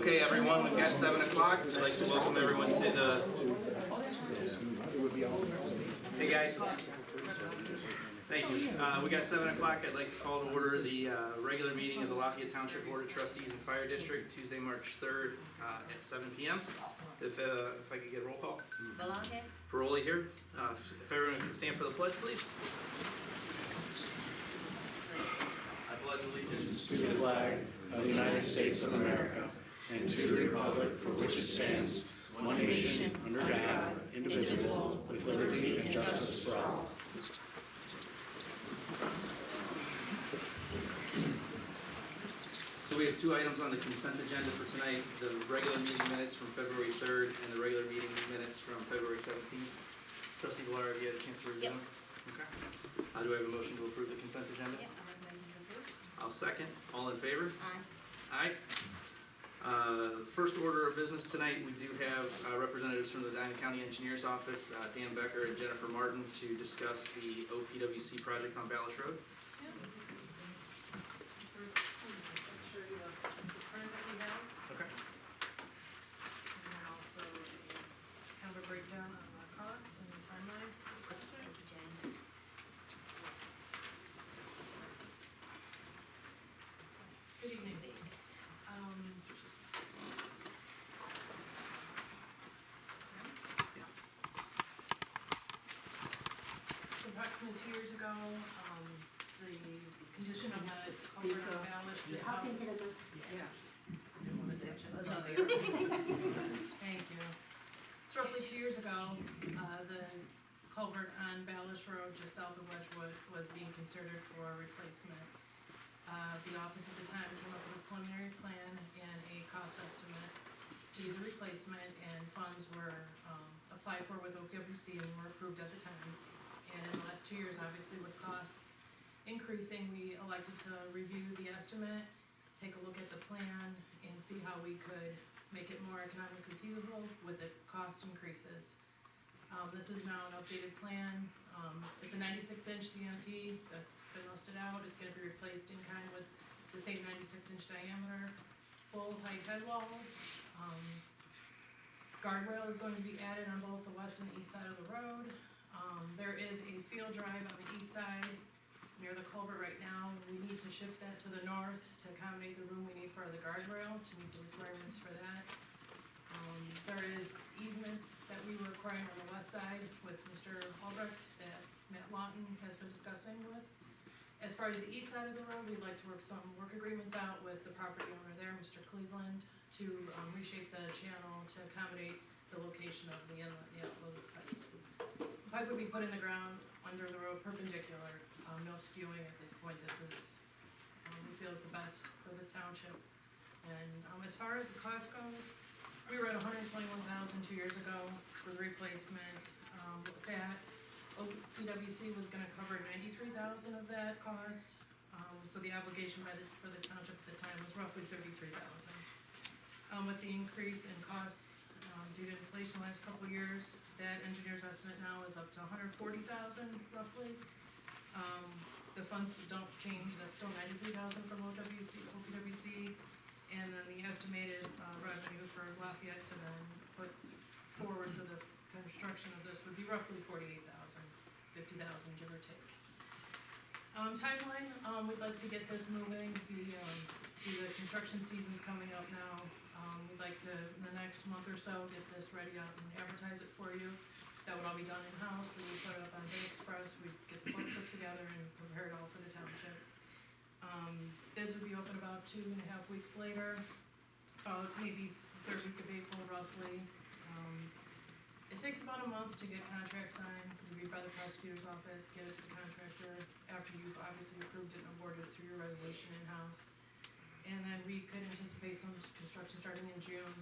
Okay, everyone, we've got 7 o'clock. I'd like to welcome everyone to the... Hey, guys. Thank you. We got 7 o'clock. I'd like to call to order the regular meeting of the Lafayette Township Board of Trustees and Fire District, Tuesday, March 3rd at 7 p.m. If I could get a roll call. Belonge? Paroli here. If everyone can stand for the pledge, please. I pledge allegiance To the flag of the United States of America and to the republic for which it stands, one nation, under God, indivisible, with liberty and justice for all. So we have 2 items on the consent agenda for tonight, the regular meeting minutes from February 3rd and the regular meeting minutes from February 17th. Trustee Villar, have you had a chance to review them? Okay. Do I have a motion to approve the consent agenda? Yep, I'm recommending approve. I'll second. All in favor? Aye. Aye. First order of business tonight, we do have representatives from the Diamond County Engineers Office, Dan Becker and Jennifer Martin, to discuss the OPWC project on Ballas Road. First, I'll show you the print that we have, Okay. and then also kind of a breakdown on the cost and the timeline. Thank you, Jen. Good evening. Approximately 2 years ago, the condition of the culvert on Ballas just out. Yeah. I didn't want to touch it. Thank you. So roughly 2 years ago, the culvert on Ballas Road, just south of Wedgewood, was being considered for replacement. The office at the time came up with a preliminary plan and a cost estimate to do the replacement, and funds were applied for with OPWC and were approved at the time. And in the last 2 years, obviously with costs increasing, we elected to review the estimate, take a look at the plan, and see how we could make it more economically feasible with the cost increases. This is now an updated plan. It's a 96-inch CMP that's been listed out. It's gonna be replaced in kind with the same 96-inch diameter, full height head walls. Guardrail is going to be added on both the west and the east side of the road. There is a field drive on the east side near the culvert right now. We need to shift that to the north to accommodate the room we need for the guardrail, to meet the requirements for that. There is easements that we were requiring on the west side with Mr. Albrecht that Matt Lawton has been discussing with. As far as the east side of the road, we'd like to work some work agreements out with the property owner there, Mr. Cleveland, to reshape the channel to accommodate the location of the inlet, the outflow of the pipe. The pipe would be put in the ground under the road perpendicular, no skewing at this point. This is, we feel is the best for the township. And as far as the cost goes, we were at $121,000 2 years ago for the replacement. With that, OPWC was gonna cover $93,000 of that cost. So the obligation for the township at the time was roughly $33,000. With the increase in costs due to inflation the last couple of years, that engineer's estimate now is up to $140,000 roughly. The funds don't change, that's still $93,000 from OPWC. And then the estimated revenue for Lafayette to then put forward for the construction of this would be roughly $48,000, $50,000 give or take. Timeline, we'd like to get this moving. The construction season's coming up now. We'd like to, in the next month or so, get this ready out and advertise it for you. That would all be done in-house. We would put it up on Bay Express. We'd get the book put together and prepare it all for the township. Bids would be open about 2.5 weeks later, maybe third week of April roughly. It takes about a month to get contracts signed, reviewed by the prosecutor's office, get it to the contractor after you've obviously approved it and awarded it through your resolution in-house. And then we could anticipate some construction starting in June.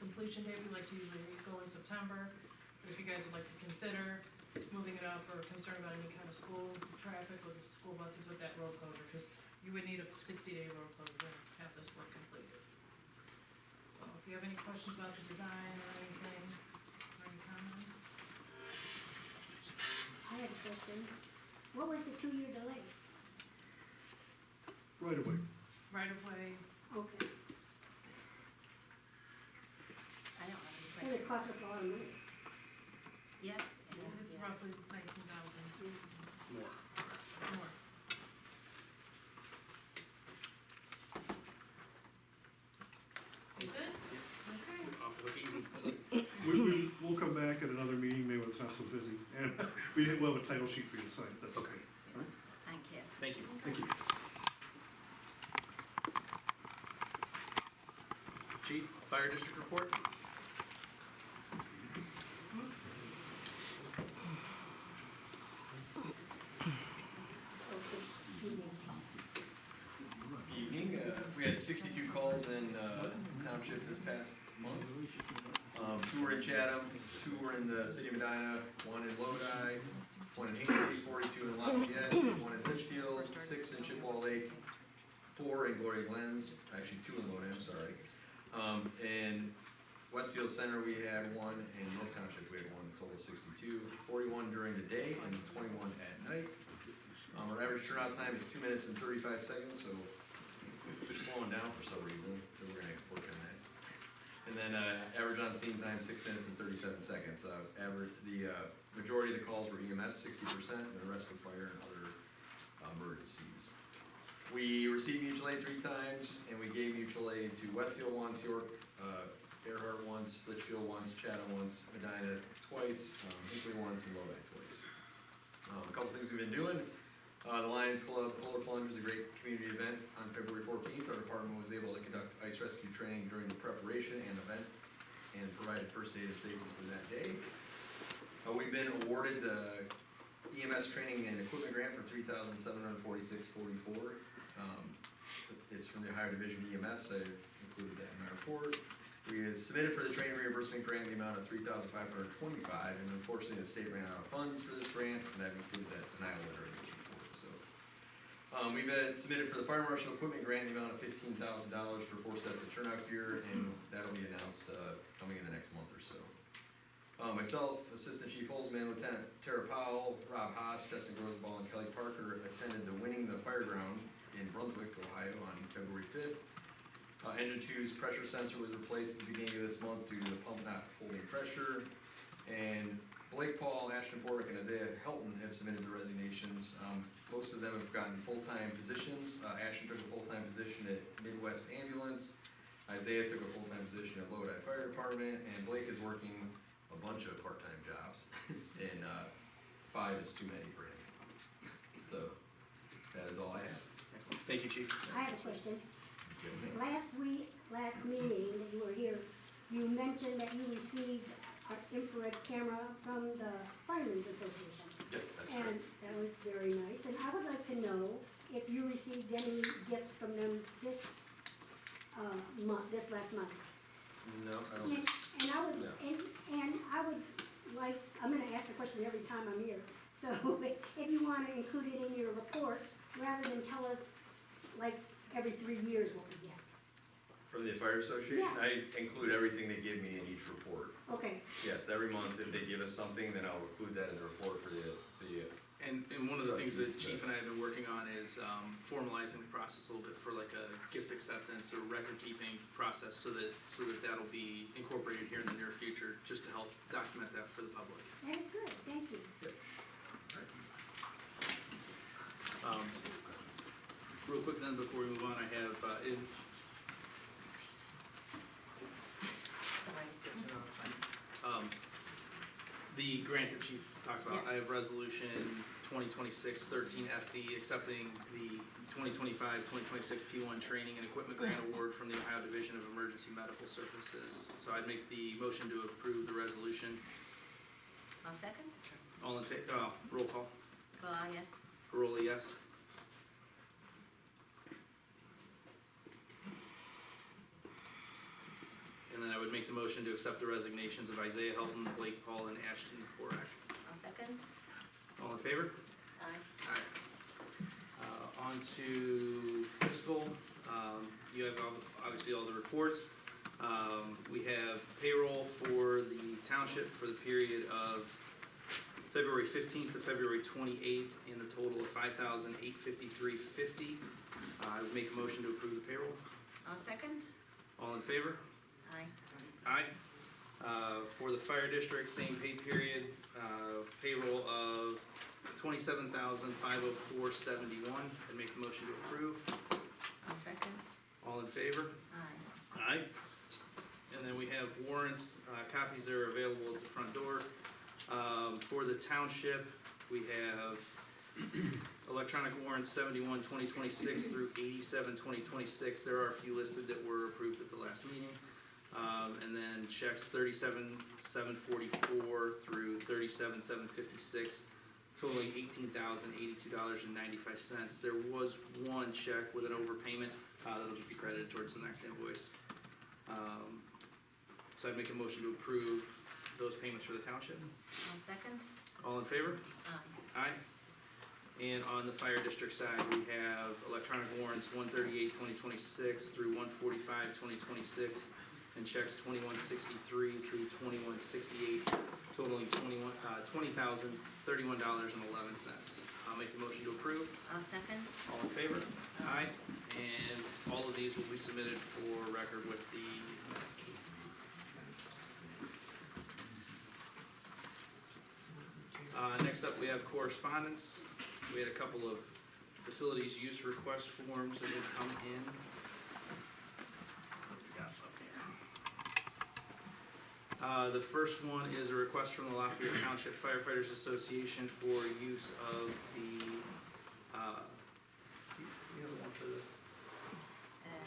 Completion date, we'd like to usually go in September, but if you guys would like to consider moving it up or concerned about any kind of school traffic or school buses with that road closure, because you would need a 60-day road closure to have this work completed. So if you have any questions about the design or anything, or any comments? I have a question. What was the 2-year delay? Right away. Right of way, Okay. cost us a lot of money. Yep. It's roughly 19,000 More. more. Is it? Okay. Off the hook easy. We'll come back at another meeting, maybe when it's not so busy, and we'll have a title sheet for you to sign, if that's okay. Thank you. Thank you. Thank you. Chief, Fire District report? Evening. We had 62 calls in township this past month. 2 were in Chatham, 2 were in the city of Medina, 1 in Lodi, 1 in Hinkley, 42 in Lafayette, 1 in Litchfield, 6 in Chippewa Lake, 4 in Glory Glens, actually 2 in Lodi, I'm sorry. In Westfield Center, we had 1, in North Township, we had 1, total of 62, 41 during the day and 21 at night. Our average turnout time is 2 minutes and 35 seconds, so they're slowing down for some reason, so we're gonna work on that. And then, average on scene time, 6 minutes and 37 seconds. Majority of the calls were EMS, 60%, and the rest were fire and other emergencies. We received mutual aid 3 times, and we gave mutual aid to Westfield once, York, Earhart once, Litchfield once, Chatham once, Medina twice, Hinkley once, and Lodi twice. A couple things we've been doing. The Lions Club Polar Plunge was a great community event on February 14th. Our department was able to conduct ice rescue training during the preparation and event and provided first aid and safety for that day. We've been awarded the EMS training and equipment grant for $3,746.44. It's from the Ohio Division EMS. I included that in my report. We had submitted for the training reimbursement grant in the amount of $3,525, and unfortunately the state ran out of funds for this grant, and I've included that denial letter in this report. So, we've submitted for the fire marshal equipment grant in the amount of $15,000 for 4 sets of turnout gear, and that'll be announced coming in the next month or so. Myself, Assistant Chief Holzman, Lieutenant Tara Powell, Rob Haas, Justin Groseball, and Kelly Parker attended the Winning the Fireground in Brunswick, Ohio on February 5th. Engine 2's pressure sensor was replaced at the beginning of this month due to the pump not holding pressure. And Blake Paul, Ashton Borwick, and Isaiah Helton have submitted their resignations. Most of them have gotten full-time positions. Ashton took a full-time position at Midwest Ambulance. Isaiah took a full-time position at Lodi Fire Department, and Blake is working a bunch of part-time jobs, and 5 is too many for him. So, that is all I have. Excellent. Thank you, Chief. I have a question. Yes, ma'am. Last meeting that you were here, you mentioned that you received an infrared camera from the Firemen's Association. Yep, that's And correct. that was very nice, and I would like to know if you received any gifts from them this last month. No, I don't. And I would, No. and I would like, I'm gonna ask the question every time I'm here, so if you wanna include it in your report, rather than tell us, like, every 3 years what we get. From the Fire Association, Yeah. I include everything they give me in each report. Okay, Yes, every month, if they give us something, then I'll include that in the report for the And one of the things that Chief and I have been working on is formalizing the process a little bit for like a gift acceptance or record keeping process so that that'll be incorporated here in the near future, just to help document that for the public. that is good, thank you. Real quick then, before we move on, I have, Sorry. the grant that Chief talked about. I have resolution 2026-13 FD accepting the 2025-2026 P1 training and equipment grant award from the Ohio Division of Emergency Medical Services. So I'd make the motion to approve the resolution. I'll second. All in favor, roll call. Well, yes. Corolla, yes. And then I would make the motion to accept the resignations of Isaiah Helton, Blake Paul, and Ashton Borak. I'll second. All in favor? Aye. Aye. On to fiscal. You have obviously all the reports. We have payroll for the township for the period of February 15th to February 28th in the total of $5,853.50. I would make a motion to approve the payroll. I'll second. All in favor? Aye. Aye. For the fire district, same pay period, payroll of $27,504.71. I'd make the motion to approve. I'll second. All in favor? Aye. Aye. And then we have warrants, copies are available at the front door. For the township, we have electronic warrants 71-2026 through 87-2026. There are a few listed that were approved at the last meeting. And then checks 37-744 through 37-756, totaling $18,082.95. There was one check with an overpayment, that'll just be credited towards the next invoice. So I'd make a motion to approve those payments for the township. I'll second. All in favor? Aye. Aye. And on the fire district side, we have electronic warrants 138-2026 through 145-2026, and checks 2163 through 2168, totaling $20,031.11. I'll make the motion to approve. I'll second. All in favor? Aye. And all of these will be submitted for record with the minutes. Next up, we have correspondence. We had a couple of facilities use request forms that had come in. What do we got up here? The first one is a request from the Lafayette Township Firefighters Association for use of the, you have the one for the,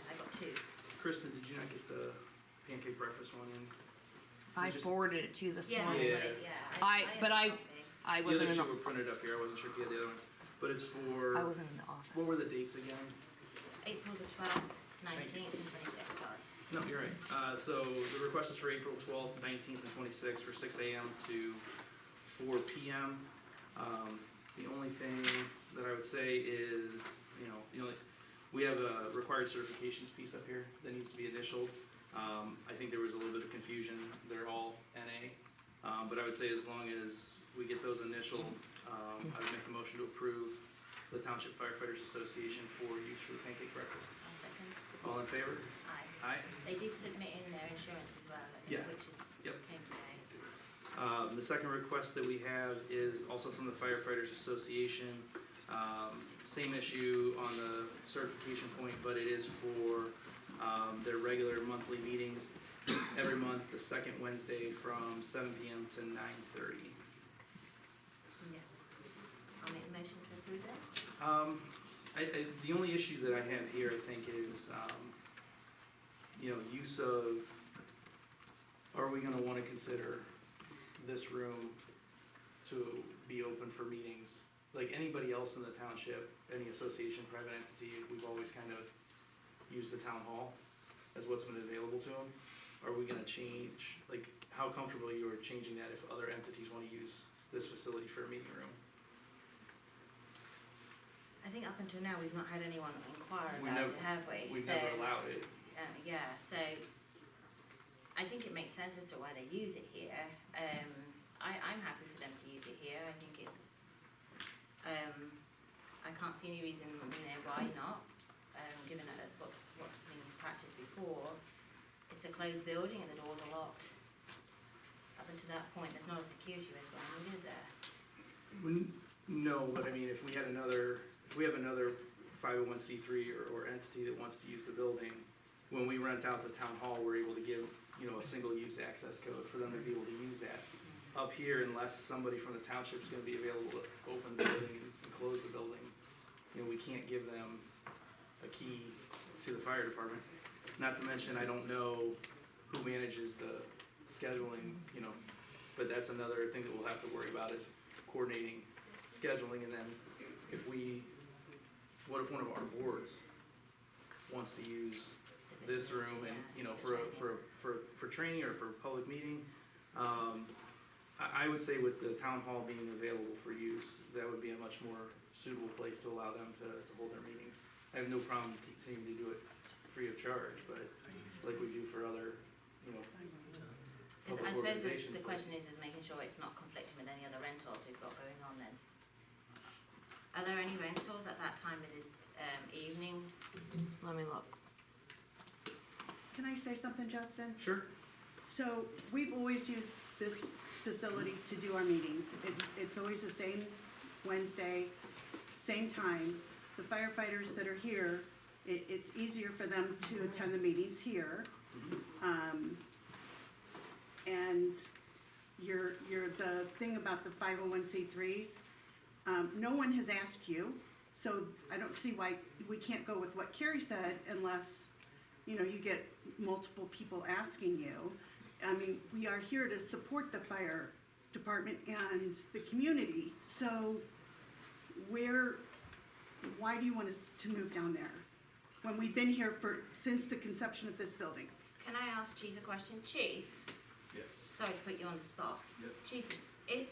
I got two. Kristen, did you not get the pancake breakfast one in? I just- forwarded it to you this Yeah, morning. Yeah. I- have but a I- copy. I The other wasn't in two the, were printed up here, I wasn't sure if you had the other one, but it's I for, wasn't in the office. what were the dates again? April the 12th, 19th, and 26th, sorry. No, you're right. So the request is for April 12th, 19th, and 26th for 6 a.m. to 4 p.m. The only thing that I would say is, we have a required certifications piece up here that needs to be initialed. I think there was a little bit of confusion. They're all NA. But I would say as long as we get those initialed, I would make a motion to approve the Township Firefighters Association for use for the pancake breakfast. I'll second. All in favor? Aye. Aye. They did submit in their insurance as well, I Yeah. think, which is, Yep. came today. The second request that we have is also from the Firefighters Association. Same issue on the certification point, but it is for their regular monthly meetings every month, the second Wednesday from 7 p.m. to 9:30. Yeah. I'll make a motion to approve that. The only issue that I have here, I think, is, use of, are we gonna wanna consider this room to be open for meetings? Like anybody else in the township, any association, private entity, we've always kind of used the town hall as what's been available to them. Are we gonna change, like, how comfortable you are changing that if other entities wanna use this facility for a meeting room? I think up until now, we've not had anyone inquire We about never- it, have we? We've So, never allowed it. yeah, so I think it makes sense as to why they use it here. I'm happy for them to use it here. I think it's, I can't see any reason, why not, given that that's what's been practiced before. It's a closed building and the doors are locked. Up until that point, there's not a security risk or anything, is there? No, but I mean, if we have another 501c3 or entity that wants to use the building, when we rent out the town hall, we're able to give, a single-use access code for them to be able to use that. Up here, unless somebody from the township's gonna be available to open the building and close the building, we can't give them a key to the fire department. Not to mention, I don't know who manages the scheduling, but that's another thing that we'll have to worry about is coordinating scheduling, and then what if one of our boards wants to use this room and, for training or for a public meeting? I would say with the town hall being available for use, that would be a much more suitable place to allow them to hold their meetings. I have no problem continuing to do it free of charge, but like we do for other, public I suppose organizations. the question is making sure it's not conflicting with any other rentals we've got going on then. Are there any rentals at that time of the evening? Let me look. Can I say something, Justin? Sure. So we've always used this facility to do our meetings. It's always the same Wednesday, same time. The firefighters that are here, it's easier for them to attend the meetings here. And the thing about the 501c3s, no one has asked you, so I don't see why we can't go with what Carrie said unless, you know, you get multiple people asking you. I mean, we are here to support the fire department and the community, so why do you want us to move down there? When we've been here since the conception of this building? Can I ask Chief a question? Chief, Yes. sorry to put you on the spot. Yep. Chief, if,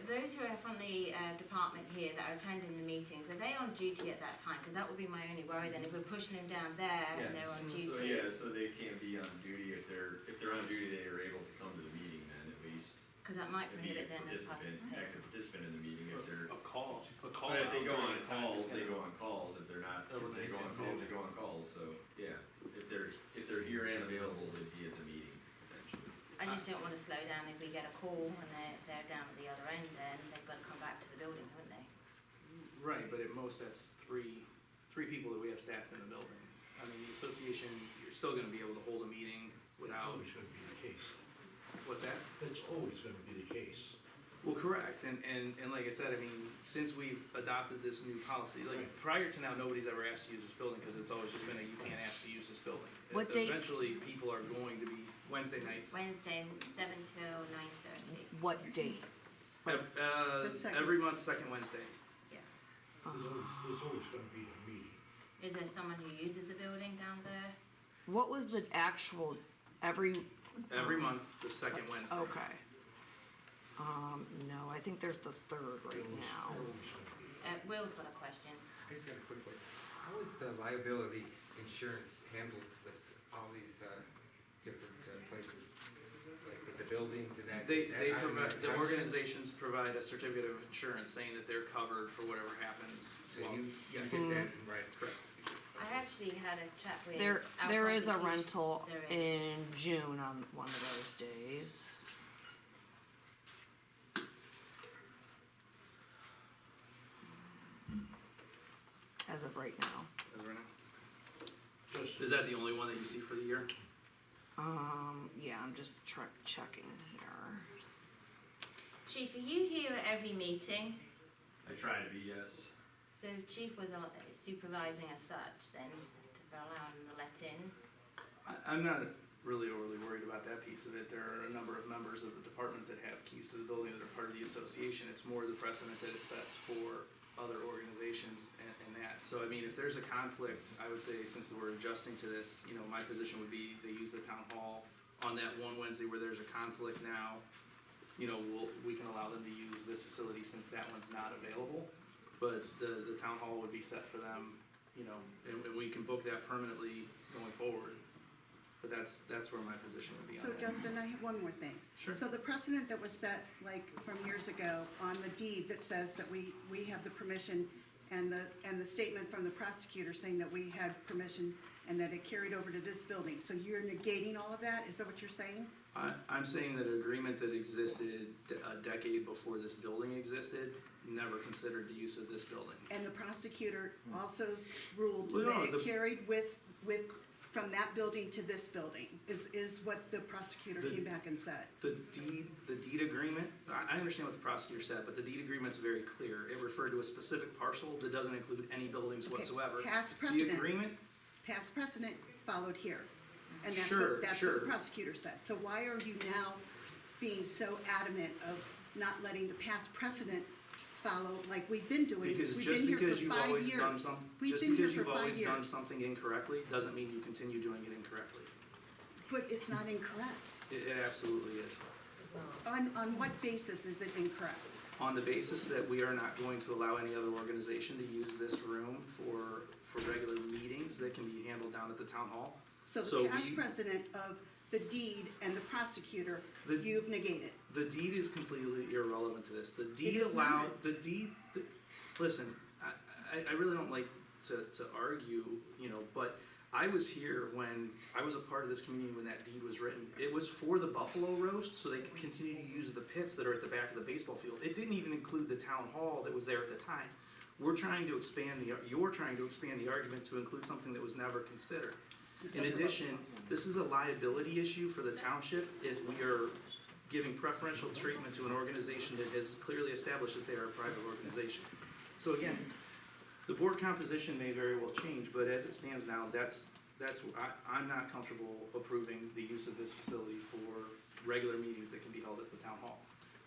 those who are from the, department here that are attending the meetings, are they on duty at that time? Cause that would be my only worry then, if we're pushing them down there and they're on duty. So, yeah, so they can't be on duty, if they're on duty, they are able to come to the meeting then, at least. Cause that might And be a prohibit them from participating. active participant in the meeting if they're. A call. But if they go on during the time calls, it's they gonna- go on calls, if they're not, if they go on Eliminate calls, it. they go on calls, so, yeah. If they're here and available, they'd be at the meeting, potentially. I just don't wanna slow down if we get a call and they're down at the other end, then they've gotta come back to the building, haven't they? Right, but at most, that's three people that we have staffed in the building. I mean, the association, you're still gonna be able to hold a meeting That's without, always gonna be the case. what's that? That's always gonna be the case. Well, correct, and like I said, I mean, since we've adopted this new policy, like, prior to now, nobody's ever asked to use this building, cause it's always just been a, you can't ask to use this building. What date? Eventually, people are going to be Wednesday nights. Wednesday, 7 till 9:30. What date? The second. Every month, second Wednesday. Yeah. There's always gonna be a meeting. Is there someone who uses the building down there? What was the actual, every, Every month, the second Wednesday. okay. No, I think there's the third right now. Always gonna be. Will's got a question. I just got a quick one. How is the liability insurance handled with all these different places? Like with the buildings and that? They is that provide, the automatic? organizations provide a certificate of insurance saying that they're covered for whatever happens. So while- you Yes, get that right? correct. I actually had a chat with. There our is a prosecution- rental There is. in June on one of those days. As of right now. As of right now. Just, Is that the only one that you see for the year? Yeah, I'm just checking here. Chief, are you here at every meeting? I try to be, yes. So Chief was supervising as such then, to allow him to let in? I'm not really overly worried about that piece of it. There are a number of members of the department that have keys to the building that are part of the association. It's more the precedent that it sets for other organizations and that. So, I mean, if there's a conflict, I would say, since we're adjusting to this, you know, my position would be they use the town hall on that one Wednesday where there's a conflict now. You know, we can allow them to use this facility since that one's not available. But the town hall would be set for them, you know, and we can book that permanently going forward. But that's where my position would be on So that. Justin, I have one more thing. Sure. So the precedent that was set, like, from years ago on the deed that says that we have the permission and the statement from the prosecutor saying that we had permission and that it carried over to this building. So you're negating all of that? Is that what you're saying? I'm saying that an agreement that existed a decade before this building existed never considered the use of this building. And the prosecutor also ruled Well, no, that the- it carried with, from that building to this building, is what the prosecutor The- came back and said. The deed agreement, I understand what the prosecutor said, but the deed agreement's very clear. It referred to a specific parcel that doesn't include any buildings Okay, whatsoever. Past The precedent. agreement, Past precedent followed here. And that's Sure, what, that's what sure. the prosecutor said. So why are you now being so adamant of not letting the past precedent follow like we've been doing? because We've just been here because for you've 5 always done years. some, We've just been here because for you've 5 always done years. something incorrectly, doesn't mean you continue doing it incorrectly. But it's not incorrect. It absolutely is. On what basis is it incorrect? On the basis that we are not going to allow any other organization to use this room for regular meetings that can be handled down at the town hall. So So the past we- precedent of the deed and the prosecutor, The- you've negated. The deed is completely irrelevant to this. The deed is allowed, not. the deed, listen, I really don't like to argue, you know, but I was here when, I was a part of this community when that deed was written. It was for the buffalo roast, so they could continue to use the pits that are at the back of the baseball field. It didn't even include the town hall that was there at the time. You're trying to expand the argument to include something that was never considered. In addition, this is a liability issue for the township, is we are giving preferential treatment to an organization that has clearly established that they are a private organization. So again, the board composition may very well change, but as it stands now, I'm not comfortable approving the use of this facility for regular meetings that can be held at the town hall.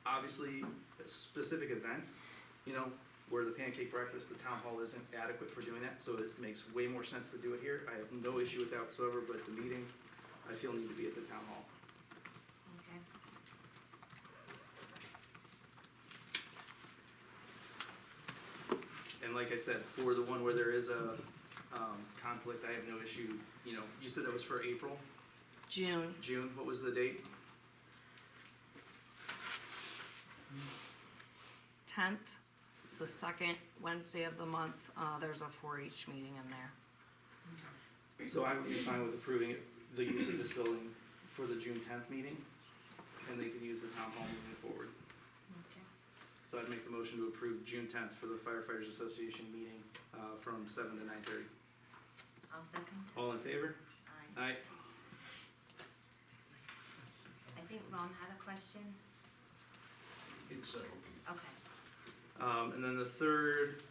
Obviously, specific events, you know, where the pancake breakfast, the town hall isn't adequate for doing that, so it makes way more sense to do it here. I have no issue with that whatsoever, but the meetings, I feel need to be at the town hall. Okay. And like I said, for the one where there is a conflict, I have no issue, you know, you said that was for April, June, June, what was the date? 10th, it's the second Wednesday of the month, there's a 4-H meeting in there. So I would be fine with approving it, the use of this building for the June 10th meeting, and they can use the town hall moving forward. Okay. So I'd make the motion to approve June 10th for the Firefighters Association meeting from 7 to 9:30. I'll second. All in favor? Aye. Aye. I think Ron had a question. It's so. Okay. And then the third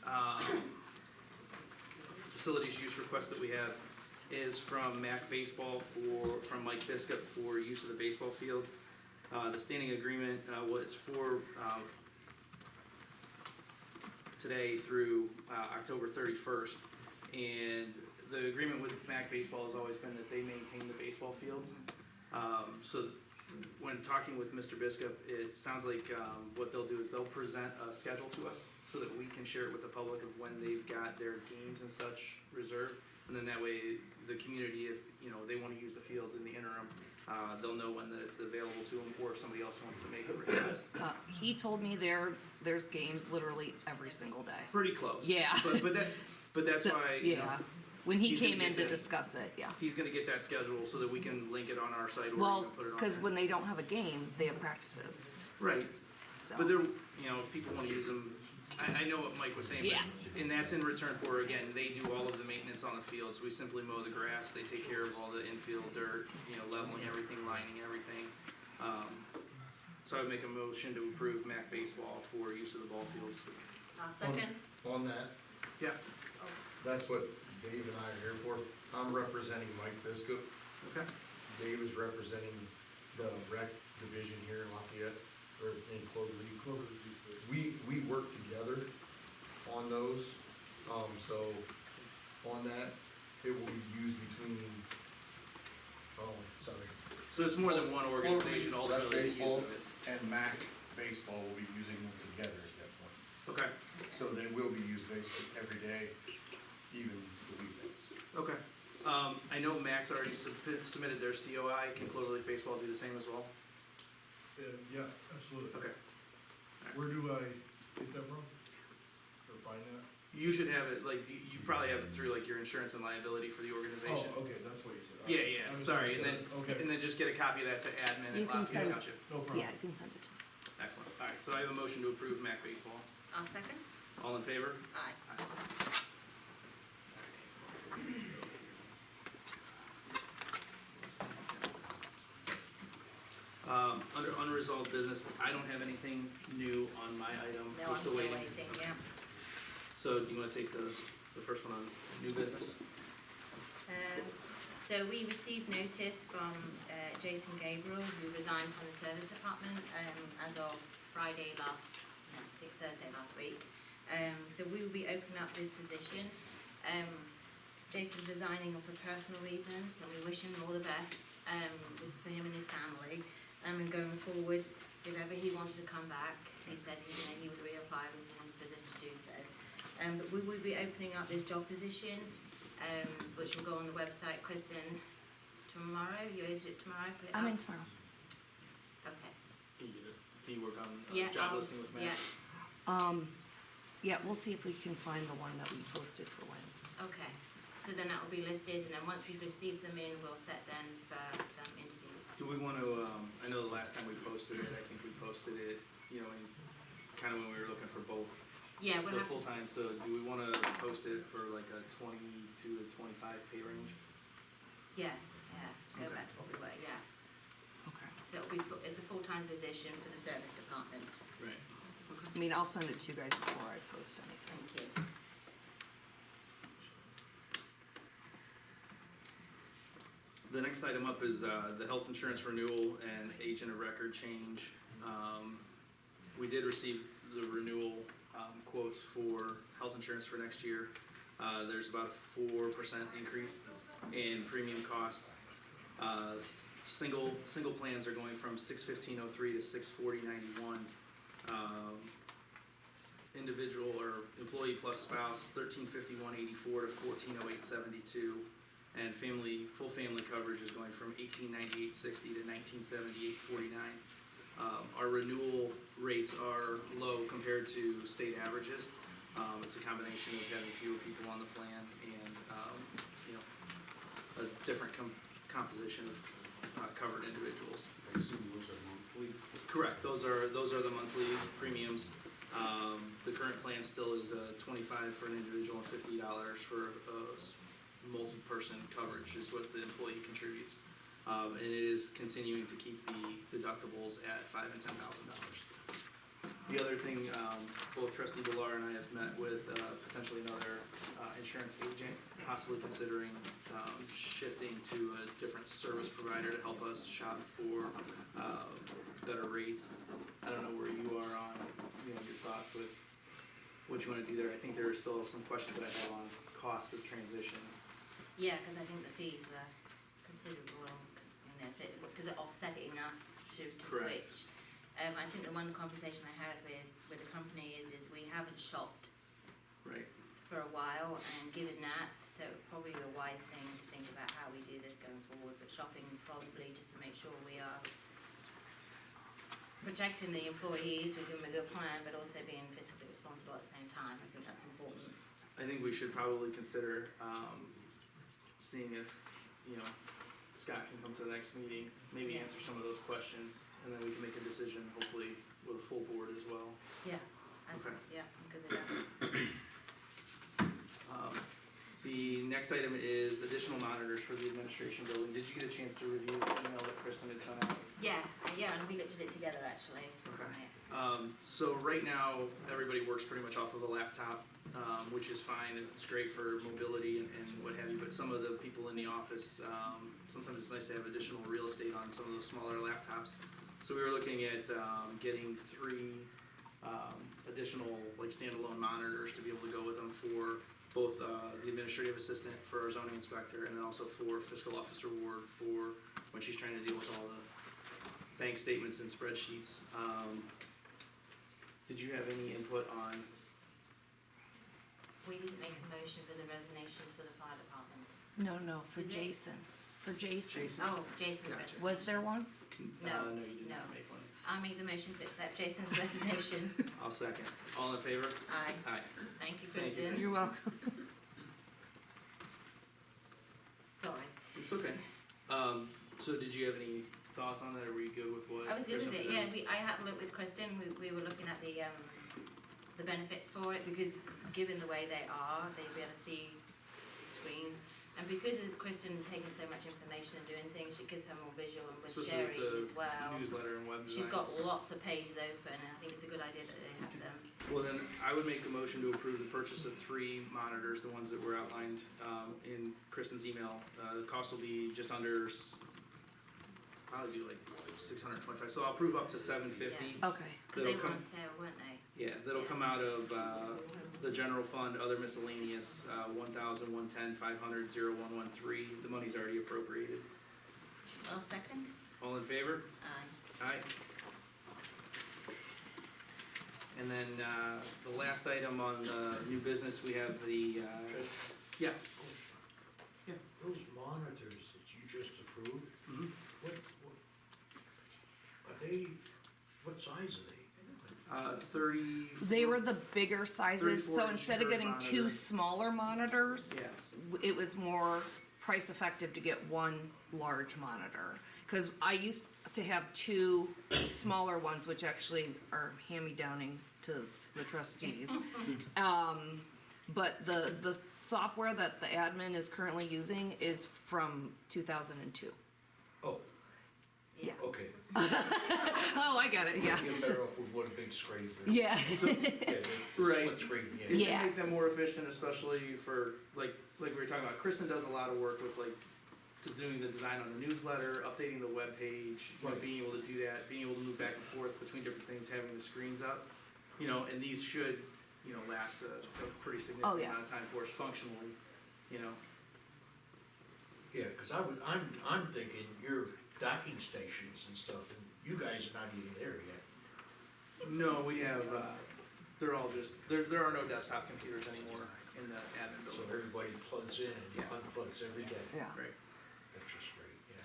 facilities use request that we have is from MAC Baseball from Mike Biscup for use of the baseball fields. The standing agreement, it's for today through October 31st. And the agreement with MAC Baseball has always been that they maintain the baseball fields. So when talking with Mr. Biscup, it sounds like what they'll do is they'll present a schedule to us so that we can share it with the public of when they've got their games and such reserved. And then that way, the community, if, you know, they want to use the fields in the interim, they'll know when that it's available to them, or if somebody else wants to make a request. He told me there's games literally every single day. Pretty close. Yeah. But that's So, why, you know, yeah, when he he's gonna came in get to that. discuss it, yeah. he's gonna get that schedule so that we can link it on our site or Well, even put it on because there. when they don't have a game, they have practices, Right. so. But they're, you know, if people wanna use them, I know what Mike was saying, Yeah. but, and that's in return for, again, they do all of the maintenance on the fields, we simply mow the grass, they take care of all the infield dirt, you know, leveling everything, lining everything. So I would make a motion to approve MAC Baseball for use of the ball fields. I'll second. On that, Yeah, that's what Dave and I are here for. I'm representing Mike Biscup. okay, Dave is representing the rec division here in Lafayette, or in Cloverleaf. We work together on those, so on that, it will be used between, so it's more than one organization Cloverleaf ultimately that Baseball uses it. and MAC Baseball will be using them together at that point. Okay, So they will be used basically every day, even the weekends. okay. I know Max already submitted their COI, can Cloverleaf Baseball do the same as well? Yeah, absolutely. Okay. Where do I get that from? Or find that? You should have it, like, you probably have it through like your insurance and liability for the organization. Oh, okay, that's what you said. Yeah, yeah, I'm sorry, and Okay, then just get a copy of that to admin You at can Lafayette send- Township. no problem. Yeah, you can send it to me. Excellent, alright, so I have a motion to approve MAC Baseball. I'll second. All in favor? Aye. Under unresolved business, I don't have anything new on my item, No, we're I'm still still waiting. waiting, yeah. So do you wanna take the first one on new business? So we received notice from Jason Gabriel, who resigned from the service department as of Thursday last week. So we will be opening up this position. Jason's resigning for personal reasons, and we wish him all the best for him and his family. And going forward, if ever he wanted to come back, he said he would reapply, was in his position to do so. But we will be opening up this job position, which will go on the website. Kristen, tomorrow, is it tomorrow? Put it I'm up? in tomorrow. Okay. Can you work on Yeah, job I'll- listing with Matt? Yeah, Yeah, we'll see if we can find the one that we posted for when. okay. so then that will be listed, and then once we've received them in, we'll set then for some interviews. Do we want to, I know the last time we posted it, I think we posted it, you know, in, kind of when we were looking for both Yeah, we'll the have to. full-time, so do we want to post it for like a 22 to 25 pay range? Yes, yeah, go Okay. back to what we were, yeah. Okay. So it'll be, it's a full-time position for the service department. Right. I mean, I'll send it to you guys before I post anything. Thank you. The next item up is the health insurance renewal and agent of record change. We did receive the renewal quotes for health insurance for next year. There's about a 4% increase in premium costs. Single plans are going from $615.03 to $640.91. Individual or employee plus spouse, $1351.84 to $1408.72. And full family coverage is going from $1898.60 to $1978.49. Our renewal rates are low compared to state averages. It's a combination of having fewer people on the plan and, you know, a different composition of covered individuals. I assume those are monthly. Correct, those are the monthly premiums. The current plan still is $25 for an individual and $50 for multi-person coverage is what the employee contributes. And it is continuing to keep the deductibles at $5,000 and $10,000. The other thing, both Trustee Villar and I have met with potentially another insurance agent, possibly considering shifting to a different service provider to help us shop for better rates. I don't know where you are on, you know, your thoughts with what you want to do there. I think there are still some questions that I have on costs of transition. Yeah, because I think the fees were considerable, you know, so does it offset it enough to Correct. switch? I think the one conversation I had with the company is we haven't shopped Right. for a while, and given that, so probably a wise thing to think about how we do this going forward, but shopping probably just to make sure we are protecting the employees, we're doing a good plan, but also being fiscally responsible at the same time. I think that's important. I think we should probably consider seeing if, you know, Scott can come to the next meeting, maybe Yeah. answer some of those questions, and then we can make a decision, hopefully with a full board as well. Yeah, Okay. yeah, I'm good with that. The next item is additional monitors for the administration building. Did you get a chance to review the email that Kristen had sent out? Yeah, and we looked at it together actually. Okay. Yeah. So right now, everybody works pretty much off of a laptop, which is fine. It's great for mobility and what have you, but some of the people in the office, sometimes it's nice to have additional real estate on some of those smaller laptops. So we were looking at getting 3 additional like standalone monitors to be able to go with them for both the administrative assistant for our zoning inspector and then also for fiscal officer Ward for when she's trying to deal with all the bank statements and spreadsheets. Did you have any input on? We didn't make a motion for the resignations for the fire department. No, for Is it? Jason. For Jason. Oh, Jason's Gotcha. resignation. Was there one? No, No, you did no. not make one. I'll make the motion to accept Jason's resignation. I'll second. All in favor? Aye. Aye. Thank you, Thank you. Kristen. You're welcome. Sorry. It's okay. So did you have any thoughts on that, or were you good with what? I was good with Kristen it, did? yeah, I had a look with Kristen, we were looking at the benefits for it, because given the way they are, they'd be able to see screens. And because of Kristen taking so much information and doing things, it gives her more visual, and with Especially with Sherry's the as well. Newsletter and web She's design. got lots of pages open, and I think it's a good idea that they have them. Well, then I would make a motion to approve the purchase of 3 monitors, the ones that were outlined in Kristen's email. The cost will be just under, probably be like 625. So I'll approve up to 750. Okay. Because they That'll were come- on sale, weren't they? Yeah, that'll come out of the general fund, other miscellaneous, 1,000, 110, 500, 0113. The money's already appropriated. Well, second? All in favor? Aye. Aye. And then the last item on new business, we have the, yeah. Those monitors that you just approved, Mhm. what, are they, what size are they? 30. They were the bigger sizes, 34 so inch instead of curved getting monitor. 2 smaller monitors, Yeah, it was more price effective to get one large monitor. Cause I used to have two smaller ones, which actually are hand-me-downing to the trustees. But the software that the admin is currently using is from 2002. Oh, Yeah. okay. Oh, I got it, yeah. You're better off with one big screen. Yeah. Yeah, the Right. split screen, It yeah. should Yeah. make them more efficient, especially for, like we were talking about, Kristen does a lot of work with to doing the design on the newsletter, updating the webpage, Right. being able to do that, being able to move back and forth between different things, having the screens up. And these should, last a pretty significant Oh, yeah. amount of time for us functionally, Yeah, cause I'm thinking your docking stations and stuff, and you guys are not even there yet. No, we have, they're all just, there are no desktop computers anymore in the admin So building. everybody plugs in and Yeah. unplugs every day. Yeah. Right. That's just great, yeah.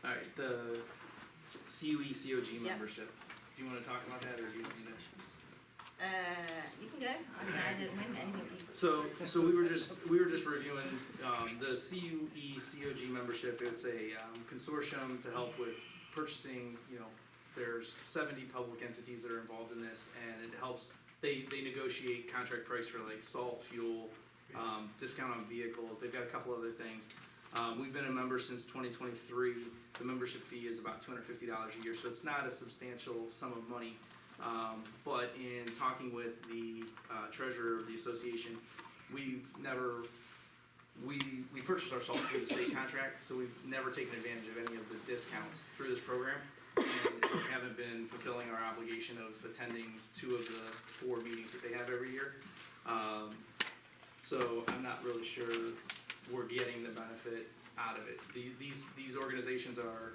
Alright, the CUE-COG Yeah. membership. Do you wanna talk about that, or do you want me to? You can go, I don't win anything. So we were just reviewing, the CUE-COG membership. It's a consortium to help with purchasing, there's 70 public entities that are involved in this, and it helps, they negotiate contract price for salt, fuel, discount on vehicles. They've got a couple other things. We've been a member since 2023. The membership fee is about $250 a year, so it's not a substantial sum of money. But in talking with the treasurer of the association, we purchased our salt through the state contract, so we've never taken advantage of any of the discounts through this program, and haven't been fulfilling our obligation of attending 2 of the 4 meetings that they have every year. So I'm not really sure we're getting the benefit out of it. These organizations are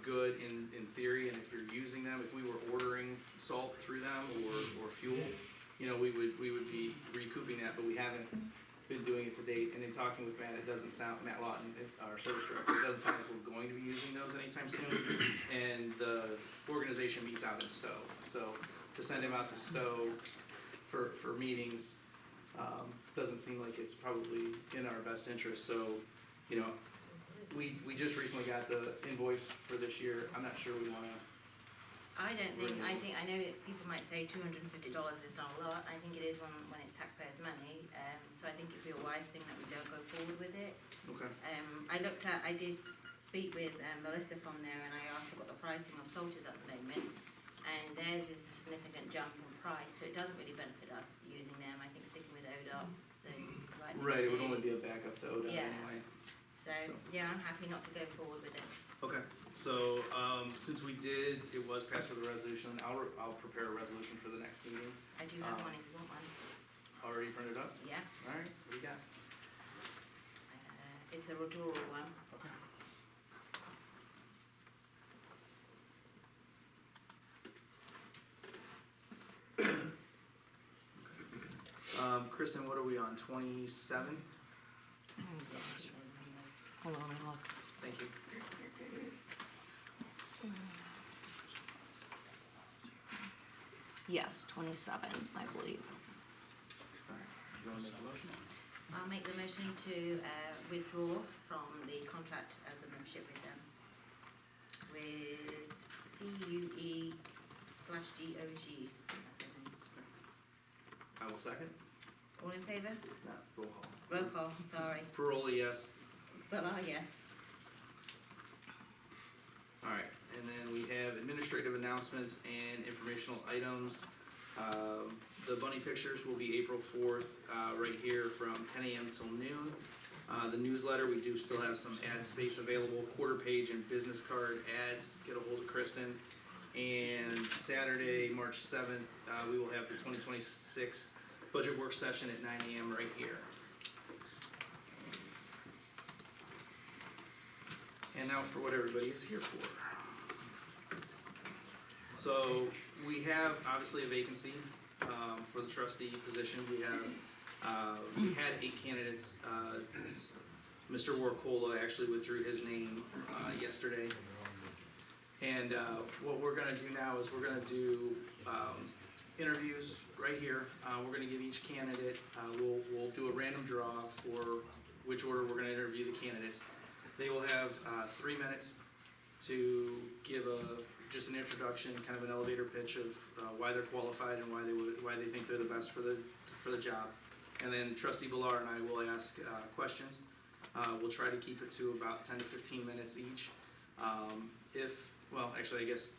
good in theory, and if you're using them, if we were ordering salt through them or fuel, we would be recouping that, but we haven't been doing it to date. And in talking with Matt, Matt Lawton, our service director, it doesn't sound like we're going to be using those anytime soon. And the organization meets out in Stowe, so to send him out to Stowe for meetings, doesn't seem like it's probably in our best interest. So, we just recently got the invoice for this year. I'm not sure we wanna. I know that people might say $250 is not a lot. I think it is when it's taxpayers' money. So I think it'd be a wise thing that we don't go forward with it. Okay. I did speak with Melissa from there, and I asked her what the pricing of salt is at the moment, and theirs is a significant jump in price, so it doesn't really benefit us using them. I think sticking with ODOT, so Right, it would only be a backup to ODOT Yeah. anyway. So yeah, I'm happy not to go forward with it. Okay, so, since it was passed with a resolution, I'll prepare a resolution for the next meeting. I do have one if you want one. Already printed up? Yeah, Alright, what do you got? it's a withdrawal one. Okay. Kristen, what are we on, 27? Oh, gosh. Hold on, let me look. Thank you. Yes, 27, I believe. Alright, you wanna make a motion? I'll make the motion to withdraw from the contract as a membership with them. With CUE/GOG. That's their name. I will second. All in favour? No, roll call. Roll call, sorry. Paroli, yes. Yes. Alright, and then we have administrative announcements and informational items. The bunny pictures will be April 4th, right here from 10 a.m. till noon. The newsletter, we do still have some ad space available, quarter page and business card ads. Get a hold of Kristen. And Saturday, March 7th, we will have the 2026 budget work session at 9 a.m. right here. And now for what everybody is here for. So we have obviously a vacancy for the trustee position. We had 8 candidates. Mr. Warcola actually withdrew his name yesterday. And what we're gonna do now is we're gonna do interviews right here, we're gonna give each candidate, we'll do a random draw for which order we're gonna interview the candidates. They will have 3 minutes to give just an introduction, kind of an elevator pitch of why they're qualified and why they think they're the best for the job. And then Trustee Villar and I will ask questions. We'll try to keep it to about 10 to 15 minutes each. I guess,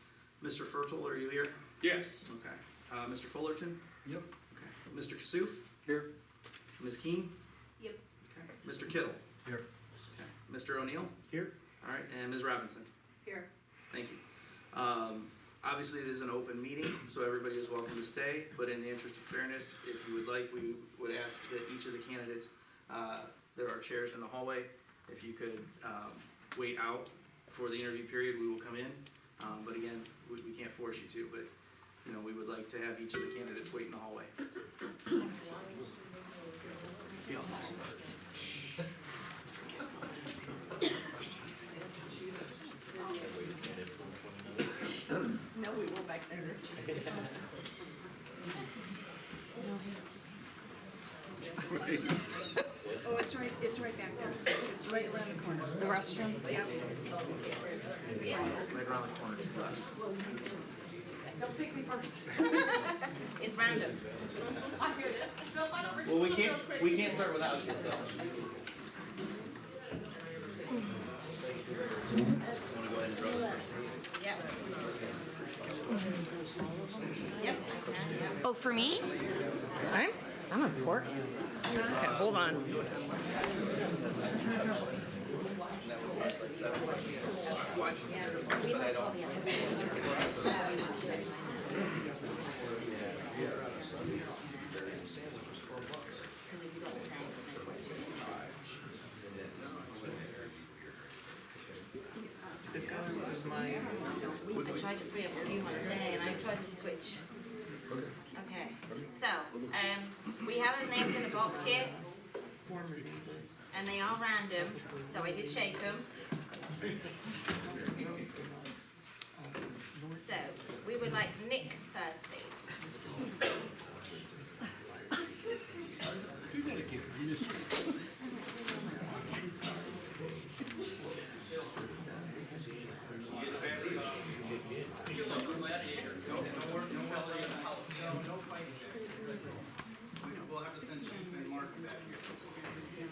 Mr. Fertel, are you here? Yes. Okay. Mr. Fullerton? Yep. Okay. Mr. Kasuf? Here. Ms. Keen? Yep. Okay. Mr. Kittle? Here. Okay. Mr. O'Neill? Here. All right, and Ms. Robinson? Here. Thank you. Obviously, it is an open meeting, so everybody is welcome to stay, but in the interest of fairness, if you would like, we would ask that each of the candidates, there are chairs in the hallway, if you could wait out for the interview period, we will come in. But again, we can't force you to, but, we would like to have each of the candidates wait in the hallway. No, we will back there. Oh, it's right back there. It's right around the corner. The restroom? Yep. Right around the corner to us. Don't pick me first. It's random. I hear you. No, I don't Well, we can't start without you, so. Wanna go ahead and draw the first? Yep. Yep, I can, yep. Oh, for me? I'm important. Okay, hold on. But I don't. I tried to free up a few months today and I tried to switch. Okay, so, we have the names in the box here. And they are random, so I did shake them. So, we would like Nick first, please. We'll have to send Chief and Mark back here. Here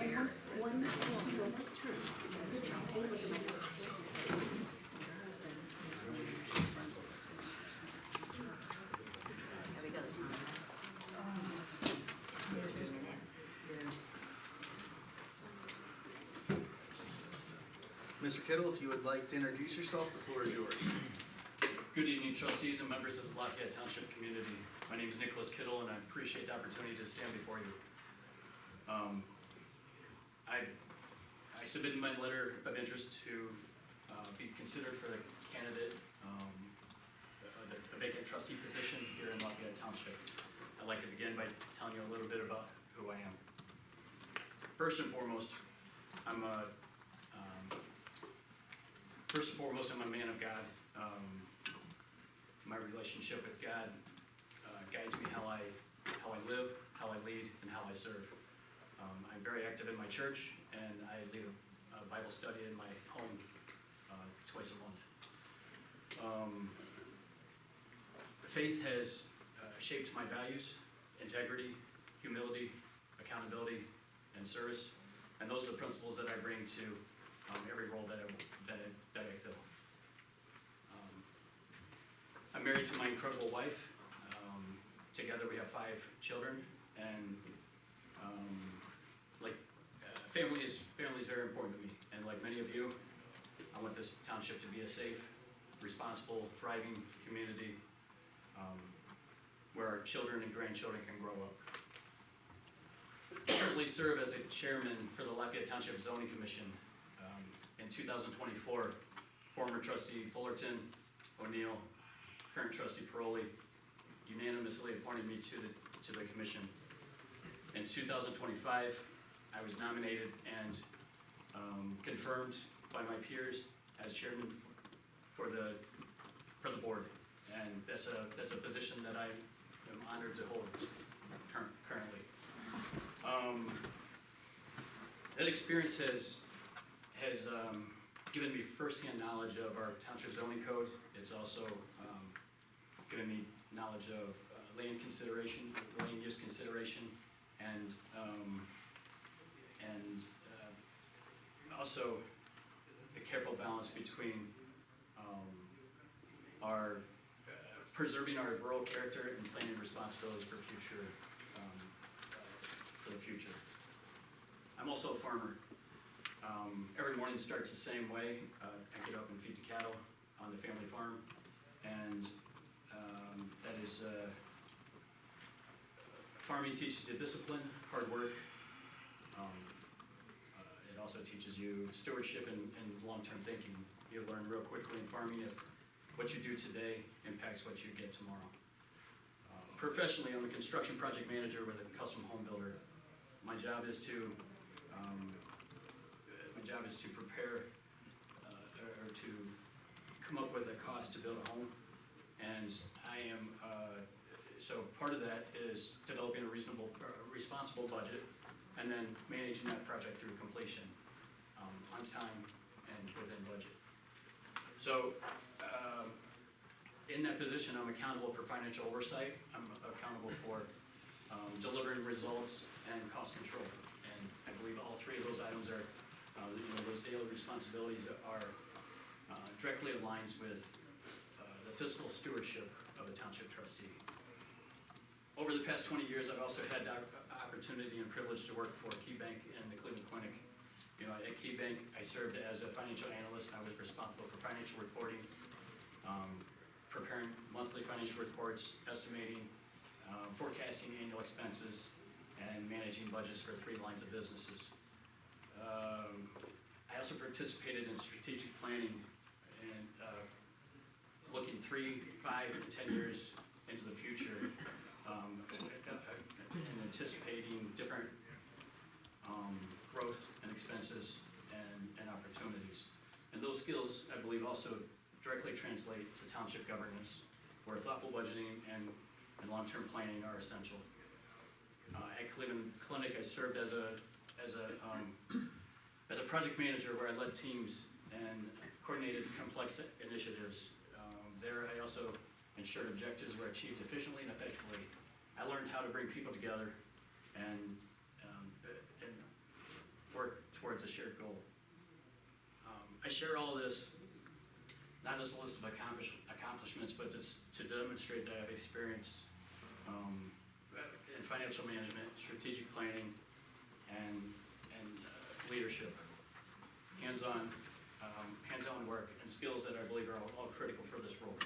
we go. Mr. Kittle, if you would like to introduce yourself, the floor is yours. Good evening, trustees and members of the Lafayette Township community. My name is Nicholas Kittle, and I appreciate the opportunity to stand before you. I submitted my letter of interest to be considered for the candidate, the vacant trustee position here in Lafayette Township. I'd like to begin by telling you a little bit about who I am. First and foremost, I'm a man of God. My relationship with God guides me how I live, how I lead, and how I serve. I'm very active in my church, and I lead a Bible study in my home twice a month. Faith has shaped my values, integrity, humility, accountability, and service, and those are the principles that I bring to every role that I fill. I'm married to my incredible wife. Together we have 5 children, and family is very important to me. And like many of you, I want this township to be a safe, responsible, thriving community where our children and grandchildren can grow up. I currently serve as a chairman for the Lafayette Township Zoning Commission. In 2024, former trustee Fullerton, O'Neill, current trustee Paroli unanimously appointed me to the commission. In 2025, I was nominated and confirmed by my peers as chairman for the board. And that's a position that I am honored to hold currently. That experience has given me firsthand knowledge of our township zoning code. It's also given me knowledge of land consideration, land use consideration, and also the careful balance between our preserving our rural character and planning responsibilities for the future. I'm also a farmer. Every morning starts the same way. I get up and feed the cattle on the family farm, and that is farming teaches you discipline, hard work. It also teaches you stewardship and long-term thinking. You learn real quickly in farming if what you do today impacts what you get tomorrow. Professionally, I'm a construction project manager with a custom home builder. My job is to prepare or to come up with a cost to build a home, and I am so part of that is developing a responsible budget, and then managing that project through completion on time and within budget. So in that position, I'm accountable for financial oversight. I'm accountable for delivering results and cost control. And I believe all three of those items are, those daily responsibilities are directly aligns with the fiscal stewardship of a township trustee. Over the past 20 years, I've also had the opportunity and privilege to work for KeyBank and the Cleveland Clinic. At KeyBank, I served as a financial analyst. I was responsible for financial reporting, preparing monthly financial reports, estimating, forecasting annual expenses, and managing budgets for 3 lines of businesses. I also participated in strategic planning and looking 3, 5, and 10 years into the future, and anticipating different growth and expenses and opportunities. And those skills, I believe, also directly translate to township governance, where thoughtful budgeting and long-term planning are essential. At Cleveland Clinic, I served as a project manager where I led teams and coordinated complex initiatives. There, I also ensured objectives were achieved efficiently and effectively. I learned how to bring people together and work towards a shared goal. I share all of this not as a list of accomplishments, but to demonstrate that I have experience in financial management, strategic planning, and leadership, hands-on work, and skills that I believe are all critical for this role.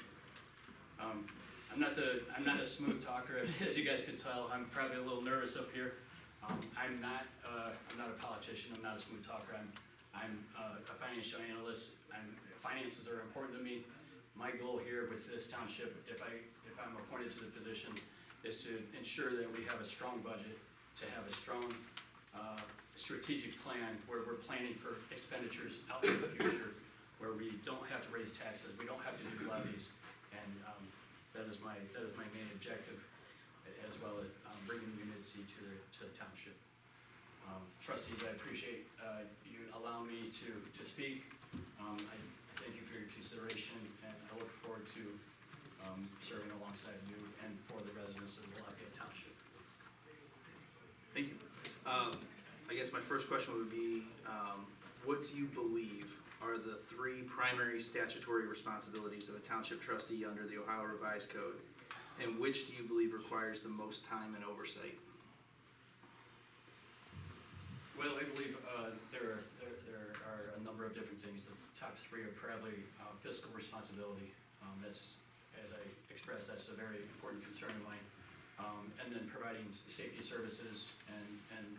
I'm not a smooth talker, as you guys can tell. I'm probably a little nervous up here. I'm not a politician. I'm not a smooth talker. I'm a financial analyst. Finances are important to me. My goal here with this township, if I'm appointed to the position, is to ensure that we have a strong budget, to have a strong strategic plan where we're planning for expenditures out in the future, where we don't have to raise taxes, we don't have to do levies, and that is my main objective, as well as bringing unity to the township. Trustees, I appreciate you allowing me to speak. I thank you for your consideration, and I look forward to serving alongside you and for the residents of Lafayette Township. Thank you. I guess my first question would be, what do you believe are the 3 primary statutory responsibilities of a township trustee under the Ohio Revised Code, and which do you believe requires the most time and oversight? Well, I believe there are a number of different things. The top 3 are probably fiscal responsibility. That's, as I expressed, that's a very important concern of mine. And then providing safety services and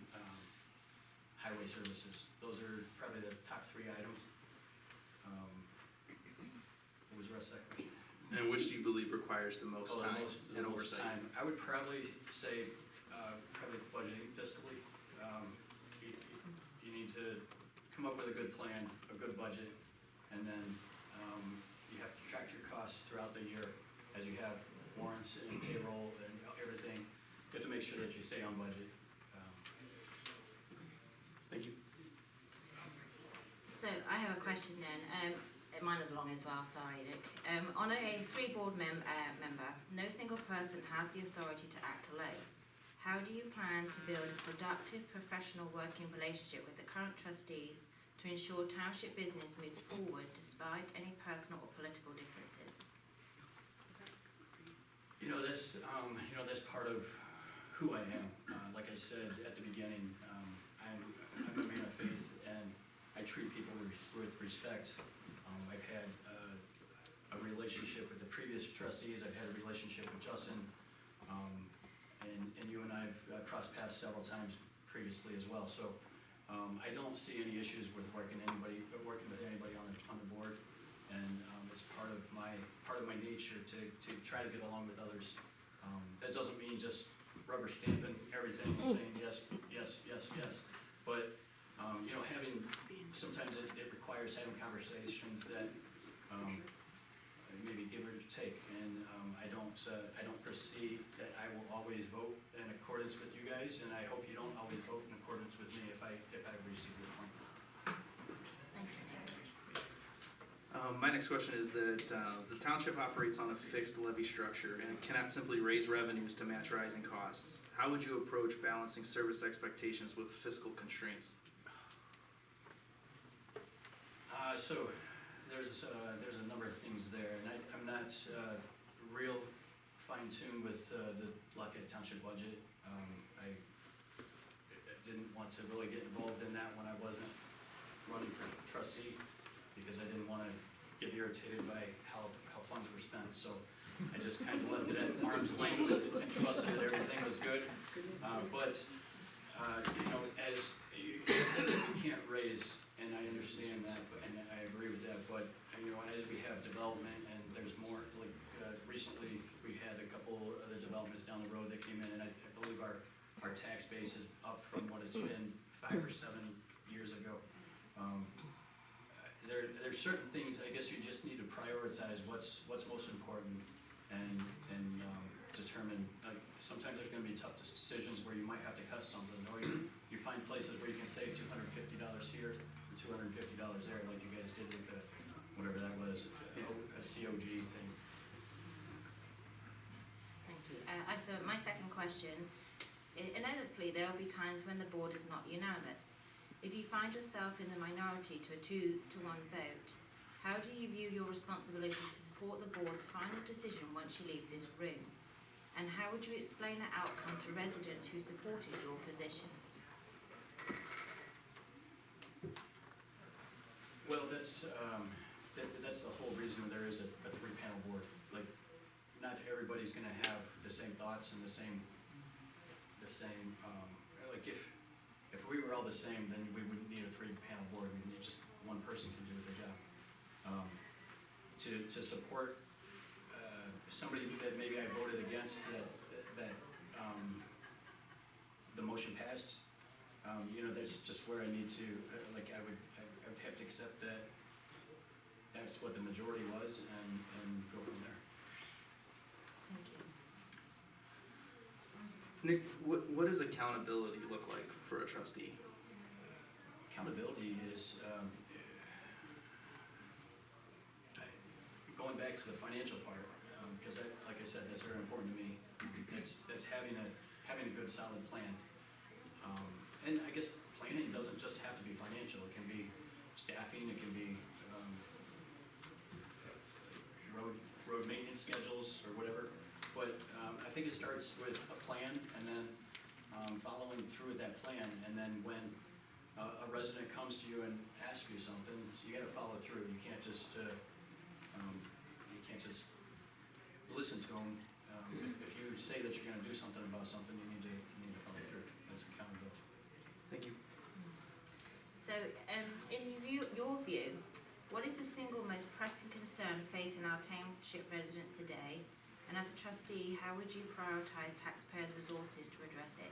highway services. Those are probably the top 3 items. What was the rest of that question? And which do you believe requires the most time and oversight? I would probably say probably budgeting fiscally. You need to come up with a good plan, a good budget, and then, you have to track your costs throughout the year as you have warrants and payroll and everything. You have to make sure that you stay on budget. Thank you. So I have a question then, mine is long as well, sorry Nick. On a three-board member, no single person has the authority to act alone. How do you plan to build a productive professional working relationship with the current trustees to ensure township business moves forward despite any personal or political differences? That's part of who I am. Like I said at the beginning, I'm a man of faith, and I treat people with respect. I've had a relationship with the previous trustees, I've had a relationship with Justin, and you and I have crossed paths several times previously as well. So I don't see any issues with working with anybody on the board, and it's part of my nature to try to get along with others. That doesn't mean just rubber stamping everything and saying yes, yes, yes, yes. But sometimes it requires having conversations that maybe give or take, and I don't foresee that I will always vote in accordance with you guys, and I hope you don't always vote in accordance with me if I receive your appointment. Thank you. My next question is that the township operates on a fixed levy structure and cannot simply raise revenues to match rising costs. How would you approach balancing service expectations with fiscal constraints? So there's a number of things there, and I'm not real fine-tuned with the Lafayette Township budget. I didn't want to really get involved in that when I wasn't running for trustee, because I didn't want to get irritated by how funds were spent. So I just kind of left it at arm's length and trusted that everything was good. As you can't raise, and I understand that, and I agree with that, but as we have development and there's more, like recently we had a couple of the developments down the road that came in, and I believe our tax base is up from what it's been 5 or 7 years ago. There's certain things, I guess you just need to prioritize what's most important and determine, sometimes there's gonna be tough decisions where you might have to cut something, or you find places where you can save $250 here and $250 there, like you guys did with the, whatever that was, a COG thing. Thank you. So my second question, inevitably there will be times when the board is not unanimous. If you find yourself in the minority to a 2-1 vote, how do you view your responsibility to support the board's final decision once you leave this room? And how would you explain the outcome to residents who supported your position? Well, that's the whole reason there is a 3-panel board. Like, not everybody's gonna have the same thoughts and the same, like if we were all the same, then we wouldn't need a 3-panel board, we need just one person can do the job. To support somebody that maybe I voted against that the motion passed, that's just where I need to, I would have to accept that that's what the majority was and go from there. Thank you. Nick, what does accountability look like for a trustee? Accountability is, going back to the financial part, because like I said, that's very important to me. That's having a good solid plan. And I guess planning doesn't just have to be financial. It can be staffing, it can be road maintenance schedules or whatever. But I think it starts with a plan, and then following through with that plan, and then when a resident comes to you and asks you something, you gotta follow through. You can't just listen to them. If you say that you're gonna do something about something, you need to follow through. That's accountability. Thank you. So, in your view, what is the single most pressing concern facing our township residents today? And as a trustee, how would you prioritise taxpayers' resources to address it?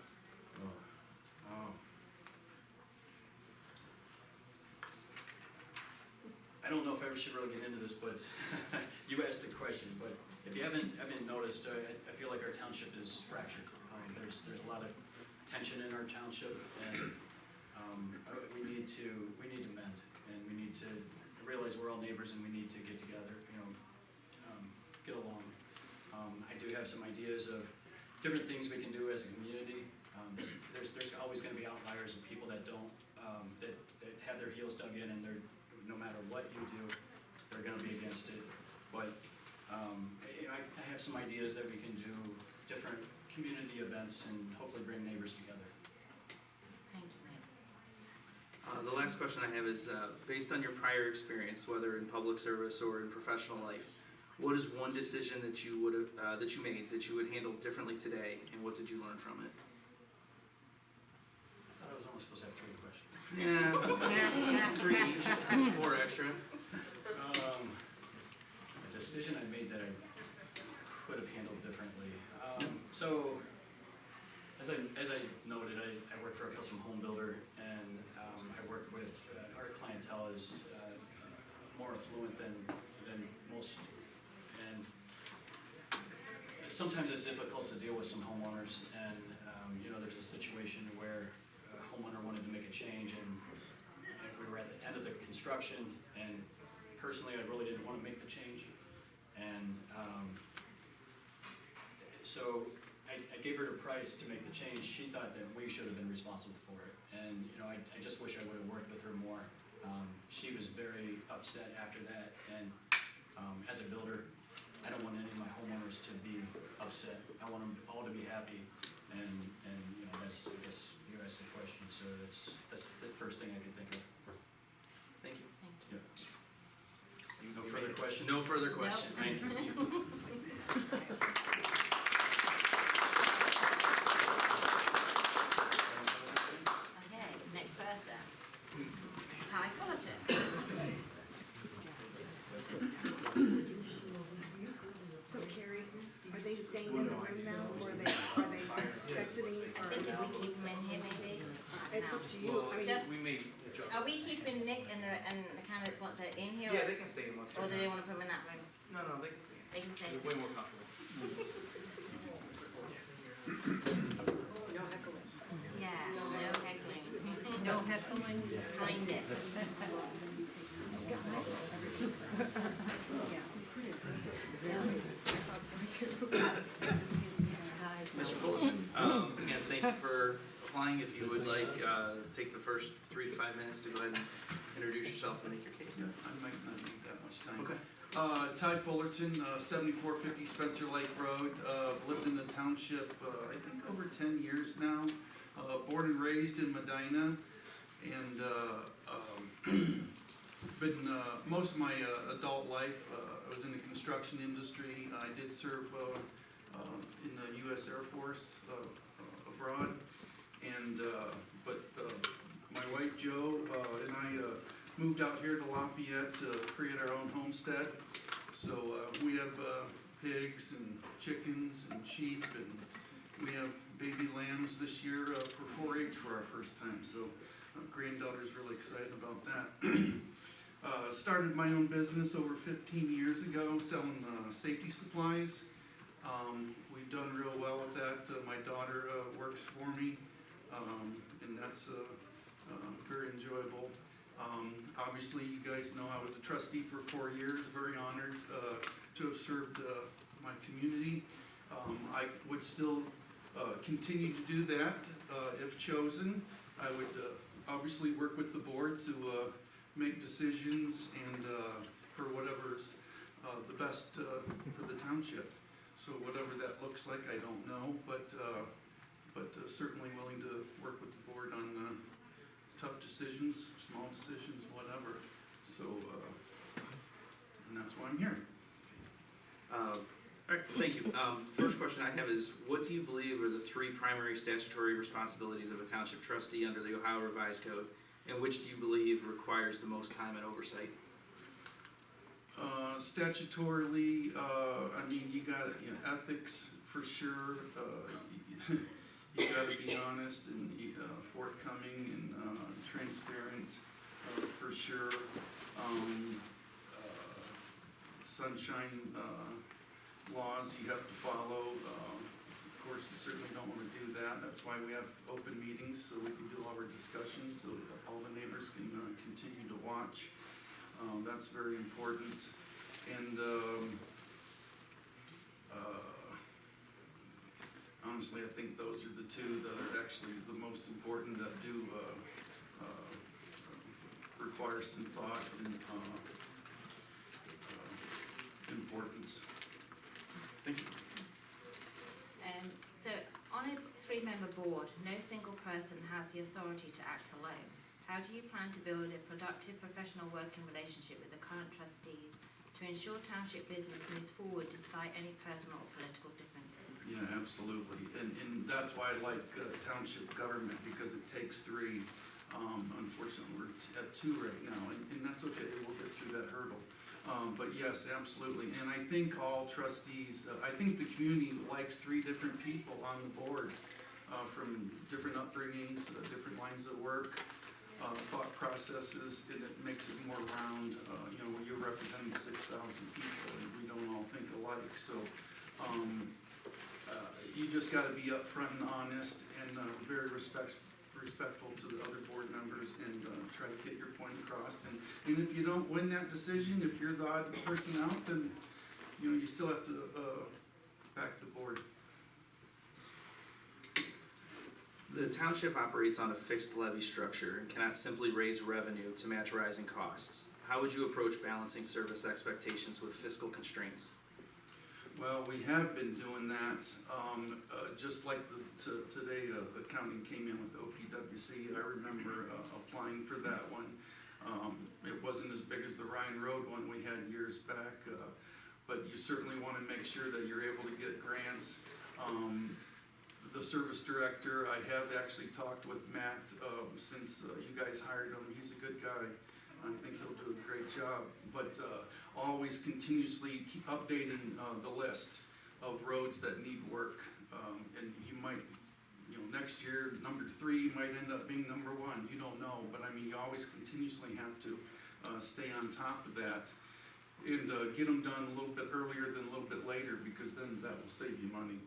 I don't know if I should really get into this, but you asked the question, but if you haven't noticed, I feel like our township is fractured. There's a lot of tension in our township, and we need to mend, and we need to realize we're all neighbors and we need to get together, get along. I do have some ideas of different things we can do as a community. There's always gonna be outliers of people that don't, that have their heels dug in, and no matter what you do, they're gonna be against it. But I have some ideas that we can do different community events and hopefully bring neighbors together. Thank you, Nick. The last question I have is, based on your prior experience, whether in public service or in professional life, what is one decision that you would have, that you made, that you would handle differently today, and what did you learn from it? I thought I was only supposed to have 3 questions. Yeah, 3 each, 4 extra. A decision I made that I could have handled differently. So, as I noted, I work for a custom home builder, and I work with, our clientele is more affluent than most, and sometimes it's difficult to deal with some homeowners, and there's a situation where a homeowner wanted to make a change, and we were at the end of the construction, and personally, I really didn't want to make the change, and so I gave her the price to make the change. She thought that we should have been responsible for it, and I just wish I would have worked with her more. She was very upset after that, and as a builder, I don't want any of my homeowners to be upset. I want them all to be happy, and that's, I guess you asked the question, so that's the first thing I could think of. Thank you. Thank you. No further questions? No further questions. Thank you. Okay, next person. Ty Fullerton. So Carrie, are they staying in the room now, or are they exiting? I think if we keep them in here, maybe. It's up to you. I mean, Just, We may. are we keeping Nick and the candidates once they're in here? Yeah, they can stay amongst. Or do they wanna put them in that room? No, they can stay. They can stay. They're way more comfortable. Yeah, no heckling. No heckling. Kindness. Mr. Fullerton, again, thank you for applying. If you would like, take the first 3 to 5 minutes to go ahead and introduce yourself and make your case. I might not need that much time. Okay. Ty Fullerton, 7450 Spencer Lake Road, lived in the township, I think over 10 years now. Born and raised in Medina, and been most of my adult life, I was in the construction industry. I did serve in the U.S. Air Force abroad, and but my wife Jo and I moved out here to Lafayette to create our own homestead. So we have pigs and chickens and sheep, and we have baby lambs this year for 4-H for our first time. So granddaughter's really excited about that. Started my own business over 15 years ago, selling safety supplies. We've done real well with that. My daughter works for me, and that's very enjoyable. Obviously, you guys know I was a trustee for 4 years, very honored to have served my community. I would still continue to do that if chosen. I would obviously work with the board to make decisions and for whatever's the best for the township. So whatever that looks like, I don't know, but certainly willing to work with the board on tough decisions, small decisions, whatever. So, and that's why I'm here. All right, thank you. First question I have is, what do you believe are the 3 primary statutory responsibilities of a township trustee under the Ohio Revised Code, and which do you believe requires the most time and oversight? Statutorily, I mean, you got, ethics for sure. You gotta be honest and forthcoming and transparent for sure. sunshine, laws you have to follow. Of course, you certainly don't wanna do that, that's why we have open meetings, so we can do all our discussions, so that all the neighbors can, continue to watch. That's very important, and, honestly, I think those are the two that are actually the most important, that do, require some thought and, importance. Thank you. So on a three-member board, no single person has the authority to act alone. How do you plan to build a productive professional working relationship with the current trustees to ensure township business moves forward despite any personal or political differences? Yeah, absolutely, and that's why I like township government, because it takes three. Unfortunately, we're at two right now, and that's okay, we'll get through that hurdle. But yes, absolutely, and I think all trustees, I think the community likes three different people on the board, from different upbringings, different lines of work, thought processes, and it makes it more round. You know, when you're representing 6,000 people, and we don't all think alike, so, you just gotta be upfront and honest, and, very respectful to the other board members, and, try to get your point across, and if you don't win that decision, if you're the odd person out, then, you know, you still have to, back the board. The township operates on a fixed levy structure and cannot simply raise revenue to match rising costs. How would you approach balancing service expectations with fiscal constraints? Well, we have been doing that, just like today, the county came in with the OPWC, I remember, applying for that one. It wasn't as big as the Ryan Road one we had years back, but you certainly wanna make sure that you're able to get grants. The service director, I have actually talked with Matt, since, you guys hired him, he's a good guy. I think he'll do a great job, but, always continuously keep updating, the list of roads that need work. And you might, you know, next year, number 3 might end up being number 1, you don't know, but I mean, you always continuously have to, stay on top of that. And, get them done a little bit earlier than a little bit later, because then that will save you money.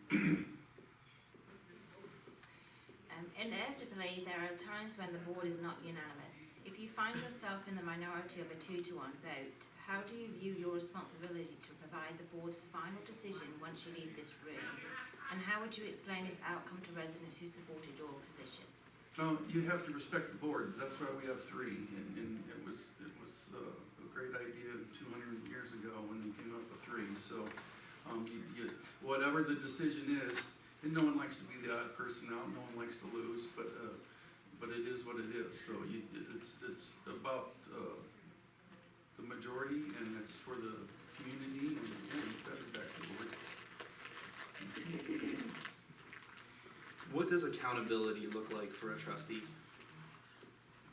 Inevitably, there are times when the board is not unanimous. If you find yourself in the minority of a 2-to-1 vote, how do you view your responsibility to provide the board's final decision once you leave this room? And how would you explain this outcome to residents who supported your position? You have to respect the board, that's why we have 3, and it was a great idea 200 years ago when they came up with 3, so, whatever the decision is, and no one likes to be the odd person out, no one likes to lose, but it is what it is, so it's about, the majority, and it's for the community, and better back to the board. What does accountability look like for a trustee?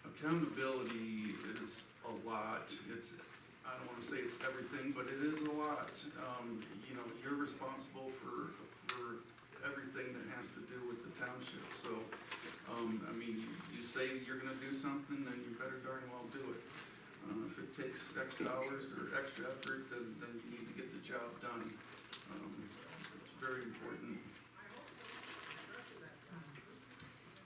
Accountability is a lot. I don't wanna say it's everything, but it is a lot. You know, you're responsible for everything that has to do with the township, so, I mean, you say you're gonna do something, then you better darn well do it. If it takes extra hours or extra effort, then you need to get the job done. It's very important.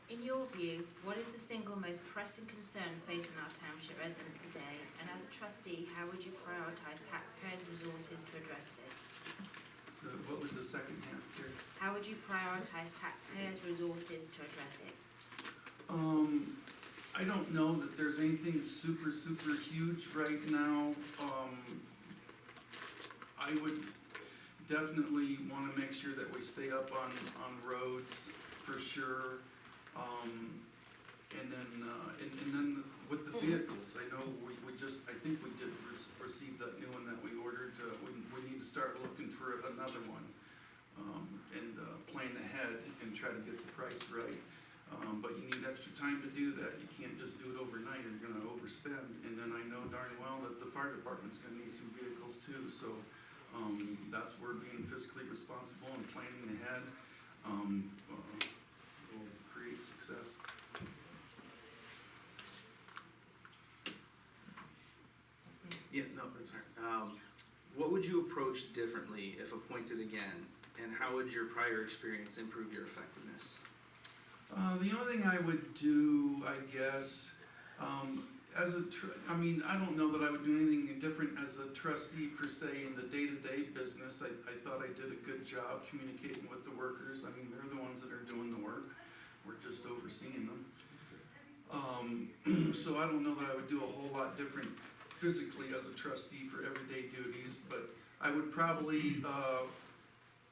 In your view, what is the single most pressing concern facing our township residents today? And as a trustee, how would you prioritize taxpayers' resources to address this? What was the second half here? How would you prioritize taxpayers' resources to address it? I don't know that there's anything super huge right now. I would definitely wanna make sure that we stay up on roads for sure. And then with the vehicles, I know I think we did receive that new one that we ordered. We need to start looking for another one, and plan ahead and try to get the price right. But you need extra time to do that. You can't just do it overnight, or you're gonna overspend. And then I know darn well that the fire department's gonna need some vehicles too, so, that's where being fiscally responsible and planning ahead, will create success. Yeah, no, that's all right. what would you approach differently if appointed again? And how would your prior experience improve your effectiveness? The only thing I would do, I guess, I mean, I don't know that I would do anything different as a trustee per se in the day-to-day business. I thought I did a good job communicating with the workers. I mean, they're the ones that are doing the work. We're just overseeing them. So I don't know that I would do a whole lot different physically as a trustee for everyday duties, but I would probably,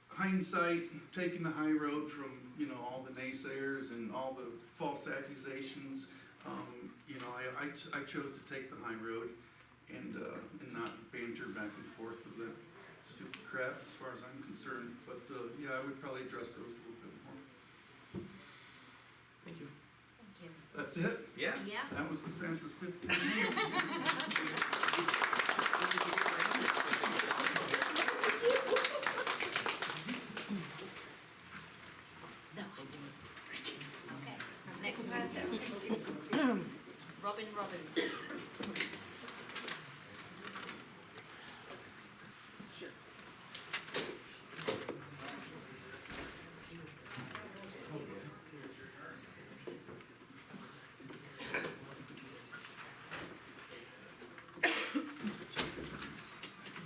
hindsight, taking the high road from, you know, all the naysayers and all the false accusations, you know, I chose to take the high road and not banter back and forth with that stupid crap as far as I'm concerned. But, yeah, I would probably address those a little bit more. Thank you. Thank you. That's it? Yeah. Yeah. That was the fastest 15 minutes. No, I didn't. Okay, next person. Robin Robinson.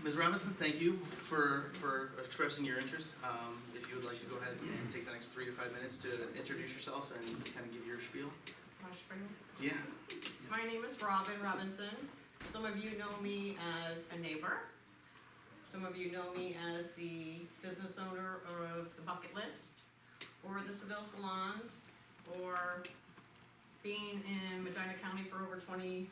Ms. Robinson, thank you for expressing your interest. If you would like to go ahead and take the next 3 to 5 minutes to introduce yourself and kind of give your spiel. Yeah. My name is Robin Robinson. Some of you know me as a neighbor. Some of you know me as the business owner of the Bucket List, or the Seville Salons, or being in Medina County for over 20,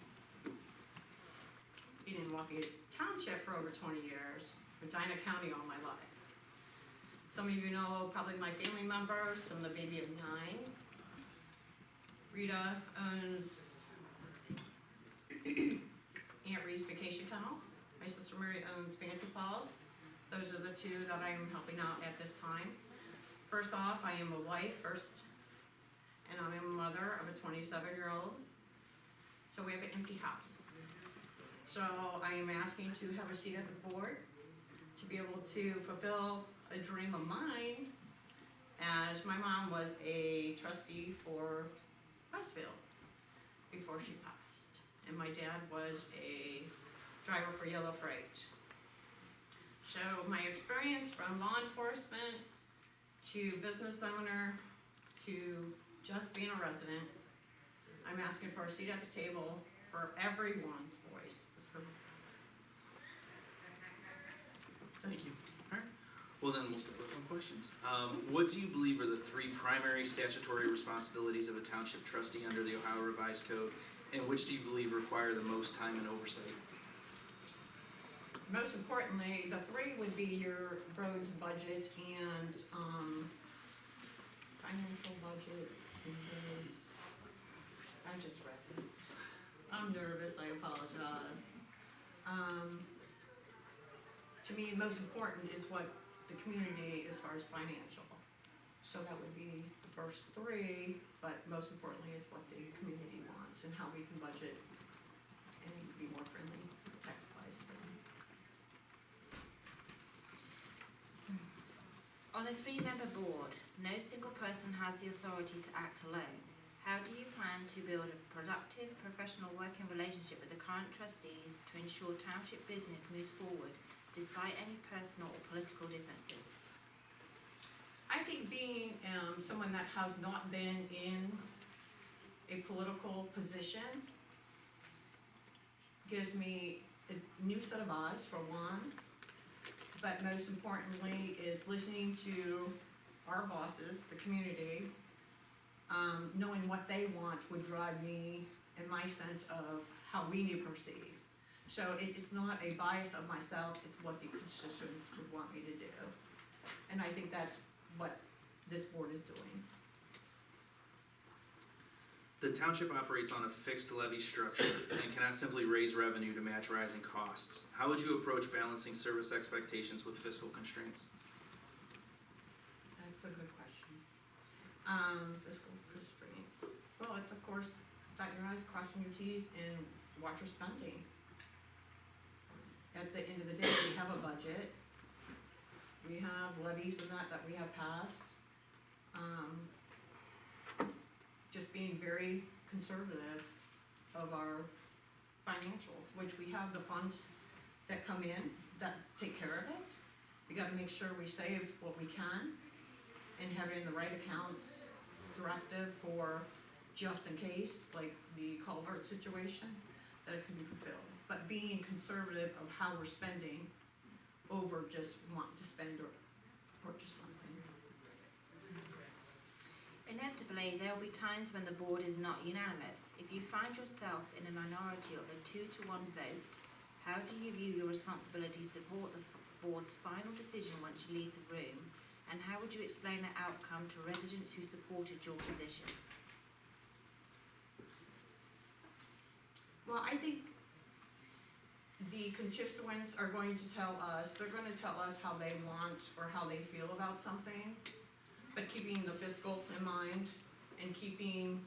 being in Lafayette Township for over 20 years, Medina County all my life. Some of you know probably my family members, some of the baby of 9. Rita owns Aunt Ree's Vacation Kennels. My sister Mary owns Fancy Paws. Those are the 2 that I am helping out at this time. First off, I am a wife first, and I am a mother of a 27-year-old. So we have an empty house. So I am asking to have a seat at the board to be able to fulfill a dream of mine, as my mom was a trustee for Westfield before she passed, and my dad was a driver for Yellow Freight. So my experience from law enforcement to business owner to just being a resident, I'm asking for a seat at the table for everyone's voice. Thank you. All right. Well, then we'll start with some questions. What do you believe are the 3 primary statutory responsibilities of a township trustee under the Ohio Revised Code, and which do you believe require the most time and oversight? Most importantly, the 3 would be your roads budget and financial budget and roads. I just read it. I'm nervous, I apologize. To me, most important is what the community as far as financial. So that would be the first 3, but most importantly is what the community wants and how we can budget and be more friendly tax-wise for them. On a 3-member board, no single person has the authority to act alone. How do you plan to build a productive, professional working relationship with the current trustees to ensure township business moves forward despite any personal or political differences? I think being someone that has not been in a political position gives me a new set of eyes, for one, but most importantly is listening to our bosses, the community, knowing what they want would drive me and my sense of how we need to proceed. So it's not a bias of myself, it's what the constituents would want me to do. And I think that's what this board is doing. The township operates on a fixed levy structure and cannot simply raise revenue to match rising costs. How would you approach balancing service expectations with fiscal constraints? That's a good question. Fiscal constraints. Well, it's of course dot your i's, crossing your t's, and watch your spending. at the end of the day, we have a budget. We have levies and that we have passed. Just being very conservative of our financials, which we have the funds that come in that take care of it. We gotta make sure we save what we can and have it in the right accounts, directive for just in case, like the culvert situation, that it can be fulfilled. But being conservative of how we're spending over just wanting to spend or purchase something. Inevitably, there will be times when the board is not unanimous. If you find yourself in a minority of a 2-1 vote, how do you view your responsibility to support the board's final decision once you leave the room? And how would you explain the outcome to residents who supported your position? Well, I think the constituents are going to tell us, they're gonna tell us how they want or how they feel about something, but keeping the fiscal in mind and keeping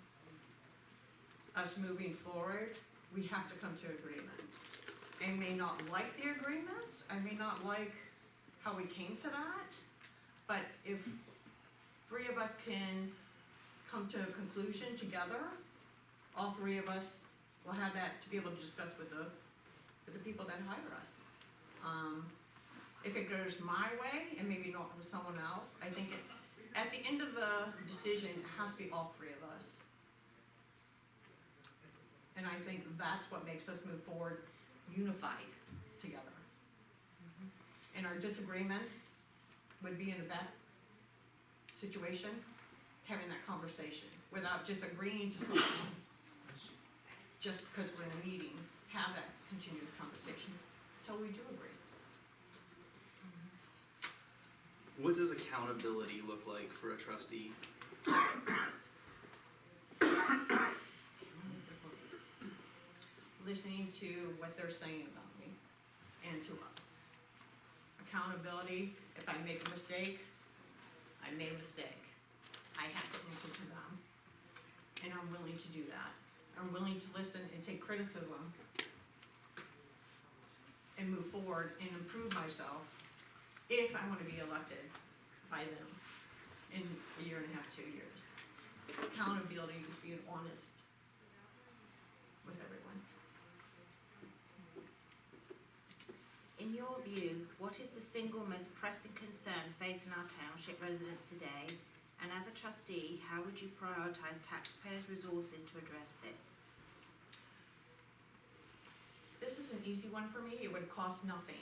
us moving forward, we have to come to agreement. I may not like the agreement, I may not like how we came to that, but if 3 of us can come to a conclusion together, all 3 of us will have that to be able to discuss with the people that hire us. If it goes my way and maybe not with someone else, I think at the end of the decision, it has to be all 3 of us. And I think that's what makes us move forward unified together. And our disagreements would be in a bad situation, having that conversation, without just agreeing to something, just because we're in a meeting, have that continued conversation, until we do agree. What does accountability look like for a trustee? Listening to what they're saying about me and to us. Accountability, if I make a mistake, I made a mistake. I have to answer to them. And I'm willing to do that. I'm willing to listen and take criticism and move forward and improve myself if I want to be elected by them in a 1.5 years, 2 years. Accountability is being honest with everyone. In your view, what is the single most pressing concern facing our township residents today? And as a trustee, how would you prioritise taxpayers' resources to address this? This is an easy one for me, it would cost nothing,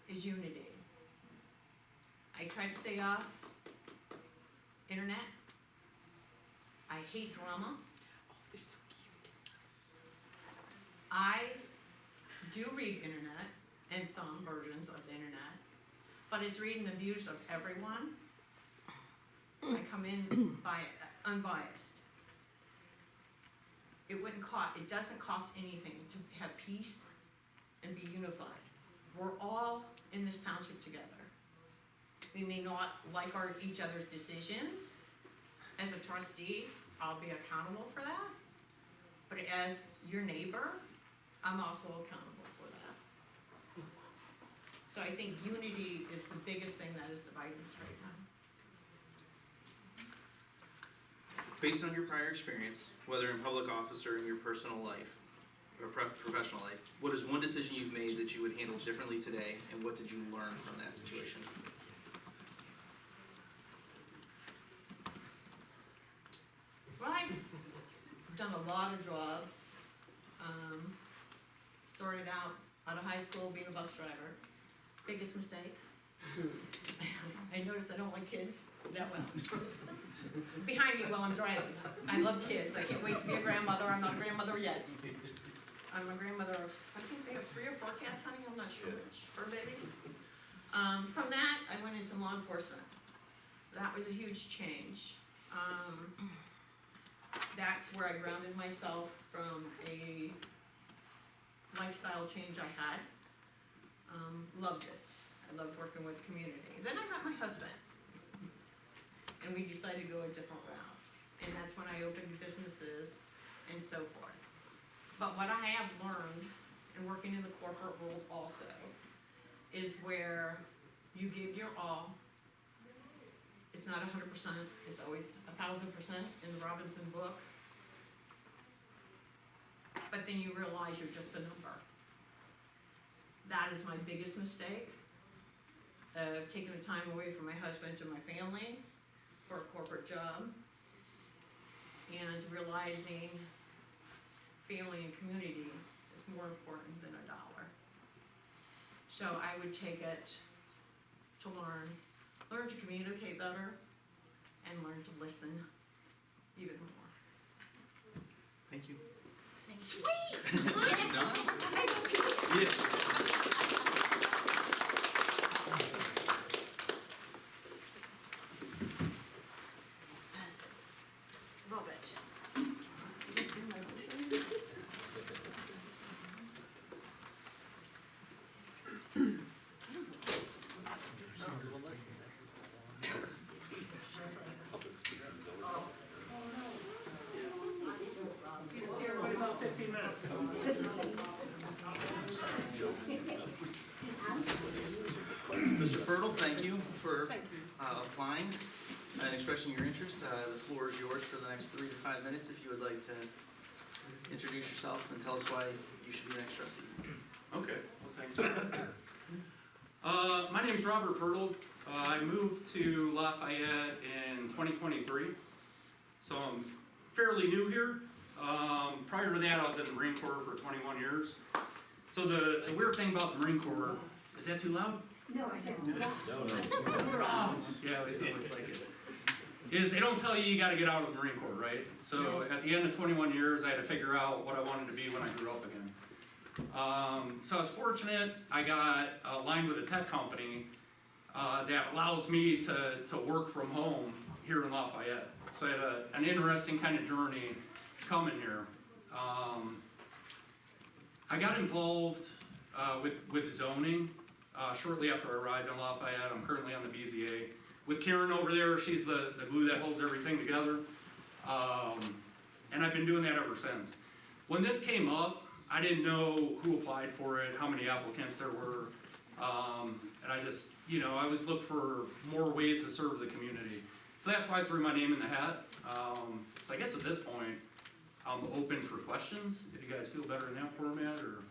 is unity. I try to stay off internet. I hate drama. Oh, they're so cute. I do read internet and some versions of the internet, but it's reading the views of everyone. I come in unbiased. It doesn't cost anything to have peace and be unified. We're all in this township together. We may not like each other's decisions. As a trustee, I'll be accountable for that. But as your neighbor, I'm also accountable for that. So I think unity is the biggest thing that is dividing us right now. Based on your prior experience, whether in public office or in your personal life, or professional life, what is one decision you've made that you would handle differently today, and what did you learn from that situation? Well, I've done a lot of jobs. Started out of high school being a bus driver. Biggest mistake. I noticed I don't like kids that well. Behind me while I'm driving. I love kids. I can't wait to be a grandmother. I'm not a grandmother yet. I'm a grandmother of, I think they have 3 or 4 cats, honey, I'm not sure which, fur babies. From that, I went into law enforcement. That was a huge change. That's where I grounded myself from a lifestyle change I had. Loved it. I loved working with community. Then I met my husband. And we decided to go a different routes. And that's when I opened businesses and so forth. But what I have learned and working in the corporate world also, is where you give your all. It's not 100%, it's always 1,000% in the Robinson book. But then you realize you're just a number. That is my biggest mistake. Taking the time away from my husband and my family for a corporate job, and realizing family and community is more important than a dollar. So I would take it to learn to communicate better, and learn to listen even more. Thank you. Sweet! Robert. See everybody about 15 minutes. Mr. Fertile, thank you for applying and expressing your interest. The floor is yours for the next 3 to 5 minutes if you would like to introduce yourself and tell us why you should be the next trustee. Okay, well, thanks. My name's Robert Fertile. I moved to Lafayette in 2023, so I'm fairly new here. Prior to that, I was in the Marine Corps for 21 years. So the weird thing about the Marine Corps, is that too loud? No, I said no. Yeah, at least it looks like it. Is they don't tell you gotta get out of the Marine Corps, right? So at the end of 21 years, I had to figure out what I wanted to be when I grew up again. So I was fortunate, I got aligned with a tech company that allows me to work from home here in Lafayette. So I had an interesting kind of journey coming here. I got involved with zoning shortly after I arrived in Lafayette. I'm currently on the BZA. With Karen over there, she's the glue that holds everything together. And I've been doing that ever since. When this came up, I didn't know who applied for it, how many applicants there were. And I just, I always look for more ways to serve the community. So that's why I threw my name in the hat. So I guess at this point, I'm open for questions. If you guys feel better in that format, or?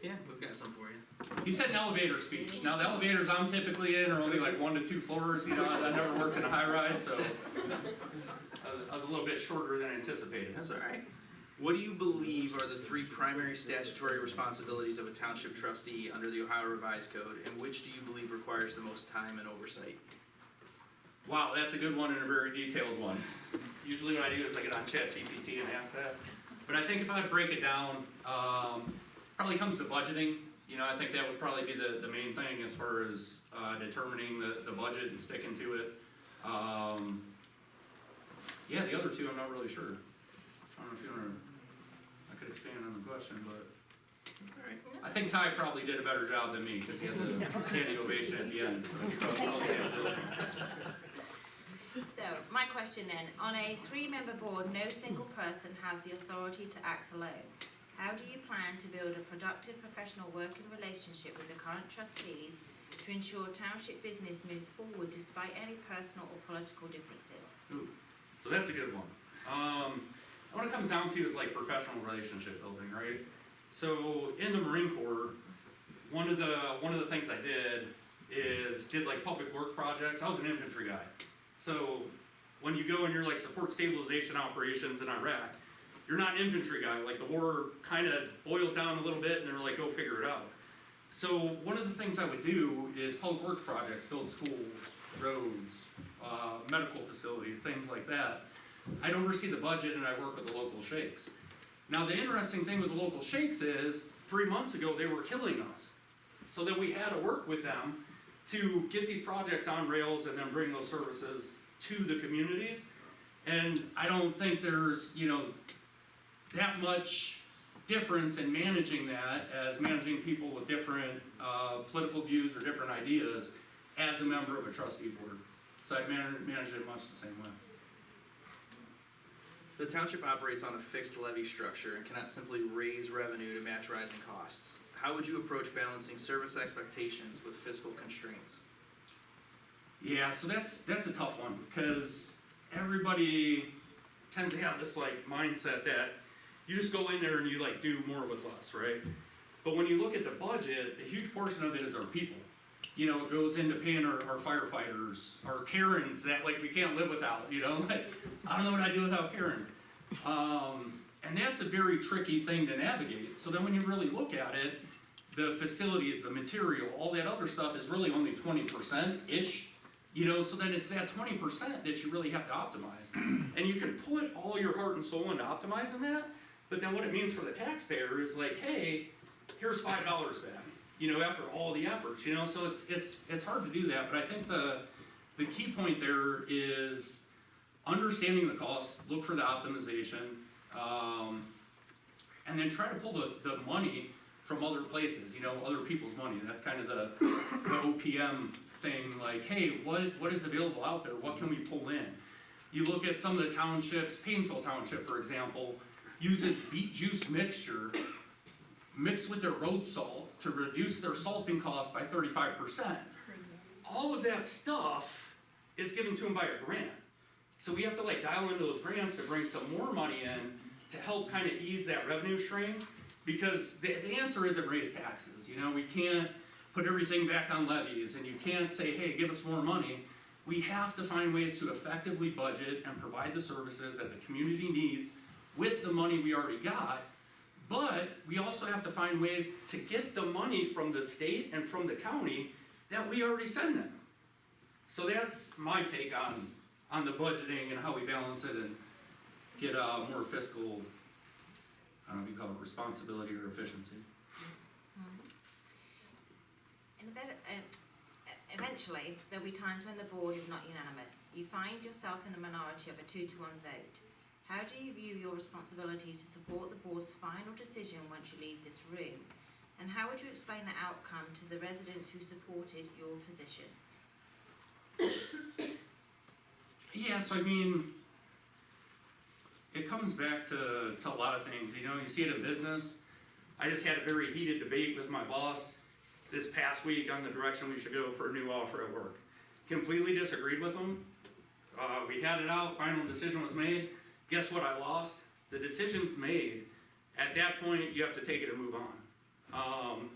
Yeah, we've got some for you. He said an elevator speech. Now, the elevators I'm typically in are only like 1 to 2 floors. I never worked in a high rise, so I was a little bit shorter than anticipated. That's all right. What do you believe are the 3 primary statutory responsibilities of a township trustee under the Ohio Revised Code, and which do you believe requires the most time and oversight? Wow, that's a good one and a very detailed one. Usually what I do is I get on ChatGPT and ask that. But I think if I would break it down, probably comes to budgeting. I think that would probably be the main thing as far as determining the budget and sticking to it. Yeah, the other 2 I'm not really sure. I don't know if you want to, I could expand on the question, but That's all right. I think Ty probably did a better job than me because he had the standing ovation at the end. So, my question then, on a 3-member board, no single person has the authority to act alone. How do you plan to build a productive professional working relationship with the current trustees to ensure township business moves forward despite any personal or political differences? Ooh, so that's a good one. What it comes down to is like professional relationship building, right? So in the Marine Corps, one of the things I did like public work projects. I was an infantry guy. So when you go and you're like support stabilization operations in Iraq, you're not an infantry guy. Like the war kind of boils down a little bit and they're like, go figure it out. So one of the things I would do is public works projects, build schools, roads, medical facilities, things like that. I'd oversee the budget and I work with the local sheikhs. Now the interesting thing with the local sheikhs is 3 months ago they were killing us. So then we had to work with them to get these projects on rails and then bring those services to the communities. And I don't think there's, that much difference in managing that as managing people with different political views or different ideas as a member of a trustee board. So I'd manage it much the same way. The township operates on a fixed levy structure and cannot simply raise revenue to match rising costs. How would you approach balancing service expectations with fiscal constraints? Yeah, so that's a tough one, because everybody tends to have this like mindset that you just go in there and you like do more with less, right? But when you look at the budget, a huge portion of it is our people. You know, it goes into paying our firefighters, our Karens that like we can't live without, you know, like I don't know what I'd do without Karen. And that's a very tricky thing to navigate. So then when you really look at it, the facilities, the material, all that other stuff is really only 20%-ish. You know, so then it's that 20% that you really have to optimize. And you can put all your heart and soul into optimizing that, but then what it means for the taxpayer is like, hey, here's $5 back, you know, after all the efforts, you know, so it's hard to do that, but I think the key point there is understanding the costs, look for the optimization, and then try to pull the money from other places, you know, other people's money. That's kind of the OPM thing, like, hey, what is available out there? What can we pull in? You look at some of the townships, Painesville Township, for example, uses beet juice mixture mixed with their road salt to reduce their salting cost by 35%. All of that stuff is given to them by a grant. So we have to like dial into those grants to bring some more money in to help kind of ease that revenue strain, because the answer isn't raise taxes. You know, we can't put everything back on levies, and you can't say, hey, give us more money. We have to find ways to effectively budget and provide the services that the community needs with the money we already got, but we also have to find ways to get the money from the state and from the county that we already send them. So that's my take on the budgeting and how we balance it and get more fiscal, I don't know if you call it responsibility or efficiency. Eventually, there'll be times when the board is not unanimous. You find yourself in a minority of a 2-1 vote. How do you view your responsibility to support the board's final decision once you leave this room? And how would you explain the outcome to the residents who supported your position? Yes, I mean, it comes back to a lot of things. You know, you see it in business. I just had a very heated debate with my boss this past week on the direction we should go for a new offer at work. Completely disagreed with him. We had it out, final decision was made. Guess what, I lost? The decision's made. At that point, you have to take it and move on.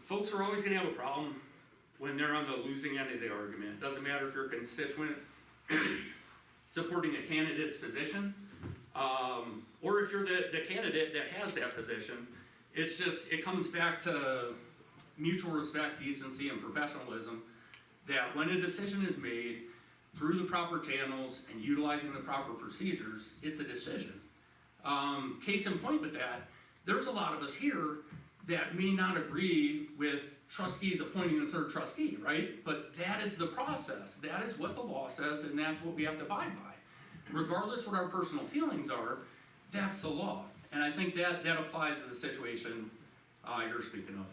Folks are always gonna have a problem when they're on the losing end of the argument. Doesn't matter if you're a constituent supporting a candidate's position, or if you're the candidate that has that position. It's just, it comes back to mutual respect, decency, and professionalism, that when a decision is made through the proper channels and utilizing the proper procedures, it's a decision. Case in point with that, there's a lot of us here that may not agree with trustees appointing a third trustee, right? But that is the process. That is what the law says, and that's what we have to abide by. Regardless what our personal feelings are, that's the law. And I think that applies to the situation you're speaking of.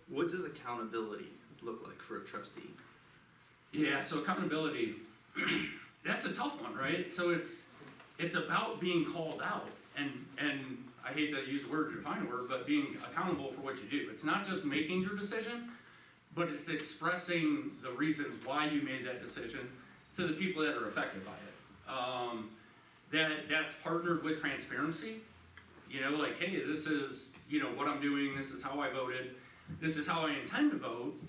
What does accountability look like for a trustee? Yeah, so accountability, that's a tough one, right? So it's about being called out, and I hate to use a word to define a word, but being accountable for what you do. It's not just making your decision, but it's expressing the reasons why you made that decision to the people that are affected by it. That's partnered with transparency. You know, like, hey, this is, you know, what I'm doing, this is how I voted, this is how I intend to vote,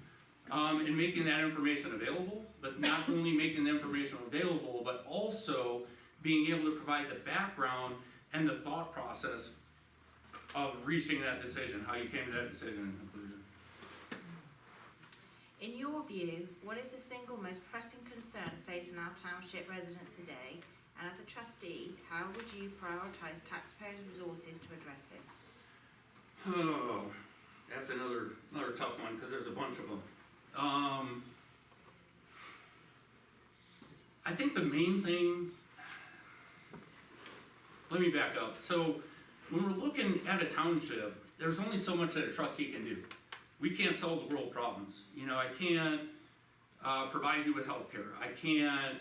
and making that information available, but not only making the information available, but also being able to provide the background and the thought process of reaching that decision, how you came to that decision and conclusion. In your view, what is the single most pressing concern facing our township residents today? And as a trustee, how would you prioritise taxpayers' resources to address this? Oh, that's another tough one, because there's a bunch of them. I think the main thing, let me back up. So when we're looking at a township, there's only so much that a trustee can do. We can't solve the world problems. You know, I can't provide you with health care. I can't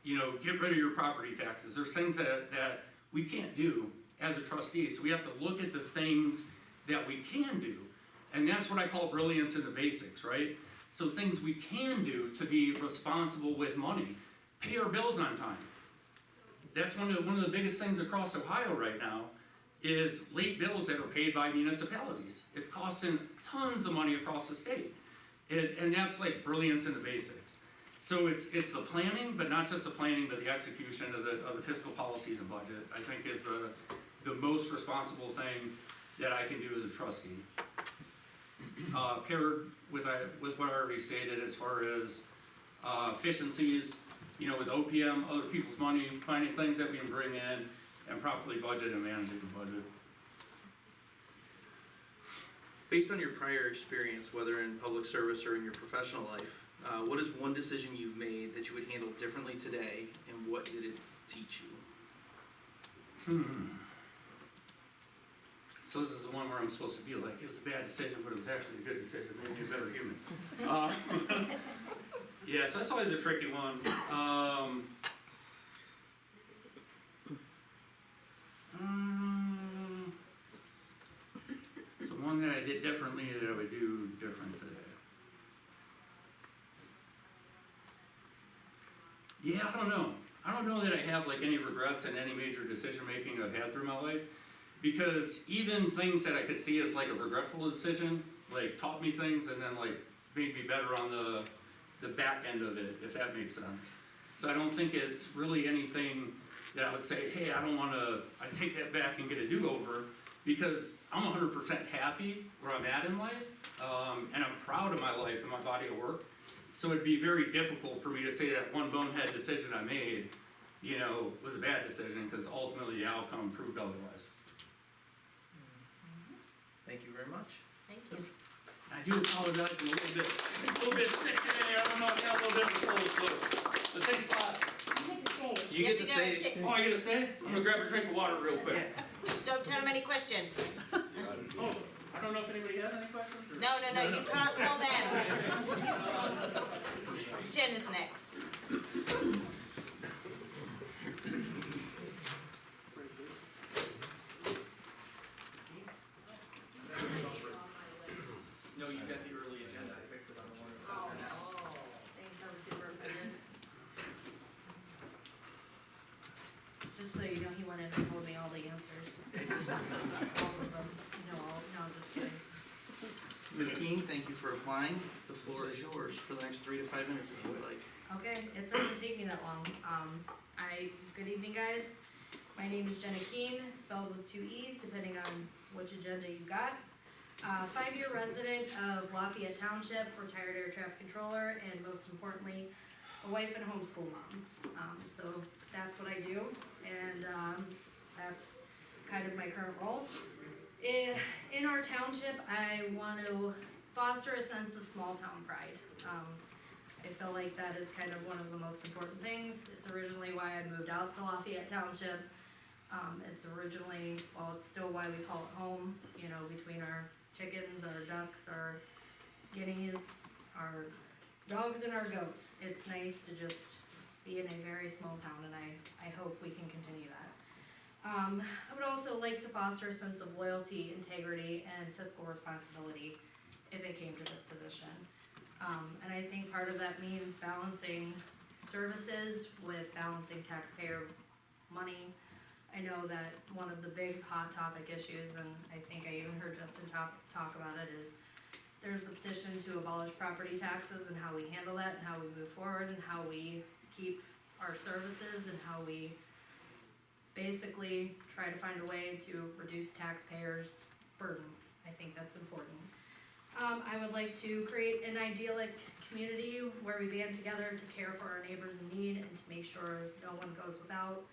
you know, get rid of your property taxes. There's things that we can't do as a trustee, so we have to look at the things that we can do. And that's what I call brilliance in the basics, right? So things we can do to be responsible with money. Pay our bills on time. That's one of the biggest things across Ohio right now, is late bills that are paid by municipalities. It's costing tons of money across the state. And that's like brilliance in the basics. So it's the planning, but not just the planning, but the execution of the fiscal policies and budget, I think is the most responsible thing that I can do as a trustee. Paired with what I already stated as far as efficiencies, you know, with OPM, other people's money, finding things that we can bring in, and properly budget and managing the budget. Based on your prior experience, whether in public service or in your professional life, what is one decision you've made that you would handle differently today, and what did it teach you? So this is the one where I'm supposed to be like, it was a bad decision, but it was actually a good decision, made me a better human. Yeah, so that's always a tricky one. So one that I did differently that I would do different today. Yeah, I don't know. I don't know that I have like any regrets in any major decision making I've had through my life. Because even things that I could see as like a regretful decision, like taught me things and then like made me better on the back end of it, if that makes sense. So I don't think it's really anything that I would say, hey, I take that back and get a do-over, because I'm 100% happy where I'm at in life, and I'm proud of my life and my body of work. So it'd be very difficult for me to say that one bonehead decision I made, you know, was a bad decision, because ultimately the outcome proved otherwise. Thank you very much. Thank you. I do apologize, I'm a little bit sick today. I don't know, I got a little bit of a cold, so, but thanks a lot. You get to stay. Oh, I get to stay? I'm gonna grab a drink of water real quick. Don't tell them any questions. Oh, I don't know if anybody has any questions? Or? No, you can't tell them. Jen is next. No, you got the early agenda, I fixed it on the one that's after that. Thanks, I was super offended. Just so you know, he went in and told me all the answers. All of them. No, I'm just kidding. Ms. Keen, thank you for applying. The floor is yours for the next 3 to 5 minutes if you would like. Okay, it doesn't take me that long. Good evening, guys. My name is Jenna Keen, spelled with 2 E's, depending on which agenda you got. 5-year resident of Lafayette Township, retired air traffic controller, and most importantly, a wife and homeschool mom. So that's what I do, and that's kind of my current role. In our township, I want to foster a sense of small town pride. I feel like that is kind of one of the most important things. It's originally why I moved out to Lafayette Township. It's originally, well, it's still why we call it home, you know, between our chickens, our ducks, our guineas, our dogs and our goats. It's nice to just be in a very small town, and I hope we can continue that. I would also like to foster a sense of loyalty, integrity, and fiscal responsibility if it came to this position. And I think part of that means balancing services with balancing taxpayer money. I know that one of the big hot topic issues, and I think I even heard Justin talk about it, is there's the petition to abolish property taxes and how we handle that and how we move forward and how we keep our services and how we basically try to find a way to reduce taxpayers' burden. I think that's important. I would like to create an idyllic community where we band together to care for our neighbors in need and to make sure no one goes without.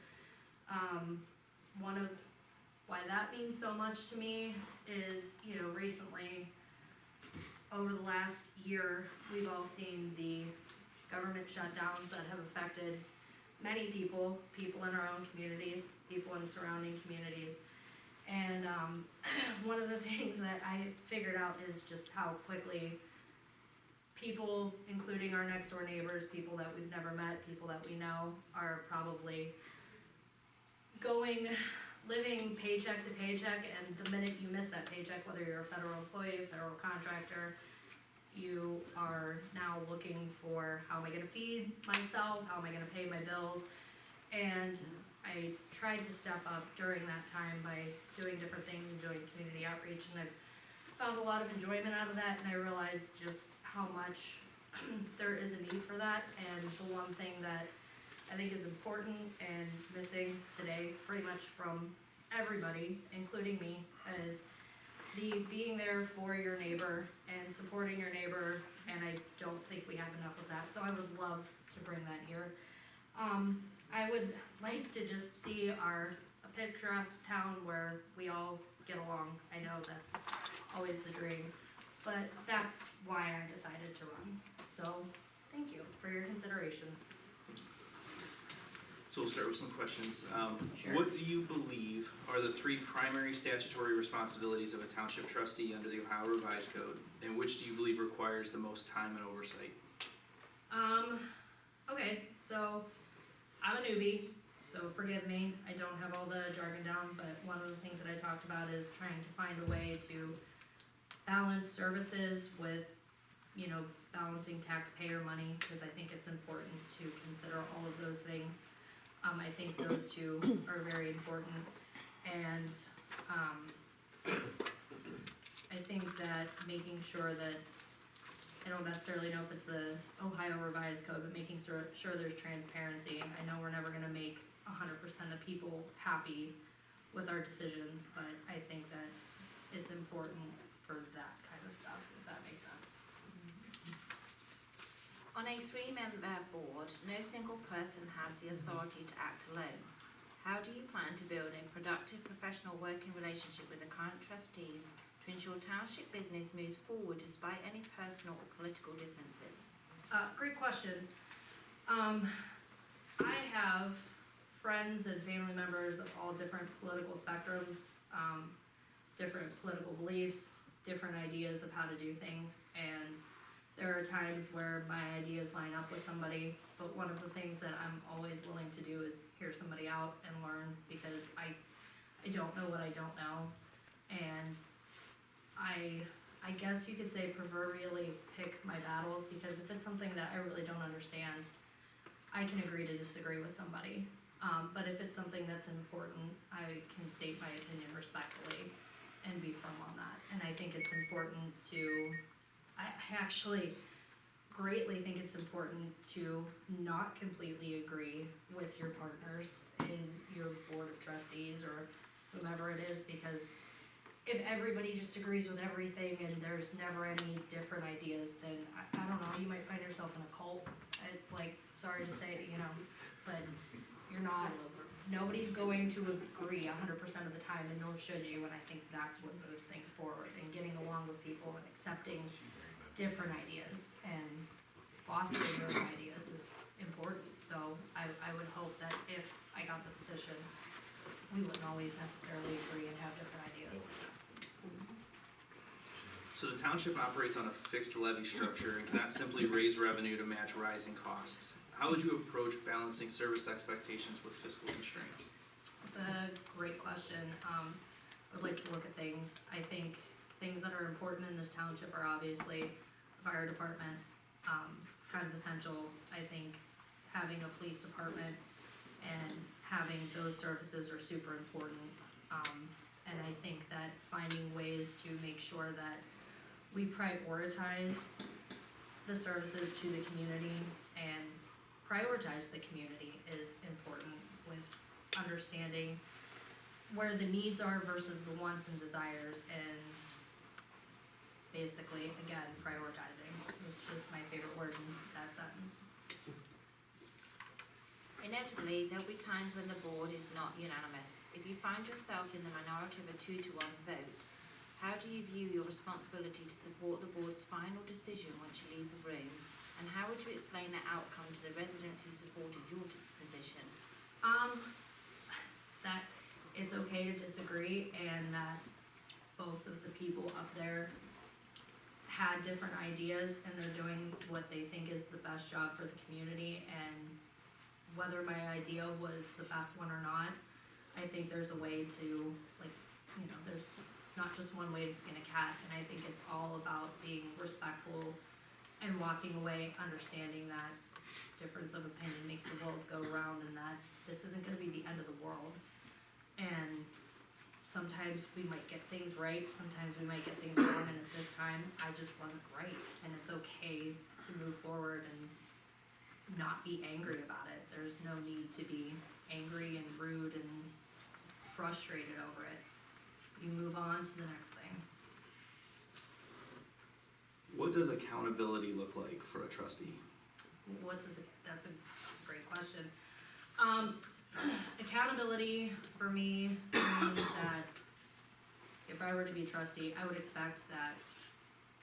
One of why that means so much to me is, you know, recently, over the last year, we've all seen the government shutdowns that have affected many people in our own communities, people in surrounding communities. And one of the things that I figured out is just how quickly people, including our next door neighbors, people that we've never met, people that we know, are probably living paycheck to paycheck, and the minute you miss that paycheck, whether you're a federal employee, federal contractor, you are now looking for, how am I gonna feed myself, how am I gonna pay my bills? And I tried to step up during that time by doing different things and doing community outreach, and I've found a lot of enjoyment out of that, and I realized just how much there is a need for that. And the one thing that I think is important and missing today, pretty much from everybody, including me, is the being there for your neighbor and supporting your neighbor, and I don't think we have enough of that, so I would love to bring that here. I would like to just see a picturesque town where we all get along. I know that's always the dream, but that's why I decided to run. So, thank you for your consideration. So we'll start with some questions. Sure. What do you believe are the 3 primary statutory responsibilities of a township trustee under the Ohio Revised Code, and which do you believe requires the most time and oversight? Okay, so I'm a newbie, so forgive me, I don't have all the jargon down, but one of the things that I talked about is trying to find a way to balance services with, balancing taxpayer money, because I think it's important to consider all of those things. I think those two are very important, and, I think that making sure that, I don't necessarily know if it's the Ohio Revised Code, but making sure there's transparency. I know we're never gonna make 100% of people happy with our decisions, but I think that it's important for that kind of stuff, if that makes sense. On a 3-member board, no single person has the authority to act alone. How do you plan to build a productive professional working relationship with the current trustees to ensure township business moves forward despite any personal or political differences? Great question. I have friends and family members of all different political spectrums, different political beliefs, different ideas of how to do things, and there are times where my ideas line up with somebody, but one of the things that I'm always willing to do is hear somebody out and learn, because I don't know what I don't know, and I guess you could say proverbially pick my battles, because if it's something that I really don't understand, I can agree to disagree with somebody. But if it's something that's important, I can state my opinion respectfully and be firm on that. And I think it's important I actually greatly think it's important to not completely agree with your partners in your board of trustees or whomever it is, because if everybody just agrees with everything and there's never any different ideas, then I don't know, you might find yourself in a cult. Sorry to say it, but you're not, nobody's going to agree 100% of the time, and nor should you, and I think that's what moves things forward, and getting along with people and accepting different ideas and fostering those ideas is important. So I would hope that if I got the position, we wouldn't always necessarily agree and have different ideas. So the township operates on a fixed levy structure and cannot simply raise revenue to match rising costs. How would you approach balancing service expectations with fiscal constraints? It's a great question. I would like to look at things. I think things that are important in this township are obviously the fire department. It's kind of essential. I think having a police department and having those services are super important. And I think that finding ways to make sure that we prioritize the services to the community and prioritize the community is important, with understanding where the needs are versus the wants and desires, and basically, again, prioritizing was just my favorite word in that sentence. Inevitably, there'll be times when the board is not unanimous. If you find yourself in the minority of a 2-1 vote, how do you view your responsibility to support the board's final decision once you leave the room? And how would you explain the outcome to the residents who supported your position? That it's okay to disagree, and that both of the people up there had different ideas and they're doing what they think is the best job for the community, and whether my idea was the best one or not, I think there's a way to, like, you know, there's not just one way to skin a cat, and I think it's all about being respectful and walking away understanding that difference of opinion makes the world go round, and that this isn't gonna be the end of the world. And sometimes we might get things right, sometimes we might get things wrong, and at this time, I just wasn't right. And it's okay to move forward and not be angry about it. There's no need to be angry and rude and frustrated over it. You move on to the next thing. What does accountability look like for a trustee? What does it, that's a great question. Accountability for me means that if I were to be trustee, I would expect that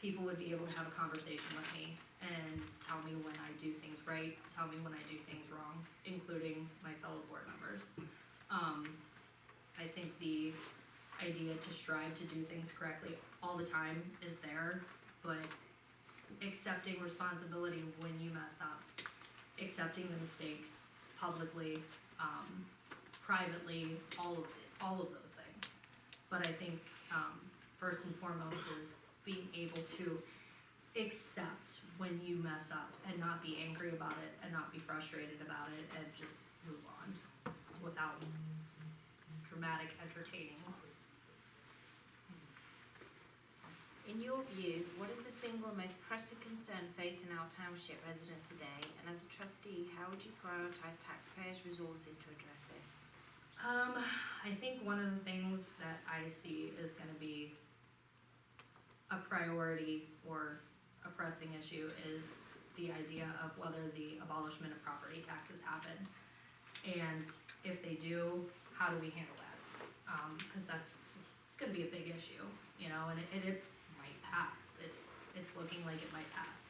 people would be able to have a conversation with me and tell me when I do things right, tell me when I do things wrong, including my fellow board members. I think the idea to strive to do things correctly all the time is there, but accepting responsibility when you mess up, accepting the mistakes publicly, privately, all of those things. But I think, first and foremost is being able to accept when you mess up and not be angry about it and not be frustrated about it and just move on without dramatic entertainings. In your view, what is the single most pressing concern facing our township residents today? And as a trustee, how would you prioritise taxpayers' resources to address this? I think one of the things that I see is gonna be a priority or a pressing issue is the idea of whether the abolishment of property taxes happen. And if they do, how do we handle that? Cause it's gonna be a big issue, you know, and it might pass. It's looking like it might pass.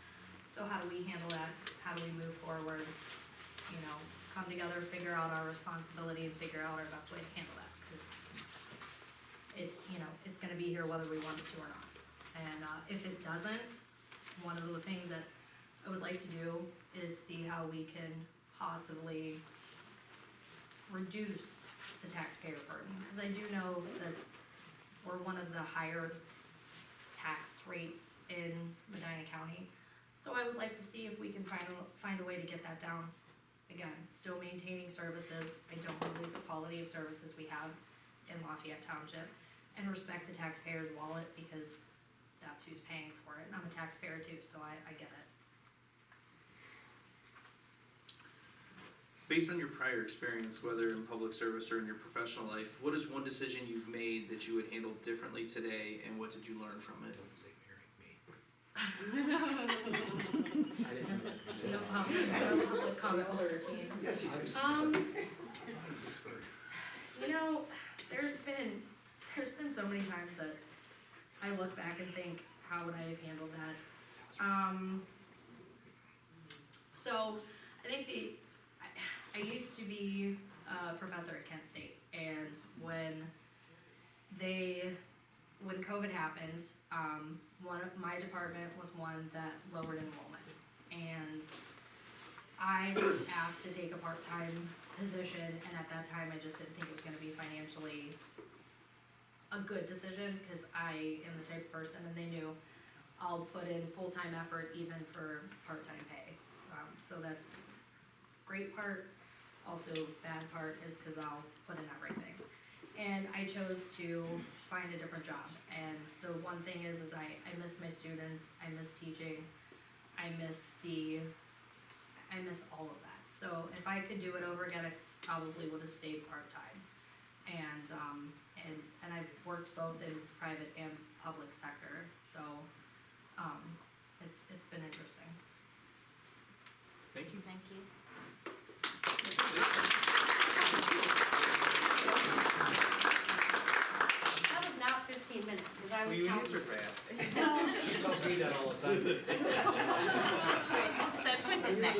So how do we handle that? How do we move forward? You know, come together, figure out our responsibility and figure out our best way to handle that, cause it's gonna be here whether we want it to or not. And, if it doesn't, one of the things that I would like to do is see how we can possibly reduce the taxpayer burden, cause I do know that we're one of the higher tax rates in Medina County. So I would like to see if we can find a way to get that down. Again, still maintaining services, I don't wanna lose the quality of services we have in Lafayette Township, and respect the taxpayer's wallet, because that's who's paying for it, and I'm a taxpayer too, so I get it. Based on your prior experience, whether in public service or in your professional life, what is one decision you've made that you would handle differently today, and what did you learn from it? No public comment, Mr. Keane. You know, there's been so many times that I look back and think, how would I have handled that? So, I think I used to be a professor at Kent State, and when COVID happened, my department was one that lowered enrollment, and I was asked to take a part-time position, and at that time, I just didn't think it was gonna be financially a good decision, because I am the type of person, and they knew, I'll put in full-time effort even for part-time pay. So that's great part. Also, bad part is because I'll put in everything. And I chose to find a different job. And the one thing is I miss my students, I miss teaching, I miss all of that. So if I could do it over again, I probably would have stayed part-time. And I've worked both in private and public sector, so, it's been interesting. Thank you. Thank you. That was not 15 minutes, because I Well, was you counting. answer fast. She tells me that all the time. So Chris is next.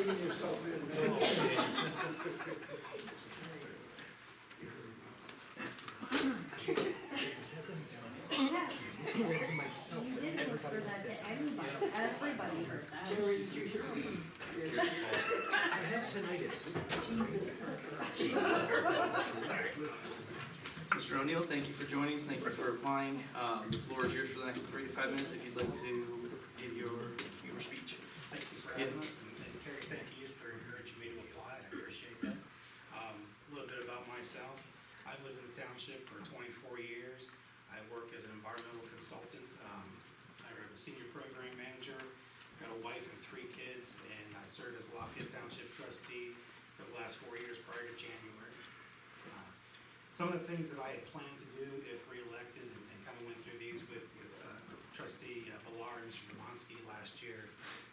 Yes. You did refer that to everybody. Mr. O'Neill, thank you for joining us, thank you for applying. The floor is yours for the next 3 to 5 minutes if you'd like to give your speech. Thank you for having us, and Carrie, thank you for encouraging me to apply, I appreciate that. A little bit about myself, I've lived in the township for 24 years. I work as an environmental consultant. I'm a senior program manager, got a wife and 3 kids, and I served as Lafayette Township trustee for the last 4 years prior to January. Some of the things that I had planned to do if reelected, and kind of went through these with trustee Villar and Mr. Ramonski last year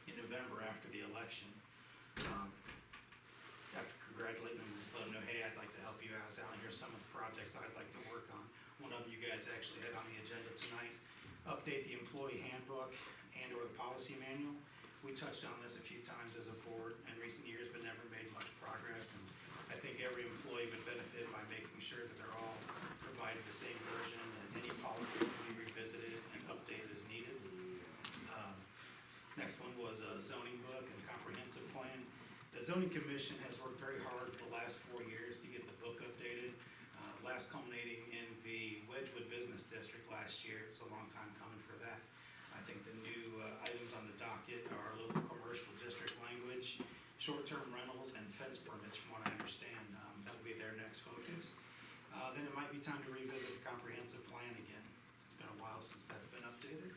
in November after the election. After congratulating them, just let them know, hey, I'd like to help you out, and here's some of the projects I'd like to work on. One of them you guys actually had on the agenda tonight, update the employee handbook and or the policy manual. We touched on this a few times as a board in recent years, but never made much progress, and I think every employee would benefit by making sure that they're all provided the same version, and any policies can be revisited and updated as needed. Next one was a zoning book and comprehensive plan. The zoning commission has worked very hard for the last 4 years to get the book updated, last culminating in the Wedgewood Business District last year. It's a long time coming for that. I think the new items on the docket are local commercial district language, short-term rentals, and fence permits, from what I understand. That will be their next focus. Then it might be time to revisit the comprehensive plan again. It's been a while since that's been updated.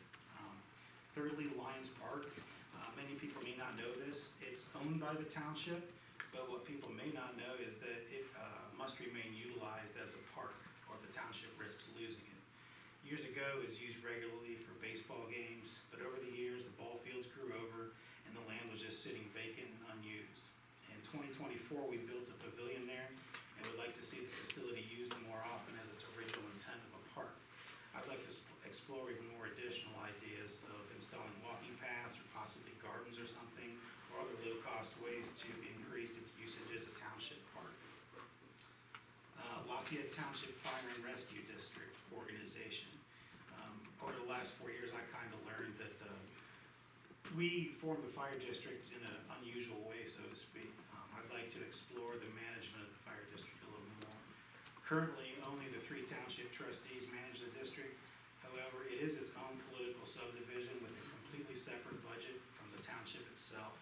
Thirdly, Lions Park. Many people may not know this. It's owned by the township, but what people may not know is that it must remain utilized as a park, or the township risks losing it. Years ago, it was used regularly for baseball games, but over the years, the ball fields grew over, and the land was just sitting vacant and unused. In 2024, we built a pavilion there, and would like to see the facility used more often as its original intent of a park. I'd like to explore even more additional ideas of installing walking paths, or possibly gardens or something, or other low-cost ways to increase its usage as a township park. Lafayette Township Fire and Rescue District organization. Over the last 4 years, I kind of learned that we formed the fire district in an unusual way, so to speak. I'd like to explore the management of the fire district a little more. Currently, only the 3 township trustees manage the district. However, it is its own political subdivision with a completely separate budget from the township itself.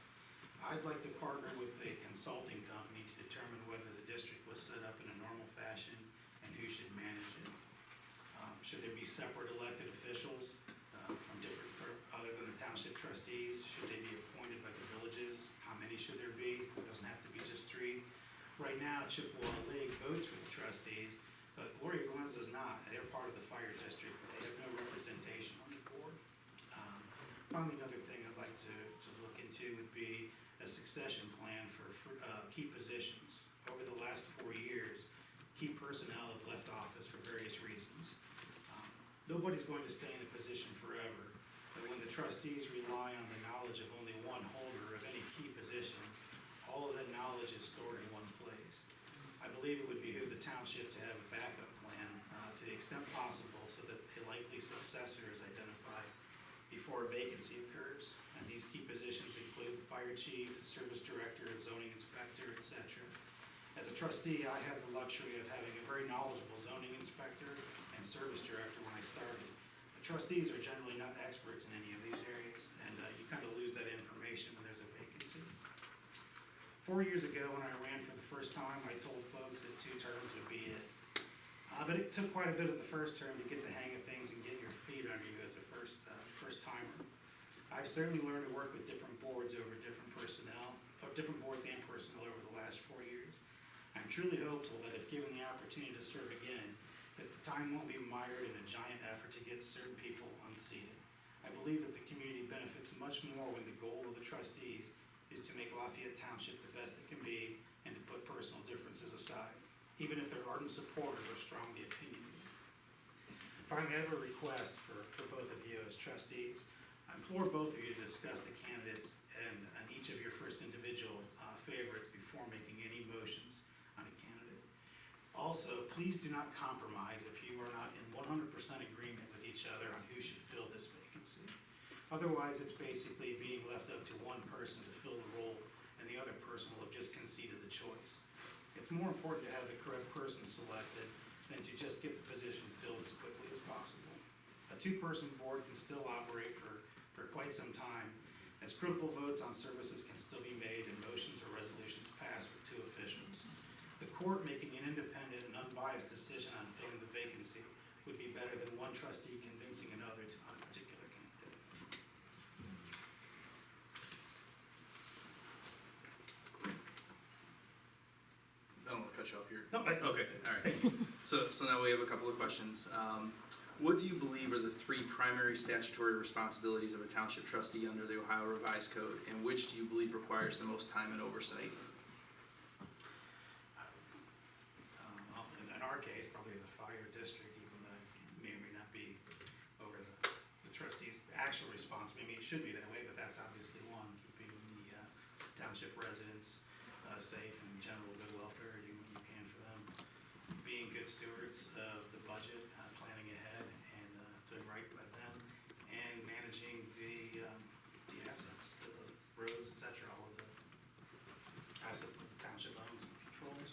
I'd like to partner with a consulting company to determine whether the district was set up in a normal fashion and who should manage it. Should there be separate elected officials from different, other than the township trustees? Should they be appointed by the villages? How many should there be? It doesn't have to be just 3. Right now, Chippewa League votes for the trustees, but Gloria Glenn does not. They're part of the fire district, but they have no representation on the board. Finally, another thing I'd like to look into would be a succession plan for key positions. Over the last 4 years, key personnel have left office for various reasons. Nobody's going to stay in a position forever, but when the trustees rely on the knowledge of only one holder of any key position, all of that knowledge is stored in one place. I believe it would behoove the township to have a backup plan to the extent possible so that a likely successor is identified before a vacancy occurs. And these key positions include the fire chief, the service director, the zoning inspector, etc. As a trustee, I had the luxury of having a very knowledgeable zoning inspector and service director when I started. The trustees are generally not experts in any of these areas, and you kind of lose that information when there's a vacancy. 4 years ago, when I ran for the first time, I told folks that 2 terms would be it. But it took quite a bit of the first term to get the hang of things and get your feet under you as a first timer. I've certainly learned to work with different boards over different personnel, or different boards and personnel over the last 4 years. I'm truly hopeful that if given the opportunity to serve again, that the time won't be mired in a giant effort to get certain people unseated. I believe that the community benefits much more when the goal of the trustees is to make Lafayette Township the best it can be and to put personal differences aside, even if their ardent supporters are strongly opinionated. If I may have a request for both of you as trustees, I implore both of you to discuss the candidates and each of your first individual favorites before making any motions on a candidate. Also, please do not compromise if you are not in 100% agreement with each other on who should fill this vacancy. Otherwise, it's basically being left up to one person to fill the role, and the other person will have just conceded the it's more important to have the correct person selected than to just get the position filled as quickly as possible. A two-person board can still operate for quite some time, as critical votes on services can still be made and motions or resolutions passed with two officials. The court making an independent and unbiased decision on filling the vacancy would be better than one trustee convincing another on a particular candidate. I don't want to cut you off here. No, Okay, all right. So now we have a couple of questions. What do you believe are the three primary statutory responsibilities of a township trustee under the Ohio Revised Code, and which do you believe requires the most time and oversight? Well, in our case, probably the fire district, even though it may or may not be over the trustee's actual responsibility. I mean, it should be that way, but that's obviously one, keeping the township residents safe and general good welfare, doing what you can for them. Being good stewards of the budget, planning ahead and doing right by them, and managing the assets, the roads, et cetera, all of the assets that the township owns and controls.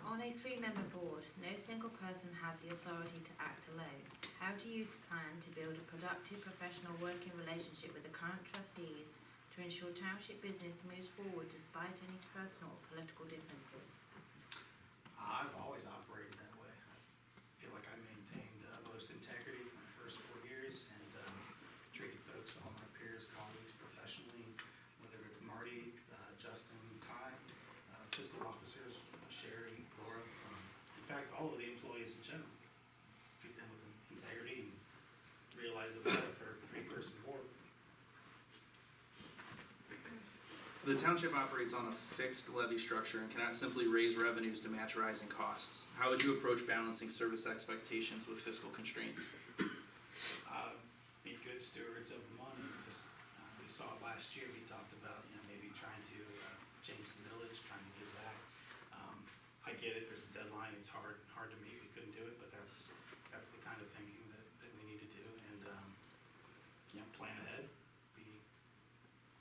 On a three-member board, no single person has the authority to act alone. How do you plan to build a productive professional working relationship with the current trustees to ensure township business moves forward despite any personal or political differences? I've always operated that way. I feel like I maintained most integrity for my first 4 years and treated folks, all my peers, colleagues professionally, whether it's Marty, Justin, Ty, fiscal officers, Sherry, Laura, in fact, all of the employees in general. Treat them with integrity and realize the value for a three-person board. The township operates on a fixed levy structure and cannot simply raise revenues to match rising costs. How would you approach balancing service expectations with fiscal constraints? Be good stewards of the money. We saw it last year, we talked about, maybe trying to change the millage, trying to give back. I get it, there's a deadline, it's hard to meet, we couldn't do it, but that's the kind of thinking that we need to do, and, plan ahead.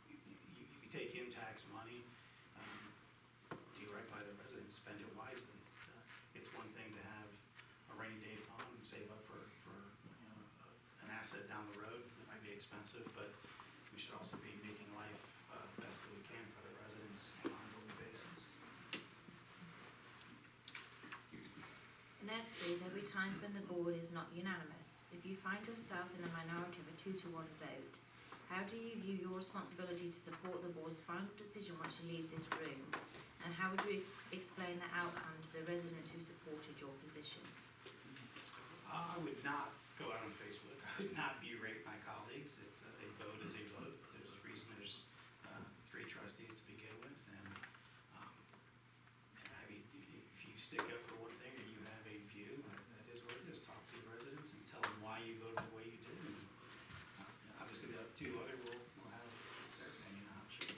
You take in tax money, do right by the residents, spend it wisely. It's one thing to have a rainy day fund, and save up for an asset down the road. It might be expensive, but we should also be making life best that we can for the residents on an ongoing basis. Inevitably, there'll be times when the board is not unanimous. If you find yourself in a minority of a 2-1 vote, how do you view your responsibility to support the board's final decision once you leave this room? And how would you explain the outcome to the residents who supported your position? I would not go out on Facebook. I would not berate my colleagues. It's a vote is a vote. There's a reason there's 3 trustees to begin with. And I mean, if you stick up for one thing and you have a view, that is what it is. Talk to the residents and tell them why you voted the way you did. And obviously, the 2 other will have their opinion. I'm sure.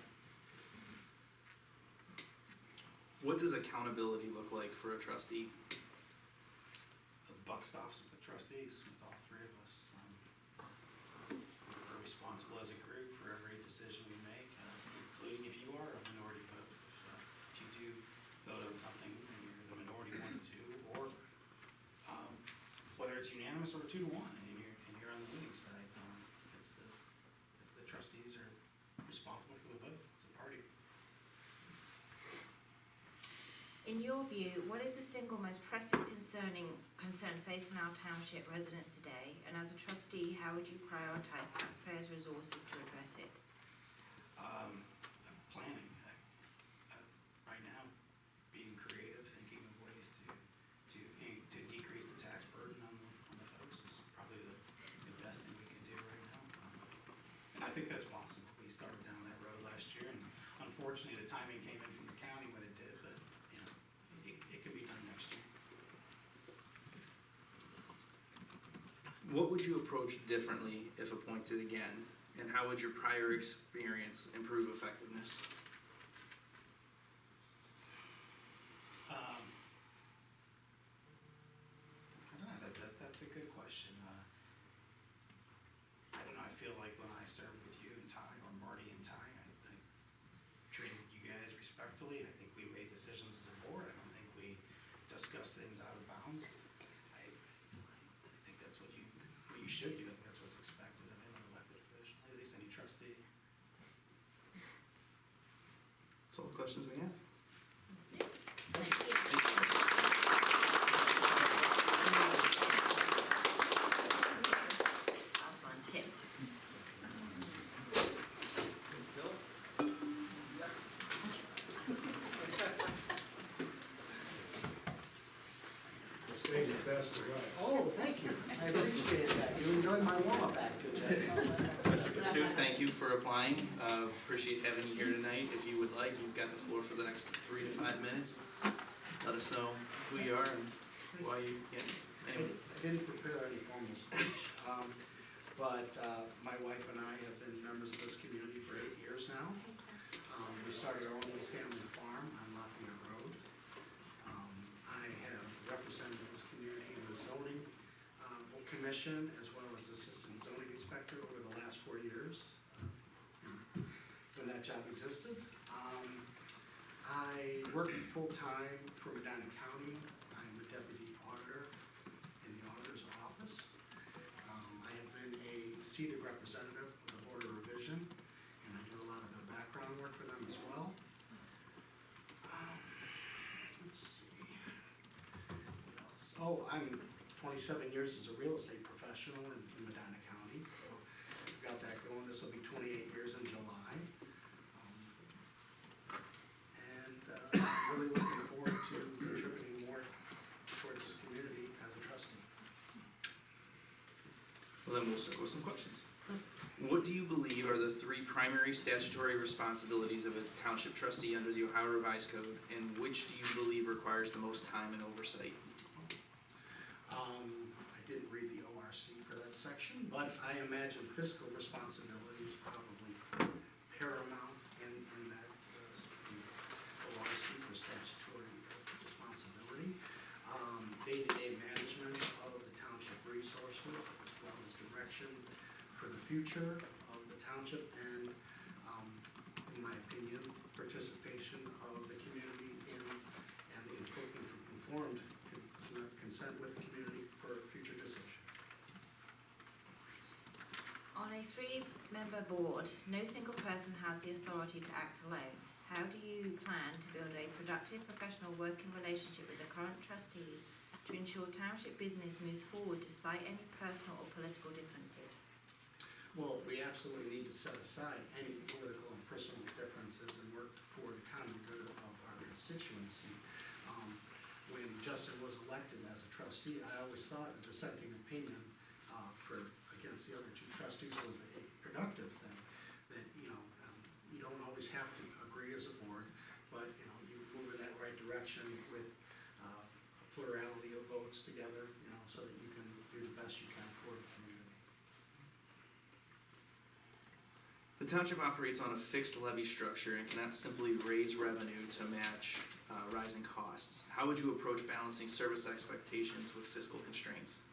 What does accountability look like for a trustee? The buck stops with the trustees, with all 3 of us. We're responsible as a group for every decision we make, including if you are a minority vote. If you do vote on something and you're the minority 1 or 2, or whether it's unanimous or 2-1, and you're on the winning side, it's the trustees are responsible for the vote. It's a party. In your view, what is the single most pressing concern facing our township residents today? And as a trustee, how would you prioritise taxpayers' resources to address it? Planning. Right now, being creative, thinking of ways to decrease the tax burden on the folks is probably the best thing we can do right now. And I think that's possible. We started down that road last year, and unfortunately, the timing came in from the county when it did, but it can be done next year. What would you approach differently if appointed again? And how would your prior experience improve effectiveness? I don't know, that's a good question. I don't know, I feel like when I served with you and Ty, or Marty and Ty, I treated you guys respectfully. I think we made decisions as a board. I don't think we discussed things out of bounds. I think that's what you should do. I think that's what's expected of any elected official, at least any trustee. That's all the questions we have. Last one, Tim. Save the best for last. Oh, thank you. I appreciate that. You enjoyed my warm-up act, did you? Mr. Kasuf, thank you for applying. Appreciate having you here tonight. If you would like, you've got the floor for the next 3 to 5 minutes. Let us know who you are and why you, anyway. I didn't prepare any formal speech, but my wife and I have been members of this community for 8 years now. We started our own little family farm on Lafayette Road. I have represented this community in the zoning commission as well as assistant zoning inspector over the last 4 years, when that job existed. I work full-time for Medina County. I'm a deputy auditor in the auditor's office. I have been a seated representative of the Board of Revision, and I do a lot of the background work for them as well. Let's see. What else? Oh, I'm 27 years as a real estate professional in Medina County. So I've got that going. This will be 28 years in July. Really looking forward to contributing more towards this community as a trustee. Well, then we'll start with some questions. What do you believe are the 3 primary statutory responsibilities of a township trustee under the Ohio Revised Code, and which do you believe requires the most time and oversight? I didn't read the ORC for that section, but I imagine fiscal responsibility is probably paramount in that ORC for statutory responsibility. Day-to-day management of the township resources, as well as direction for the future of the township, and, in my opinion, participation of the community in, and informed consent with the community for future decisions. On a 3-member board, no single person has the authority to act alone. How do you plan to build a productive professional working relationship with the current trustees to ensure township business moves forward despite any personal or political differences? Well, we absolutely need to set aside any political and personal differences and work for the common good of our constituency. When Justin was elected as a trustee, I always thought a dissenting opinion against the other 2 trustees was a productive thing. That, you don't always have to agree as a board, but, you move in that right direction with a plurality of votes together, so that you can do the best you can for the community. The township operates on a fixed levy structure and cannot simply raise revenue to match rising costs. How would you approach balancing service expectations with fiscal constraints?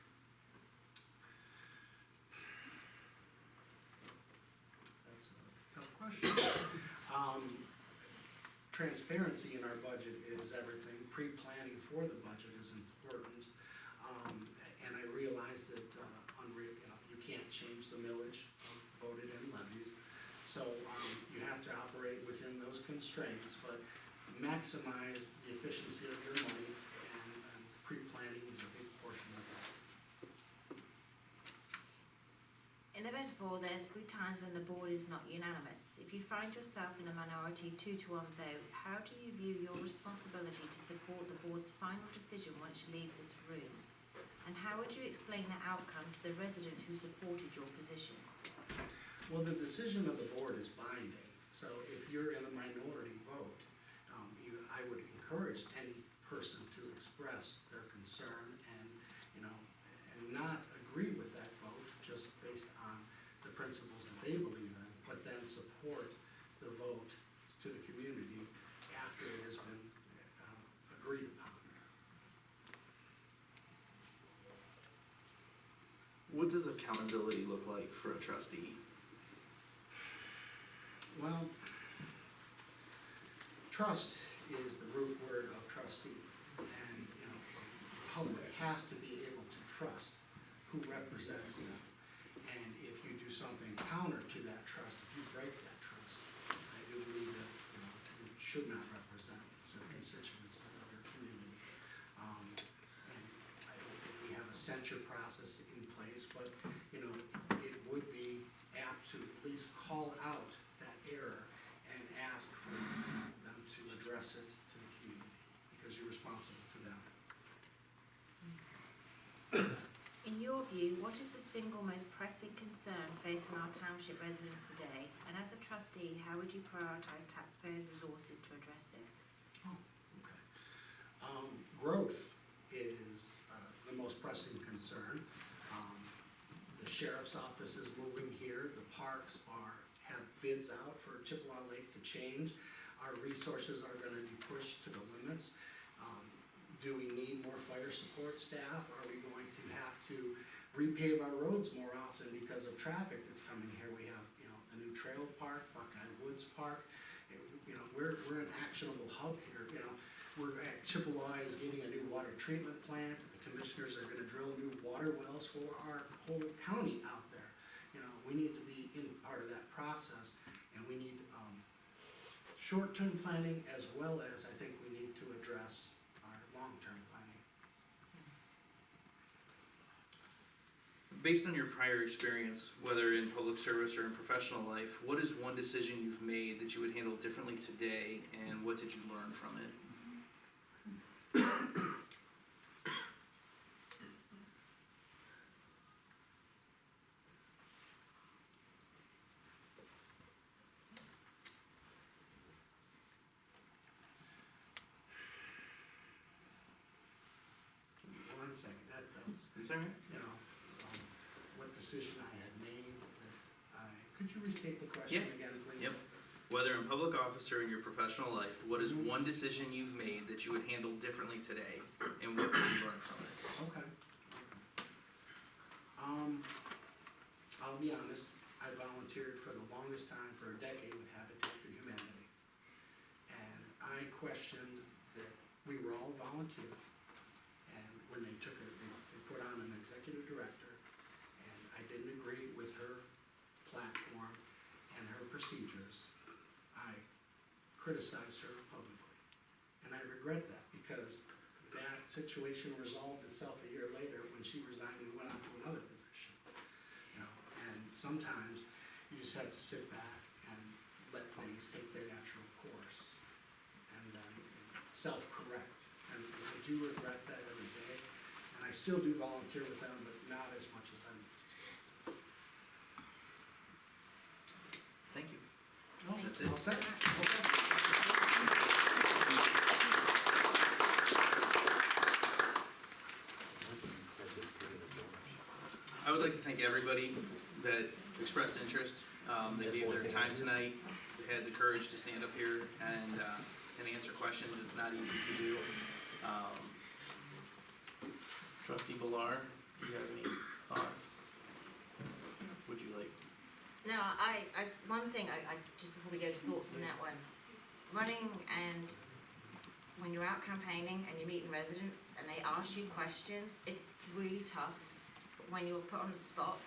That's a tough question. Transparency in our budget is everything. Pre-planning for the budget is important. And I realize that you can't change the millage of voted in levies. So you have to operate within those constraints, but maximize the efficiency of your money, and pre-planning is a big portion of that. In the metaphor, there's good times when the board is not unanimous. If you find yourself in a minority 2-to-1 vote, how do you view your responsibility to support the board's final decision once you leave this room? And how would you explain the outcome to the resident who supported your position? Well, the decision of the board is binding, so if you're in the minority vote, I would encourage any person to express their concern and, and not agree with that vote just based on the principles that they believe in, but then support the vote to the community after it has been agreed upon. What does accountability look like for a trustee? Well, trust is the root word of trustee. And, you know, the public has to be able to trust who represents them. And if you do something counter to that trust, if you break that trust, I do believe that, you know, you should not represent the constituents of your community. And I don't think we have a censure process in place, but, you know, it would be apt to at least call out that error and ask for them to address it to the community, because you're responsible to them. In your view, what is the single most pressing concern facing our township residents today? And as a trustee, how would you prioritise taxpayers' resources to address this? Growth is the most pressing concern. The sheriff's office is moving here, the parks have bids out for Chippewa Lake to change. Our resources are gonna be pushed to the limits. Do we need more fire support staff? Are we going to have to repave our roads more often because of traffic that's coming here? We have, you know, the new trail park, Buckeye Woods Park. You know, we're an actionable hub here, you know. Chippewa is getting a new water treatment plant. The commissioners are gonna drill new water wells for our whole county out there. You know, we need to be in part of that process, and we need, short-term planning as well as I think we need to address our long-term planning. Based on your prior experience, whether in public service or in professional life, what is one decision you've made that you would handle differently today, and what did you learn from it? Give me 1 second, that's, Is that right? you know, what decision I had made could you restate the question Yeah. again, please? Yep. Whether in public office or in your professional life, what is one decision you've made that you would handle differently today, and what did you learn from it? Okay. I'll be honest, I volunteered for the longest time, for a decade, with Habitat for Humanity. And I questioned that we were all volunteer, and when they put on an executive director, and I didn't agree with her platform and her procedures, I criticized her publicly. And I regret that, because that situation resolved itself a year later when she resigned and went on to another position. You know, and sometimes you just have to sit back and let things take their natural course and self-correct. And I do regret that every day, and I still do volunteer with them, but not as much as I used to. Thank you. No, That's it. all set? Okay. I would like to thank everybody that expressed interest. They gave their time tonight, they had the courage to stand up here and answer questions. It's not easy to do. Trustee Villar, do you have any thoughts? Would you like? No, one thing, just before we go to thoughts on that one, running and when you're out campaigning and you're meeting residents and they ask you questions, it's really tough when you're put on the spot.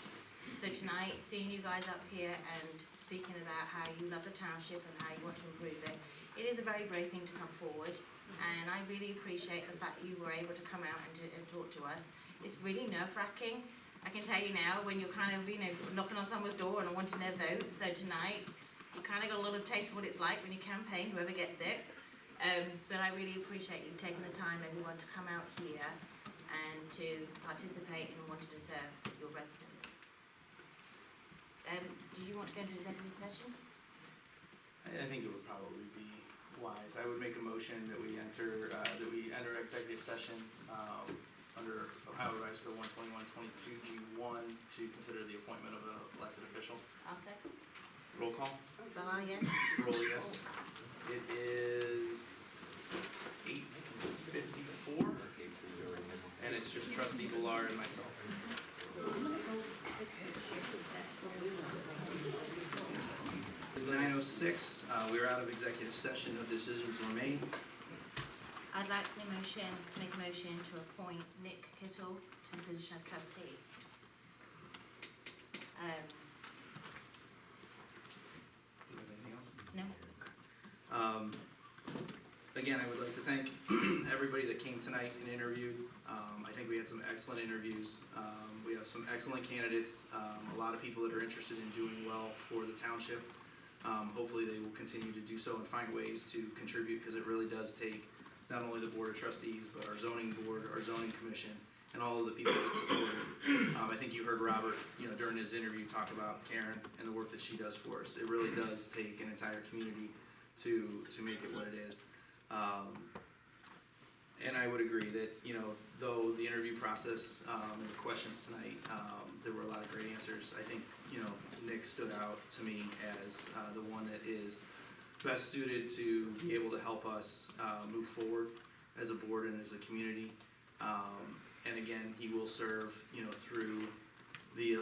So tonight, seeing you guys up here and speaking about how you love the township and how you want to improve it, it is a very brave thing to come forward. And I really appreciate the fact that you were able to come out and talk to us. It's really nerve-wracking. I can tell you now, when you're kind of, you know, knocking on someone's door and wanting their vote. So tonight, you kind of got a little taste of what it's like when you campaign, whoever gets it. But I really appreciate you taking the time, everyone, to come out here and to participate in wanting to serve your residents. Do you want to go into executive session? I think it would probably be wise. I would make a motion that we enter executive session under Ohio Revised Code 121.22 G1 to consider the appointment of an elected official. I'll second. Roll call. Bella, yes? Roll yes. It is 8:54, and it's just Trustee Villar and myself. is 9:06. We are out of executive session. No decisions were made. I'd like the motion, to make a motion to appoint Nick Kittle to the position of trustee. Do you have anything else? No? Again, I would like to thank everybody that came tonight and interviewed. I think we had some excellent interviews. We have some excellent candidates, a lot of people that are interested in doing well for the township. Hopefully they will continue to do so and find ways to contribute, because it really does take not only the board of trustees, but our zoning board, our zoning commission, and all of the people that support it. I think you heard Robert, during his interview, talk about Karen and the work that she does for us. It really does take an entire community to make it what it is. And I would agree that, though the interview process, and the questions tonight, there were a lot of great answers. I think, Nick stood out to me as, the one that is best suited to be able to help us, move forward as a board and as a community. And again, he will serve, through the,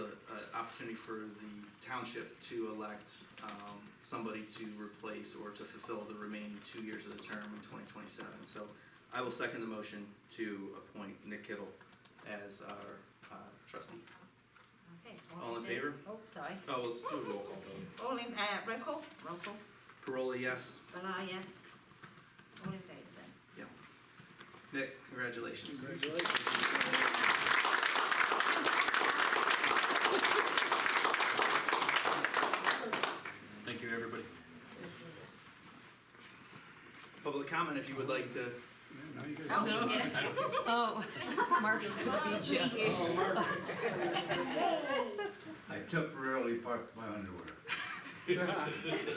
opportunity for the township to elect, somebody to replace or to fulfill the remaining 2 years of the term in 2027. So I will second the motion to appoint Nick Kittle as our trustee. Okay. All in favor? Oh, sorry. Oh, let's do a roll call vote. All in, roll call? Roll call. Parola, yes. Bella, yes. All in favour then? Nick, congratulations. Thank you, everybody. Public comment, if you would like to. Oh, he's good. Oh, Mark's gonna beat you. I temporarily parked my underwear.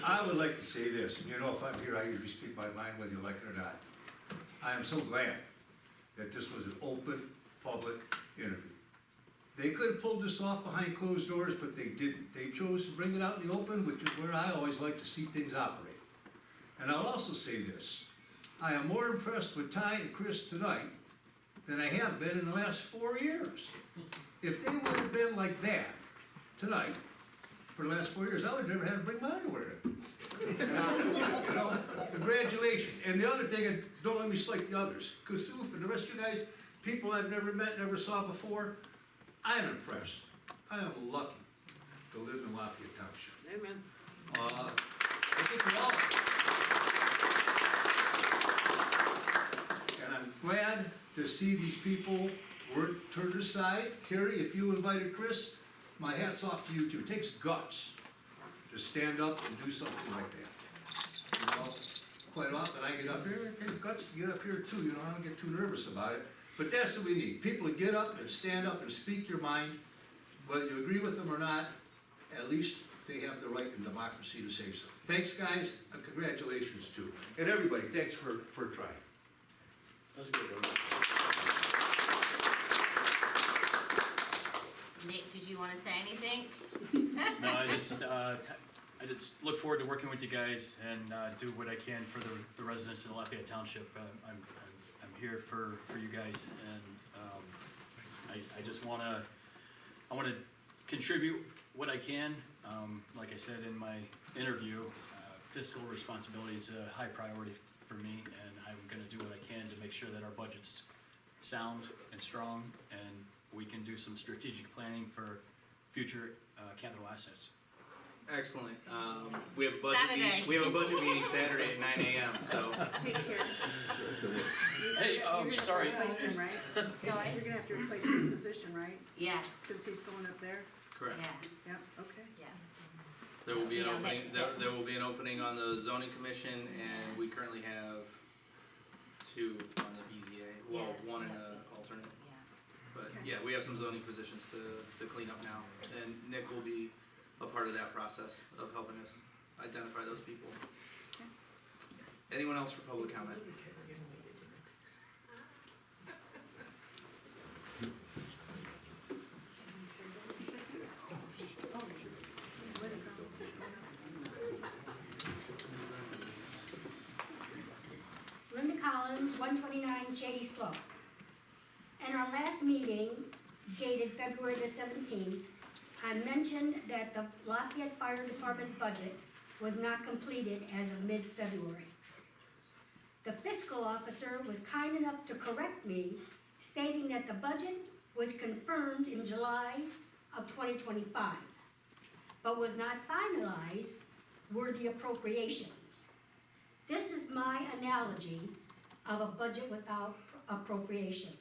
I would like to say this, and if I'm here, I usually speak my mind whether you like it or not. I am so glad that this was an open, public interview. They could have pulled this off behind closed doors, but they didn't. They chose to bring it out in the open, which is where I always like to see things operate. And I'll also say this, I am more impressed with Ty and Chris tonight than I have been in the last 4 years. If they would have been like that tonight, for the last 4 years, I would never have to bring my underwear in. Congratulations. And the other thing, and don't let me slight the others, Kasuf and the rest of you guys, people I've never met, never saw before, I am impressed. I am lucky to live in Lafayette Township. Amen. I think we all are. And I'm glad to see these people weren't turned aside. Carrie, if you invited Chris, my hat's off to you too. It takes guts to stand up and do something like that. Quite often I get up here, it takes guts to get up here too, I don't get too nervous about it. But that's what we need, people to get up and stand up and speak your mind, whether you agree with them or not, at least they have the right in democracy to say so. Thanks, guys, and congratulations too. And everybody, thanks for trying. That was a good one. Nick, did you wanna say anything? No, I just look forward to working with you guys and do what I can for the residents of Lafayette Township. I'm here for you guys, and I just wanna contribute what I can. Like I said in my interview, fiscal responsibility is a high priority for me, and I'm gonna do what I can to make sure that our budget's sound and strong, and we can do some strategic planning for future capital assets. Excellent. We have a budget meeting Saturday at 9 a.m. So. Hey, sorry. You're gonna replace him, right? Sorry? You're gonna have to replace his position, right? Yes. Since he's going up there? Correct. Yeah, Yep, okay. yeah. There will be an Yeah, opening. next There, step. there will be an opening on the zoning commission, and we currently have 2 on the BZA. Well, Yeah, 1 and yeah. an alternate. Yeah. But Okay. yeah, we have some zoning positions to clean up now, and Nick will be a part of that process of helping us identify those people. Okay. Anyone else for public comment? Oh, let it go. This is going up. Linda Collins, 129 Shady Slope. In our last meeting, dated February the 17th, I mentioned that the Lafayette Fire Department budget was not completed as of mid-February. The fiscal officer was kind enough to correct me, stating that the budget was confirmed in July of 2025, but was not finalized were the appropriations. This is my analogy of a budget without appropriations.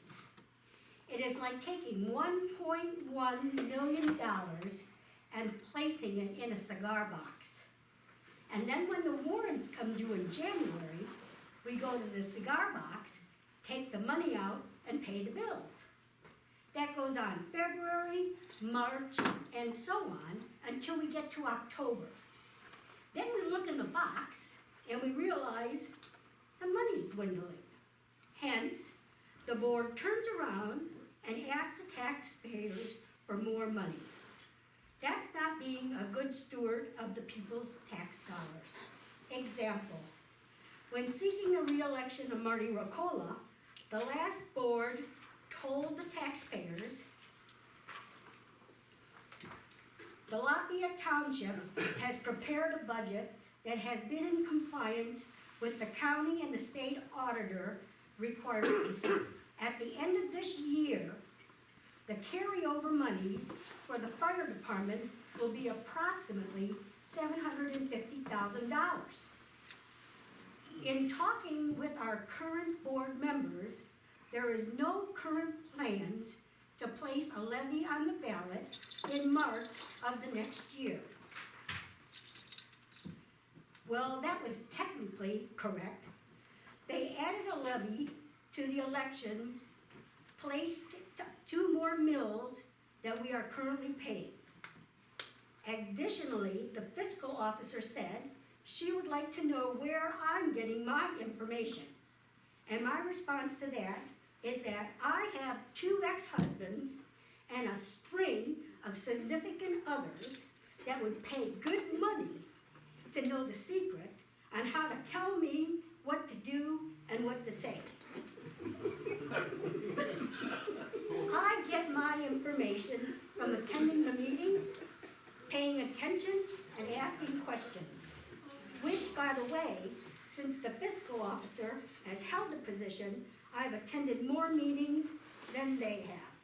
It is like taking $1.1 million and placing it in a cigar box. And then when the warrants come due in January, we go to the cigar box, take the money out, and pay the bills. That goes on February, March, and so on until we get to October. Then we look in the box and we realize the money's dwindling. Hence, the board turns around and asks the taxpayers for more money. That's not being a good steward of the people's tax dollars. Example, when seeking the re-election of Marty Rocola, the last board told the taxpayers the Lafayette Township has prepared a budget that has been in compliance with the county and the state auditor requirements. At the end of this year, the carryover monies for the fire department will be approximately $750,000. In talking with our current board members, there is no current plans to place a levy on the ballot in March of the next year. Well, that was technically correct. They added a levy to the election, placed 2 more mills that we are currently paying. Additionally, the fiscal officer said she would like to know where I'm getting my information. And my response to that is that I have 2 ex-husbands and a string of significant others that would pay good money to know the secret on how to tell me what to do and what to say. I get my information from attending the meetings, paying attention, and asking questions. Which, by the way, since the fiscal officer has held the position, I've attended more meetings than they have.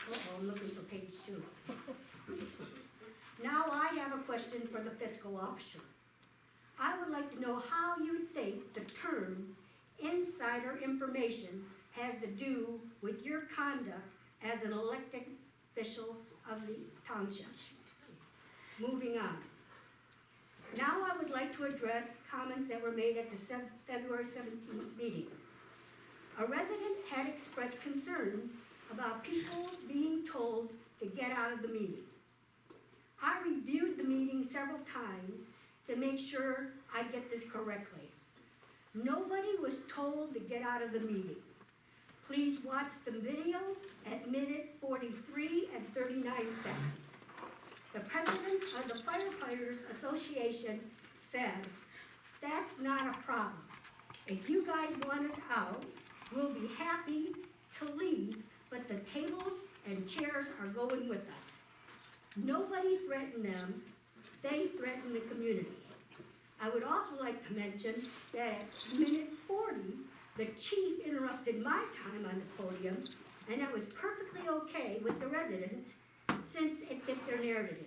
Uh-oh, I'm looking for page 2. Now I have a question for the fiscal officer. I would like to know how you think the term insider information has to do with your conduct as an elected official of the township. Moving on. Now I would like to address comments that were made at the February 17th meeting. A resident had expressed concerns about people being told to get out of the meeting. I reviewed the meeting several times to make sure I get this correctly. Nobody was told to get out of the meeting. Please watch the video at minute 43 and 39 seconds. The president of the Firefighters Association said, "That's not a problem. If you guys want us out, we'll be happy to leave, but the tables and chairs are going with us." Nobody threatened them, they threatened the community. I would also like to mention that at minute 40, the chief interrupted my time on the podium, and that was perfectly okay with the residents since it fit their narrative.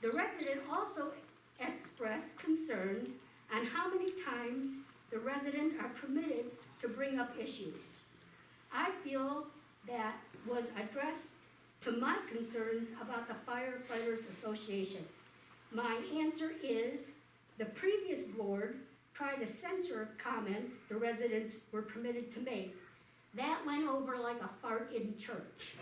The resident also expressed concerns on how many times the residents are permitted to bring up issues. I feel that was addressed to my concerns about the Firefighters Association. My answer is the previous board tried to censor comments the residents were permitted to make. That went over like a fart in church.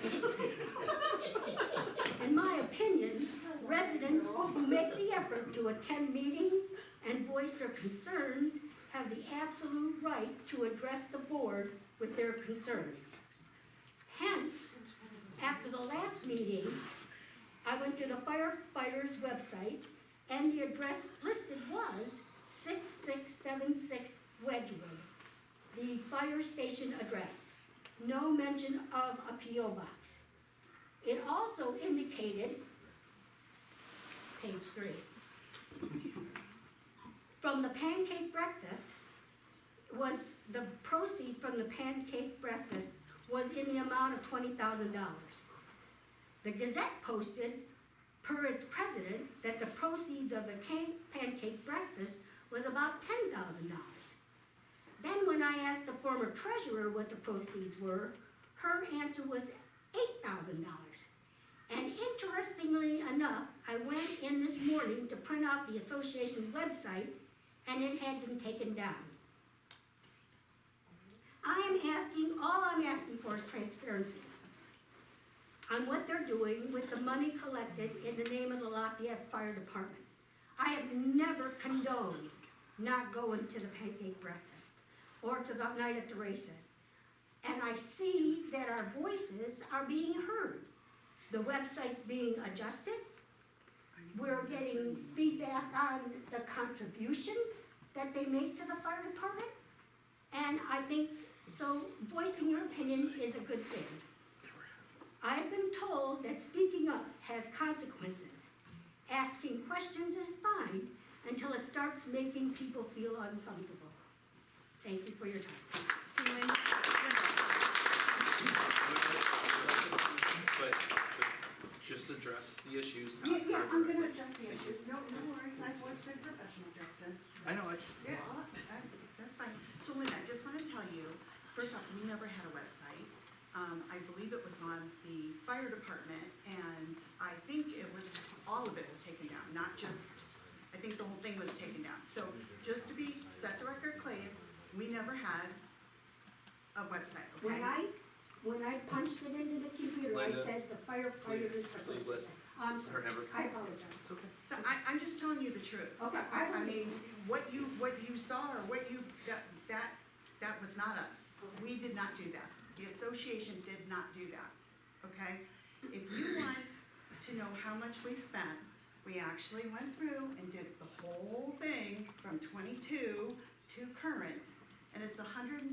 In my opinion, residents who make the effort to attend meetings and voice their concerns have the absolute right to address the board with their concerns. Hence, after the last meeting, I went to the firefighters' website, and the address listed was 6676 Wedgewood, the fire station address. No mention of a P.O. box. It also indicated 3. From the pancake breakfast was, the proceed from the pancake breakfast was in the amount of $20,000. The Gazette posted, per its president, that the proceeds of the pancake breakfast was about $10,000. Then when I asked the former treasurer what the proceeds were, her answer was $8,000. And interestingly enough, I went in this morning to print out the association's website, and it had been taken down. All I'm asking for is transparency on what they're doing with the money collected in the name of the Lafayette Fire Department. I have never condoned not going to the pancake breakfast or to the night at the races. And I see that our voices are being heard. The website's being adjusted. We're getting feedback on the contributions that they make to the fire department. And I think, so voicing your opinion is a good thing. I've been told that speaking up has consequences. Asking questions is fine until it starts making people feel uncomfortable. Thank you for your time. But just address the issues. Yeah, I'm gonna address the issues, no worries, I've always been professional, Justin. I know, I just. Yeah, that's fine. So Linda, I just wanna tell you, first off, we never had a website. I believe it was on the fire department, and I think all of it was taken down, not just, I think the whole thing was taken down. So just to set the record clear, we never had a website, okay? When I punched it into the computer, I Linda, said the firefighters. Please let I'm her sorry, have her. I apologize. It's okay. So I'm just telling you the truth. Okay, I mean, what you saw or that was not us. We did not do that. The association did not do that, okay? If you want to know how much we've spent, we actually went through and did the whole thing from 22 to current, and it's $107,000.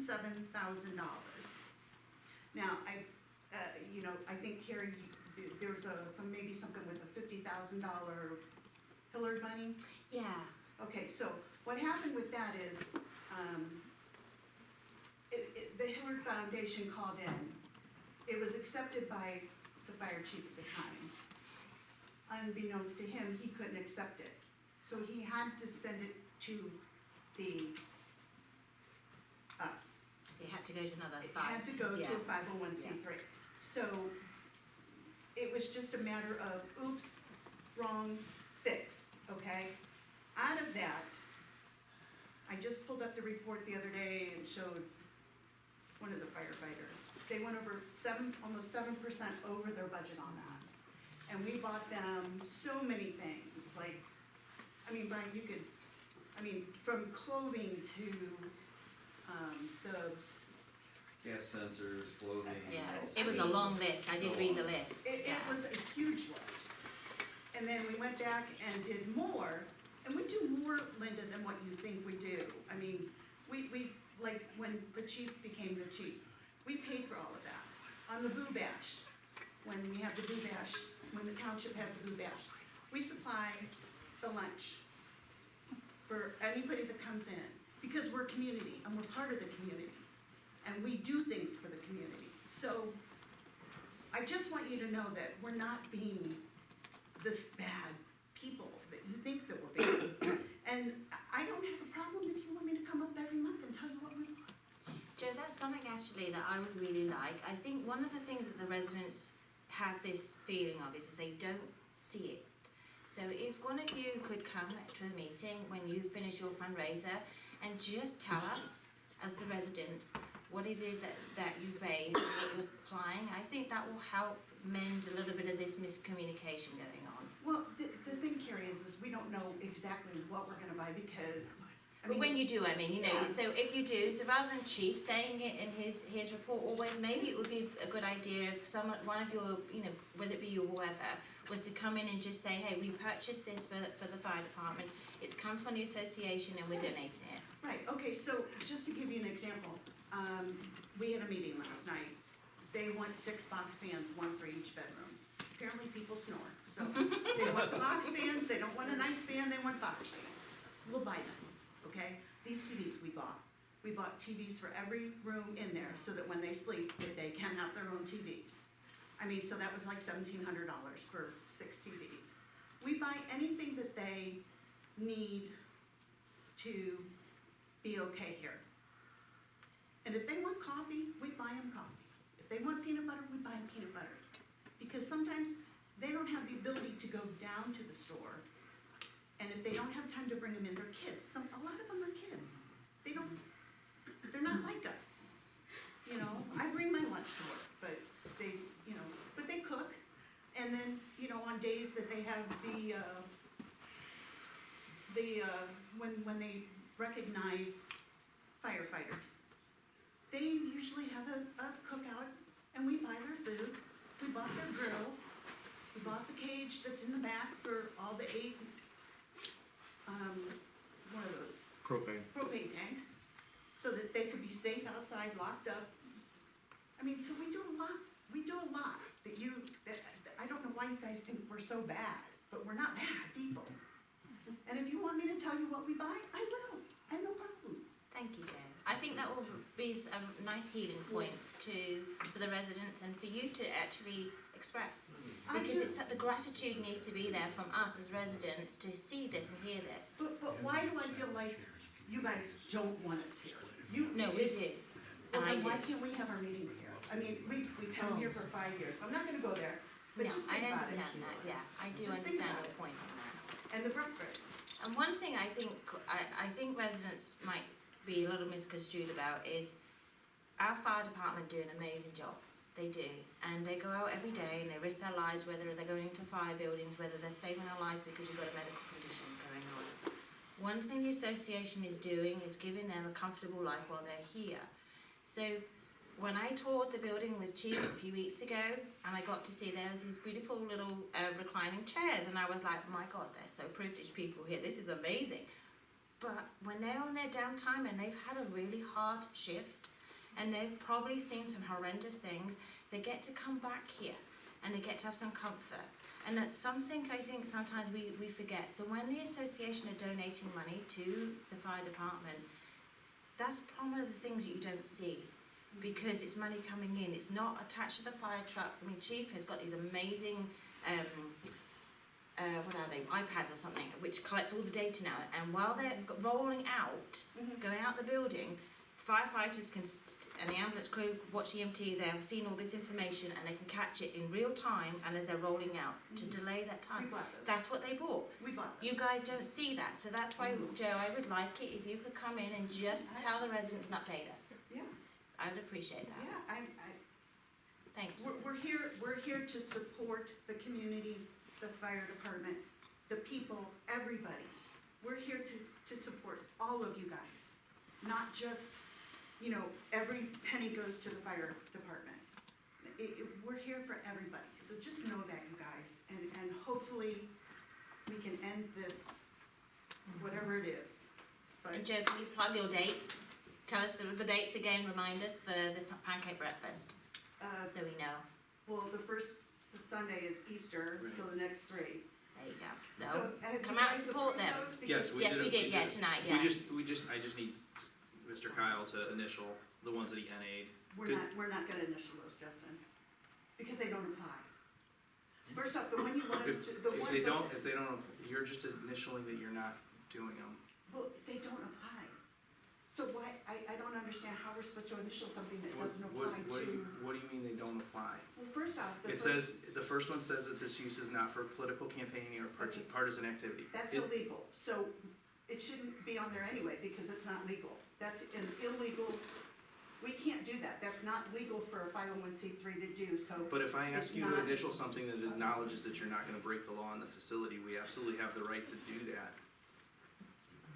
Now, I think Carrie, there's maybe something with a $50,000 Hillard money. Yeah. Okay, so what happened with that is, the Hillard Foundation called in. It was accepted by the fire chief at the time. Unbeknownst to him, he couldn't accept it. So he had to send it to us. It had to go to another It fund. had to go to Yeah. a 501c3. So it was just a matter of, oops, wrong, fix, okay? Out of that, I just pulled up the report the other day and showed one of the firefighters. They went over almost 7% over their budget on that. And we bought them so many things, like, Brian, from clothing to, the Gas sensors, clothing. Yeah, it was a long list, I did read the list. It was a huge list. And then we went back and did more, and we do more, Linda, than what you think we do. We like, when the chief became the chief, we paid for all of that. On the Boo Bash, when we have the Boo Bash, when the township has the Boo Bash, we supply the lunch for anybody that comes in, because we're community, and we're part of the community. And we do things for the community. So I just want you to know that we're not being this bad people that you think that we're being. And I don't have a problem if you want me to come up every month and tell you what we're doing. Joe, that's something actually that I would really like. I think one of the things that the residents have this feeling of is they don't see it. So if one of you could come to a meeting when you finish your fundraiser and just tell us, as the residents, what it is that you've raised and what you're supplying, I think that will help mend a little bit of this miscommunication going on. Well, the thing, Carrie, is we don't know exactly what we're gonna buy because, But when you do, so if you do, so rather than Chief saying it in his report always, maybe it would be a good idea if one of your, whether it be you or whoever, was to come in and just say, hey, we purchased this for the fire department, it's come from the association and we're donating it. Right, okay, so just to give you an example, we had a meeting last night. They want 6 box fans, one for each bedroom. Apparently people snore, so they want want the box fans, they don't want a nice fan, they want box fans. We'll buy them, okay? These TVs we bought TVs for every room in there, so that when they sleep, that they can have their own TVs. I mean, so that was like $1,700 for 6 TVs. We buy anything that they need to be okay here. And if they want coffee, we buy them coffee. If they want peanut butter, we buy them peanut butter. Because sometimes they don't have the ability to go down to the store. And if they don't have time to bring them in, they're kids. A lot of them are kids. They're not like us. You know, I bring my lunch to work, but they cook. And then, you know, on days that they have when they recognize firefighters, they usually have a cookout, and we buy their food. We bought their grill. We bought the cage that's in the back for all the 8, what are those? Propane tanks, so that they could be safe outside, locked up. I mean, so we do a lot that I don't know why you guys think we're so bad, but we're not bad people. And if you want me to tell you what we buy, I will, I have no problem. Thank you, Joe. I think that will be a nice healing point for the residents and for you to actually express. Because the gratitude needs to be there from us as residents to see this and hear this. But why do I feel like you guys don't want us here? No, we do. Well, And I then do. why can't we have our meetings here? I mean, we've come here for 5 years. I'm not gonna go there, but No, just I think about it. understand that, yeah, I do Just think understand about your it. point on that. And the breakfast. And one thing I think residents might be a little misconstrued about is our fire department do an amazing job. They do. And they go out every day and they risk their lives, whether they're going into fire buildings, whether they're saving their lives because you've got a medical condition going on. One thing the association is doing is giving them a comfortable life while they're here. So when I toured the building with Chief a few weeks ago, and I got to see there was these beautiful little reclining chairs, and I was like, my God, they're so privileged people here. This is amazing. But when they're on their downtime and they've had a really hard shift, and they've probably seen some horrendous things, they get to come back here, and they get to have some comfort. And that's something I think sometimes we forget. So when the association are donating money to the fire department, that's one of the things that you don't see, because it's money coming in. It's not attached to the fire truck. I mean, Chief has got these amazing, what are they, iPads or something, which collects all the data now. And while they're rolling out, going out the building, firefighters and the ambulance crew watch EMT, they've seen all this information and they can catch it in real time and as they're rolling out to delay that time. That's what they bought. We bought those. You guys don't see that, so that's why, Joe, I would like it if you could come in and just tell the residents and update us. Yeah. I would appreciate that. Yeah, Thank you. we're here to support the community, the fire department, the people, everybody. We're here to support all of you guys, not just, you know, every penny goes to the fire department. We're here for everybody, so just know that, you guys, and hopefully we can end this, whatever it is. But And Joe, can you plug your dates? Tell us the dates again, remind us for the pancake breakfast, so we know. Well, the first Sunday is Easter, so the next 3. There you go. So, have come you out and guys support approved them. those? Because- Yes, we did. Yeah, tonight, yes. I just need Mr. Kyle to initial the ones that he NA'd. We're not gonna initial those, Justin, because they don't apply. First off, the one you want us to, the one. If they don't, you're just initialing that you're not doing them. Well, they don't apply. So why, I don't understand how we're supposed to initial something that doesn't apply to. What do you mean they don't apply? Well, first off, The first one says that this use is not for political campaigning or partisan activity. That's It- illegal, so it shouldn't be on there anyway, because it's not legal. That's an illegal, we can't do that. That's not legal for a 501c3 to do, so. But if I ask it's you to not- initial something that acknowledges that you're not gonna break the law in the facility, we absolutely have the right to do that.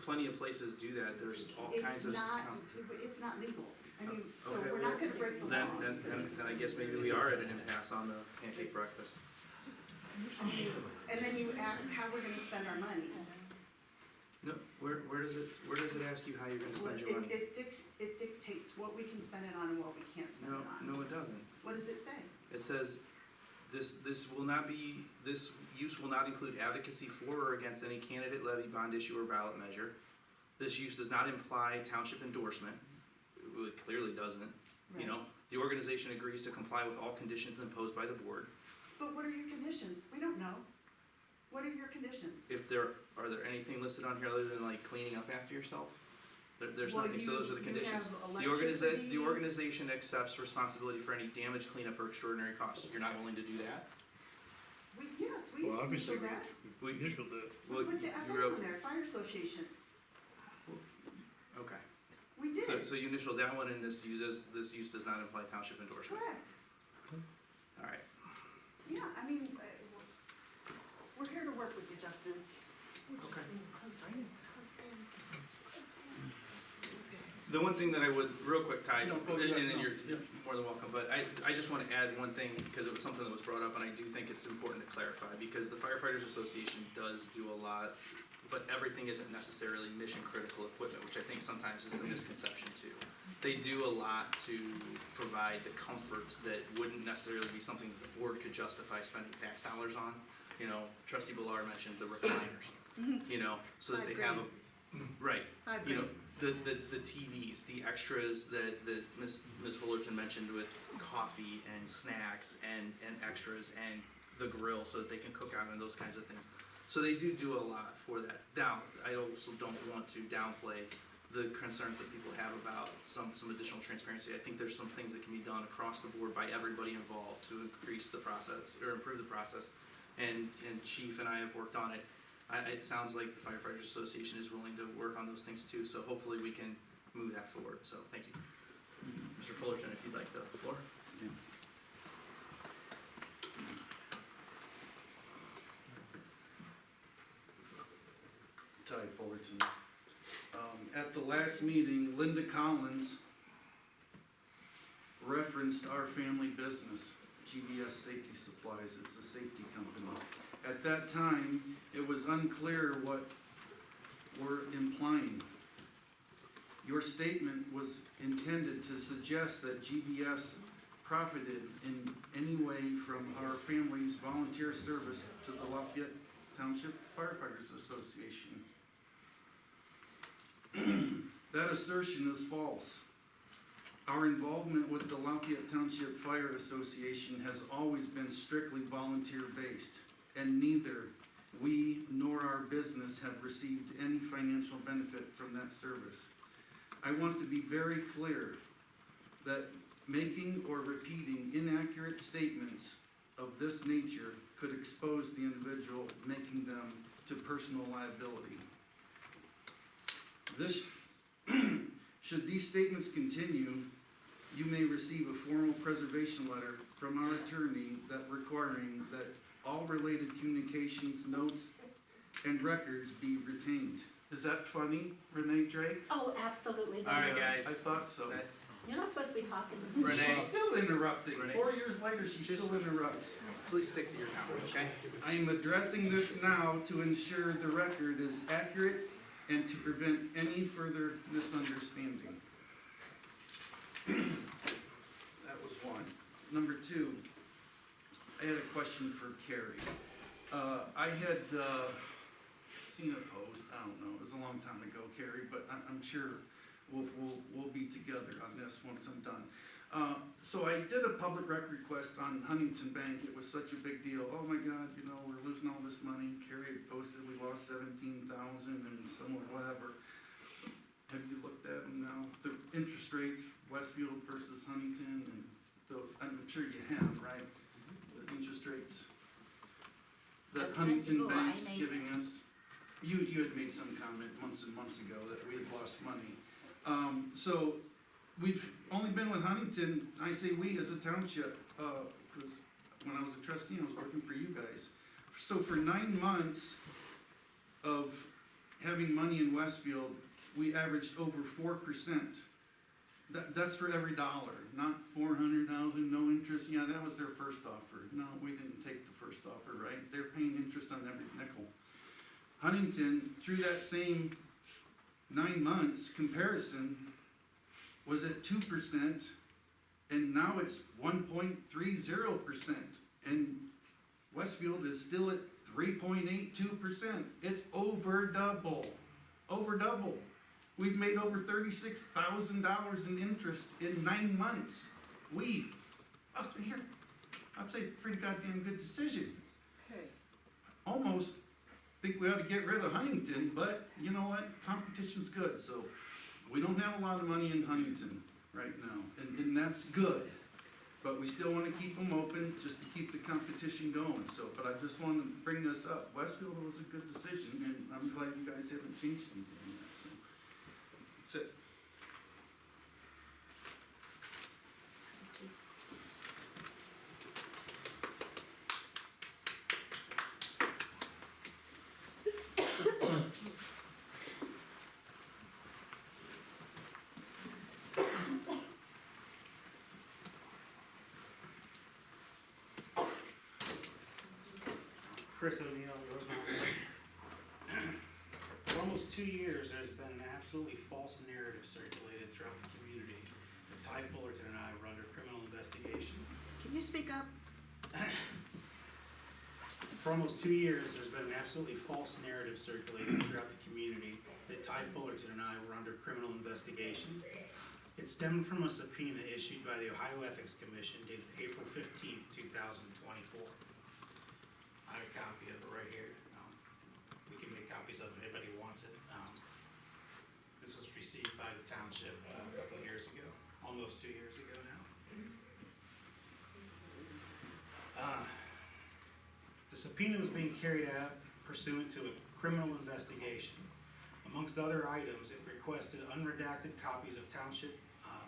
Plenty of places do that, there's all kinds of. It's not legal. I mean, so Okay, we're not gonna break the law. Then I guess maybe we are at an impasse on the pancake breakfast. And then you ask how we're gonna spend our money. No, where does it ask you how you're gonna spend your money? It dictates what we can spend it on and what we can't spend it on. No, it doesn't. What does it say? It says, this will not be, use will not include advocacy for or against any candidate, levy, bond issue, or ballot measure. This use does not imply township endorsement. It clearly doesn't. You know, the organization agrees to comply with all conditions imposed by the board. But what are your conditions? We don't know. What are your conditions? Are there anything listed on here other than like cleaning up after yourself? There's Well, nothing, so those are the you conditions. have The electricity. organization accepts responsibility for any damage, cleanup, or extraordinary costs. You're not willing to do that? Yes, we Well, obviously, initialed that. We initialed it. Well, We put the you FA wrote- on there, Fire Association. Okay. We did. So you initialed that one, and this use does not imply township endorsement. Correct. All right. Yeah, I mean, we're here to work with you, Justin. Okay. The one thing that I would, real quick, Ty, No, and oh, yeah, then no, you're yeah. more than welcome, but I just wanna add one thing, because it was something that was brought up, and I do think it's important to clarify, because the Firefighters Association does do a lot, but everything isn't necessarily mission-critical equipment, which I think sometimes is the misconception too. They do a lot to provide the comforts that wouldn't necessarily be something that the board could justify spending tax dollars on. You know, Trustee Bilar mentioned the recliners, you know, so that I they have right, I you know, agree. the TVs, the extras that Ms. Fullerton mentioned with coffee and snacks and extras and the grill so that they can cook out and those kinds of things. So they do a lot for that. Now, I also don't want to downplay the concerns that people have about some additional transparency. I think there's some things that can be done across the board by everybody involved to increase the process or improve the process. And Chief and I have worked on it. It sounds like the Firefighters Association is willing to work on those things too, so hopefully we can move that forward, so thank you. Mr. Fullerton, if you'd like the floor. Ty Fullerton. At the last meeting, Linda Collins referenced our family business, GBS Safety Supplies. It's a safety company. At that time, it was unclear what we're implying. Your statement was intended to suggest that GBS profited in any way from our family's volunteer service to the Lafayette Township Firefighters Association. That assertion is false. Our involvement with the Lafayette Township Fire Association has always been strictly volunteer-based, and neither we nor our business have received any financial benefit from that service. I want to be very clear that making or repeating inaccurate statements of this nature could expose the individual making them to personal liability. Should these statements continue, you may receive a formal preservation letter from our attorney that requiring that all related communications, notes, and records be retained. Is that funny, Renee Drake? Oh, absolutely. All right, guys. I thought so. You're not supposed to be talking. Renee. She's still interrupting. Renee. 4 years later, she still interrupts. Please stick to your comment, okay? I am addressing this now to ensure the record is accurate and to prevent any further misunderstanding. That was one. Number two, I had a question for Carrie. I had seen a post, I don't know, it was a long time ago, Carrie, but I'm sure we'll be together on this once I'm done. So I did a public record request on Huntington Bank. It was such a big deal. Oh my God, you know, we're losing all this money. Carrie had posted we lost 17,000 and some whatever. Have you looked at them now? The interest rates, Westfield versus Huntington, and those, I'm sure you have, right? The interest rates that Huntington Bank's giving us. You had made some comment months and months ago that we had lost money. So we've only been with Huntington, I say we as a township, because when I was a trustee, I was working for you guys. So for 9 months of having money in Westfield, we averaged over 4%. That's for every dollar, not 400,000, no interest. Yeah, that was their first offer. No, we didn't take the first offer, right? They're paying interest on every nickel. Huntington, through that same 9 months comparison, was at 2%, and now it's 1.30%. And Westfield is still at 3.82%. It's over double. Over double. We've made over $36,000 in interest in 9 months. I'd say pretty goddamn good decision. Almost think we ought to get rid of Huntington, but you know what? Competition's good, so we don't have a lot of money in Huntington right now, and that's good. But we still wanna keep them open, just to keep the competition going, so, but I just wanted to bring this up. Westfield was a good decision, and I'm glad you guys haven't changed anything yet, so. That's it. Chris O'Neill, Rosemont. For almost 2 years, there's been an absolutely false narrative circulated throughout the community that Ty Fullerton and I were under criminal investigation. Can you speak up? For almost 2 years, there's been an absolutely false narrative circulated throughout the community that Ty Fullerton and I were under criminal investigation. It stemmed from a subpoena issued by the Ohio Ethics Commission dated April 15th, 2024. I have a copy of it right here. We can make copies of it if anybody wants it. This was received by the township a couple of years ago, almost 2 years ago now. The subpoena was being carried out pursuant to a criminal investigation. Amongst other items, it requested unredacted copies of township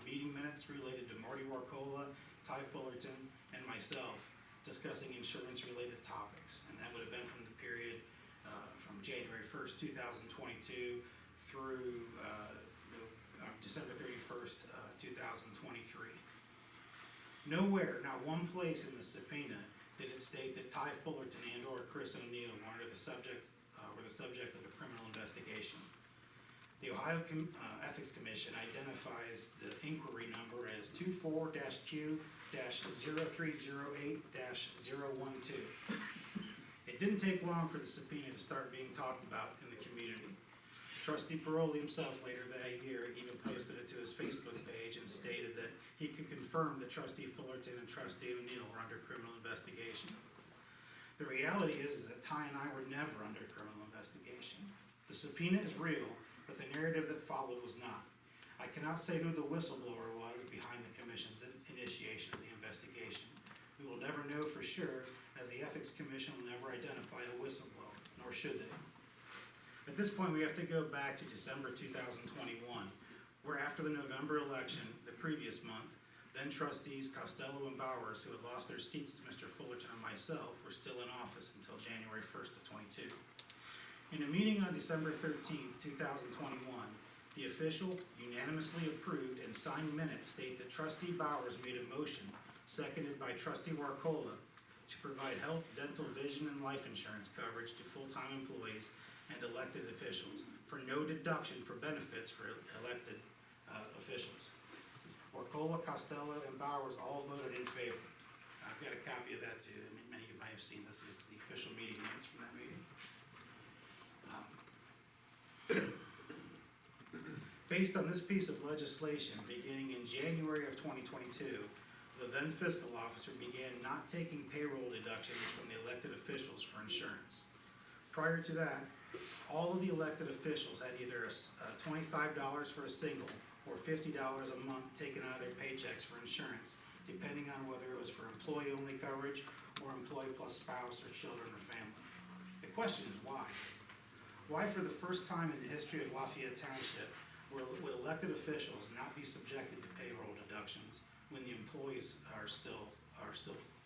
meeting minutes related to Marty Warcola, Ty Fullerton, and myself discussing insurance-related topics. And that would have been from the period from January 1st, 2022 through December 31st, 2023. Nowhere, not one place in the subpoena did it state that Ty Fullerton and or Chris O'Neill were the subject of a criminal investigation. The Ohio Ethics Commission identifies the inquiry number as 24-Q-0308-012. It didn't take long for the subpoena to start being talked about in the community. Trustee Paroli himself later that year even posted it to his Facebook page and stated that he could confirm that Trustee Fullerton and Trustee O'Neill were under criminal investigation. The reality is that Ty and I were never under criminal investigation. The subpoena is real, but the narrative that followed was not. I cannot say who the whistleblower was behind the commission's initiation of the investigation. We will never know for sure, as the Ethics Commission will never identify a whistleblower, nor should they. At this point, we have to go back to December 2021, where after the November election, the previous month, then trustees Costello and Bowers, who had lost their seats to Mr. Fullerton and myself, were still in office until January 1st of 22. In a meeting on December 13th, 2021, the official unanimously approved and signed minutes state that Trustee Bowers made a motion, seconded by Trustee Warcola, to provide health, dental, vision, and life insurance coverage to full-time employees and elected officials for no deduction for benefits for elected officials. Warcola, Costello, and Bowers all voted in favor. I've got a copy of that too. Many of you might have seen this. This is the official meeting minutes from that meeting. Based on this piece of legislation, beginning in January of 2022, the then fiscal officer began not taking payroll deductions from the elected officials for insurance. Prior to that, all of the elected officials had either $25 for a single or $50 a month taken out of their paychecks for insurance, depending on whether it was for employee-only coverage or employee plus spouse or children or family. The question is why? Why, for the first time in the history of Lafayette Township, would elected officials not be subjected to payroll deductions when the employees are still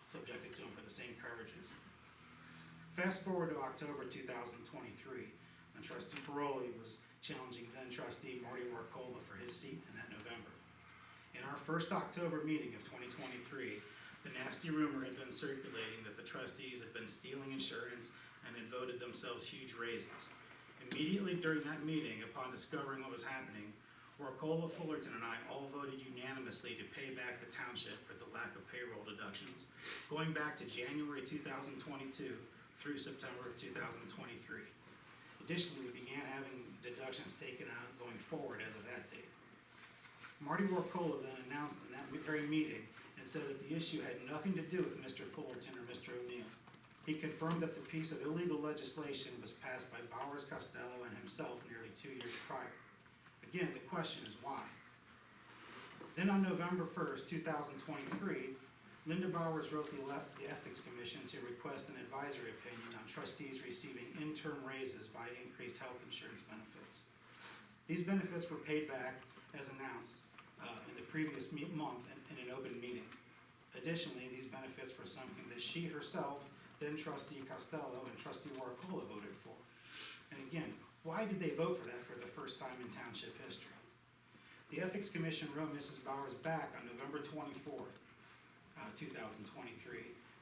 subjected to them for the same coverages? Fast forward to October 2023, when Trustee Paroli was challenging then Trustee Marty Warcola for his seat in that November. In our first October meeting of 2023, the nasty rumor had been circulating that the trustees had been stealing insurance and had voted themselves huge raises. Immediately during that meeting, upon discovering what was happening, Warcola, Fullerton, and I all voted unanimously to pay back the township for the lack of payroll deductions. Going back to January 2022 through September of 2023. Additionally, we began having deductions taken out going forward as of that date. Marty Warcola then announced in that very meeting and said that the issue had nothing to do with Mr. Fullerton or Mr. O'Neill. He confirmed that the piece of illegal legislation was passed by Bowers Costello and himself nearly 2 years prior. Again, the question is why? Then on November 1st, 2023, Linda Bowers wrote the Ethics Commission to request an advisory opinion on trustees receiving interim raises by increased health insurance benefits. These benefits were paid back as announced in the previous month in an open meeting. Additionally, these benefits were something that she herself, then trustee Costello and trustee Warcola voted for. And again, why did they vote for that for the first time in township history? The Ethics Commission wrote Mrs. Bowers back on November 24th, 2023,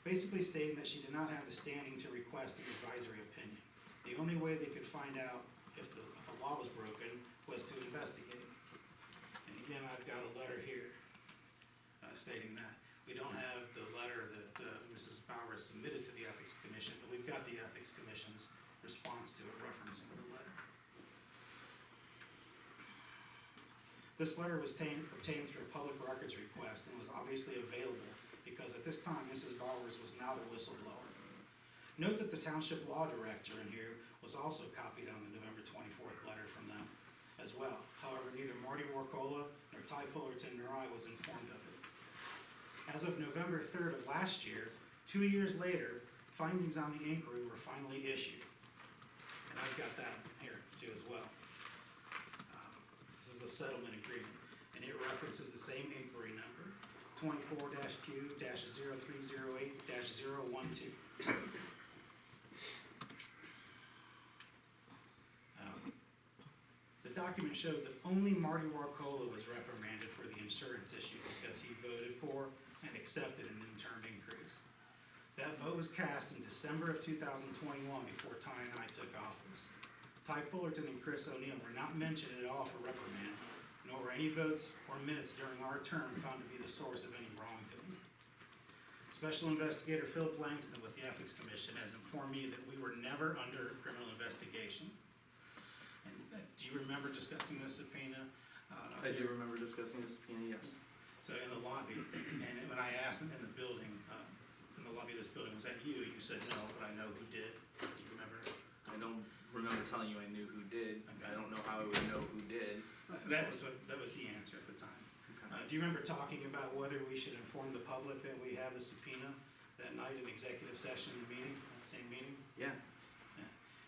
basically stating that she did not have the standing to request an advisory opinion. The only way they could find out if a law was broken was to investigate. And again, I've got a letter here stating that. We don't have the letter that Mrs. Bowers submitted to the Ethics Commission, but we've got the Ethics Commission's response to it referencing the letter. This letter was obtained through a public records request and was obviously available because at this time Mrs. Bowers was not a whistleblower. Note that the township law director in here was also copied on the November 24th letter from them as well. However, neither Marty Warcola nor Ty Fullerton nor I was informed of it. As of November 3rd of last year, 2 years later, findings on the inquiry were finally issued. And I've got that here too as well. This is the settlement agreement, and it references the same inquiry number, 24-Q-0308-012. The document shows that only Marty Warcola was reprimanded for the insurance issue because he voted for and accepted an interim increase. That vote was cast in December of 2021 before Ty and I took office. Ty Fullerton and Chris O'Neill were not mentioned at all for reprimand, nor were any votes or minutes during our term found to be the source of any wrongdoing. Special Investigator Philip Langston with the Ethics Commission has informed me that we were never under criminal investigation. And do you remember discussing this subpoena? I do remember discussing this subpoena, yes. So in the lobby, and when I asked in the building, in the lobby of this building, was that you? You said no, but I know who did. Do you remember? I don't remember telling you I knew who did. I don't know how I would know who did. That was the answer at the time. Do you remember talking about whether we should inform the public that we have the subpoena that night in executive session meeting, that same meeting? Yeah.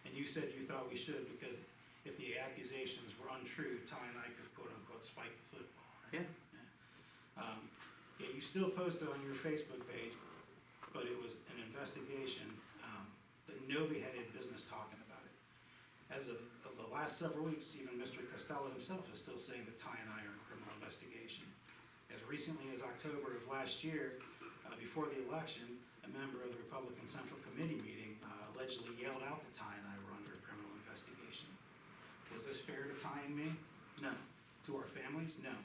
And you said you thought we should because if the accusations were untrue, Ty and I could quote unquote spike the football. Right? Yeah. Yeah, you still posted on your Facebook page, but it was an investigation that nobody had any business talking about it. As of the last several weeks, even Mr. Costello himself is still saying that Ty and I are in a criminal investigation. As recently as October of last year, before the election, a member of the Republican Central Committee meeting allegedly yelled out that Ty and I were under a criminal investigation. Was this fair to Ty and me? No. To our families? No.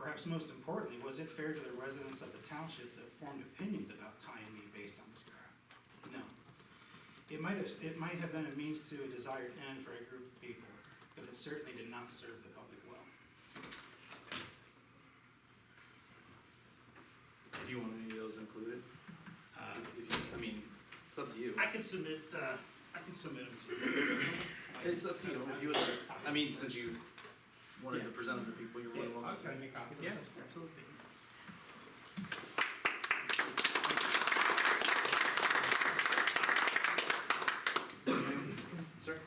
Perhaps most importantly, was it fair to the residents of the township that formed opinions about Ty and me based on this crap? No. It might have been a means to a desired end for a group of people, but it certainly did not serve the public well. Do you want any of those included? I mean, it's up to you. I can submit them to you. It's up to you. If you would, I mean, since you wanted to present them to people, you're more than welcome. Can I make copies of Yeah, those? absolutely. Sir?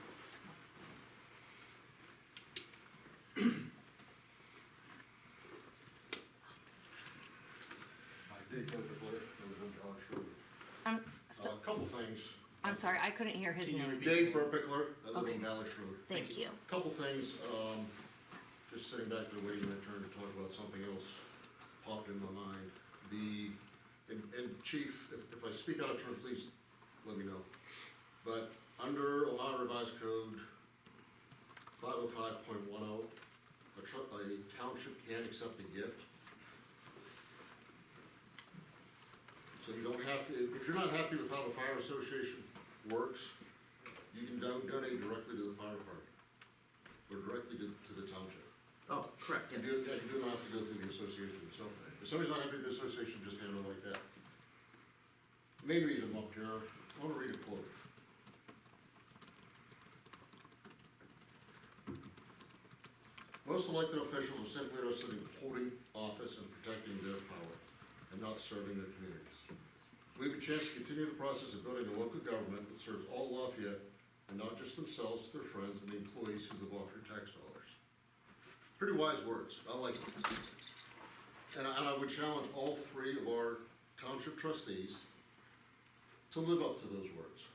A couple things. I'm sorry, I couldn't hear his name. Dave Burpickler, I live Okay. in Valley Road. Thank you. Couple things, just sitting back there waiting my turn to talk about something else popped in my mind. And Chief, if I speak out of turn, please let me know. But under Ohio Revised Code 505.10, a township can accept a gift. So you don't have to, if you're not happy with how the fire association works, you can donate directly to the fire department, or directly to the township. Oh, correct, You yes. do not have to go through the association itself. If somebody's not happy with the association, just handle it like that. Main reason I'm up here, I wanna read a quote. Most elected officials are simply interested in holding office and protecting their power, and not serving their communities. We have a chance to continue the process of building a local government that serves all Lafayette, and not just themselves, their friends, and the employees who live off your tax dollars. Pretty wise words, I like them. And I would challenge all three of our township trustees to live up to those words.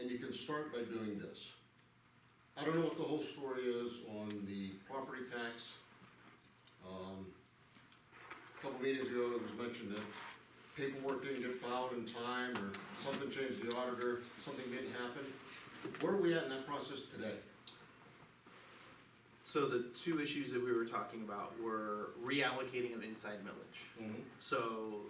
And you can start by doing this. I don't know what the whole story is on the property tax. A couple meetings ago, it was mentioned that paperwork didn't get filed in time, or something changed the auditor, something didn't happen. Where are we at in that process today? So the two issues that we were talking about were reallocating of inside millage. So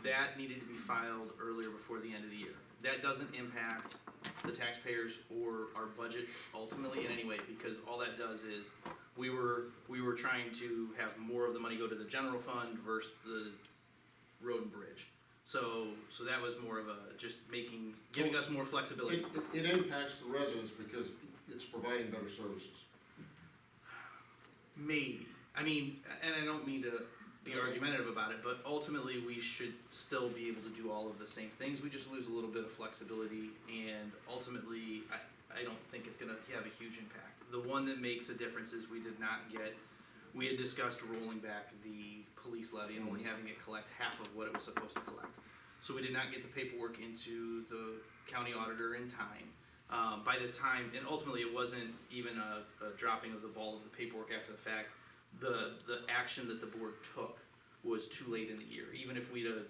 that needed to be filed earlier before the end of the year. That doesn't impact the taxpayers or our budget ultimately in any way, because all that does is we were trying to have more of the money go to the general fund versus the road and bridge. So that was more of a just giving us more flexibility. It impacts the residents because it's providing better services. Maybe. I mean, and I don't mean to be argumentative about it, but ultimately we should still be able to do all of the same things. We just lose a little bit of flexibility, and ultimately I don't think it's gonna have a huge impact. The one that makes a difference is we had discussed rolling back the police levy and only having it collect half of what it was supposed to collect. So we did not get the paperwork into the county auditor in time. By the time, and ultimately it wasn't even a dropping of the ball of the paperwork after the fact. The action that the board took was too late in the year. Even if we'd have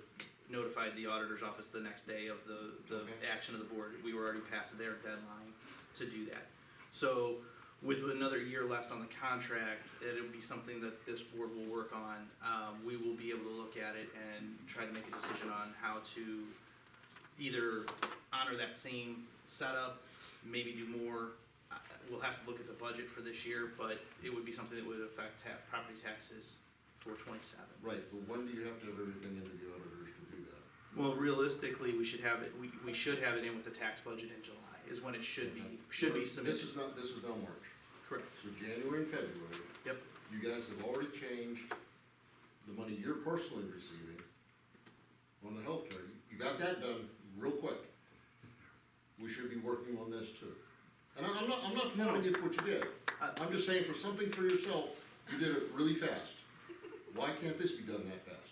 notified the auditor's office the next day of the action of the board, we were already past their deadline to do that. So with another year left on the contract, it'll be something that this board will work on. We will be able to look at it and try to make a decision on how to either honor that same setup, maybe do more. We'll have to look at the budget for this year, but it would be something that would affect property taxes for '27. Right, but when do you have to have everything into the auditors to do that? Well, realistically, we should have it, we should have it in with the tax budget in July, is when it should be submitted. This is now March. Correct. So January and February. Yep. You guys have already changed the money you're personally receiving on the healthcare. You got that done real quick. We should be working on this too. And I'm not faulting you for what you did. I'm just saying for something for yourself, you did it really fast. Why can't this be done that fast?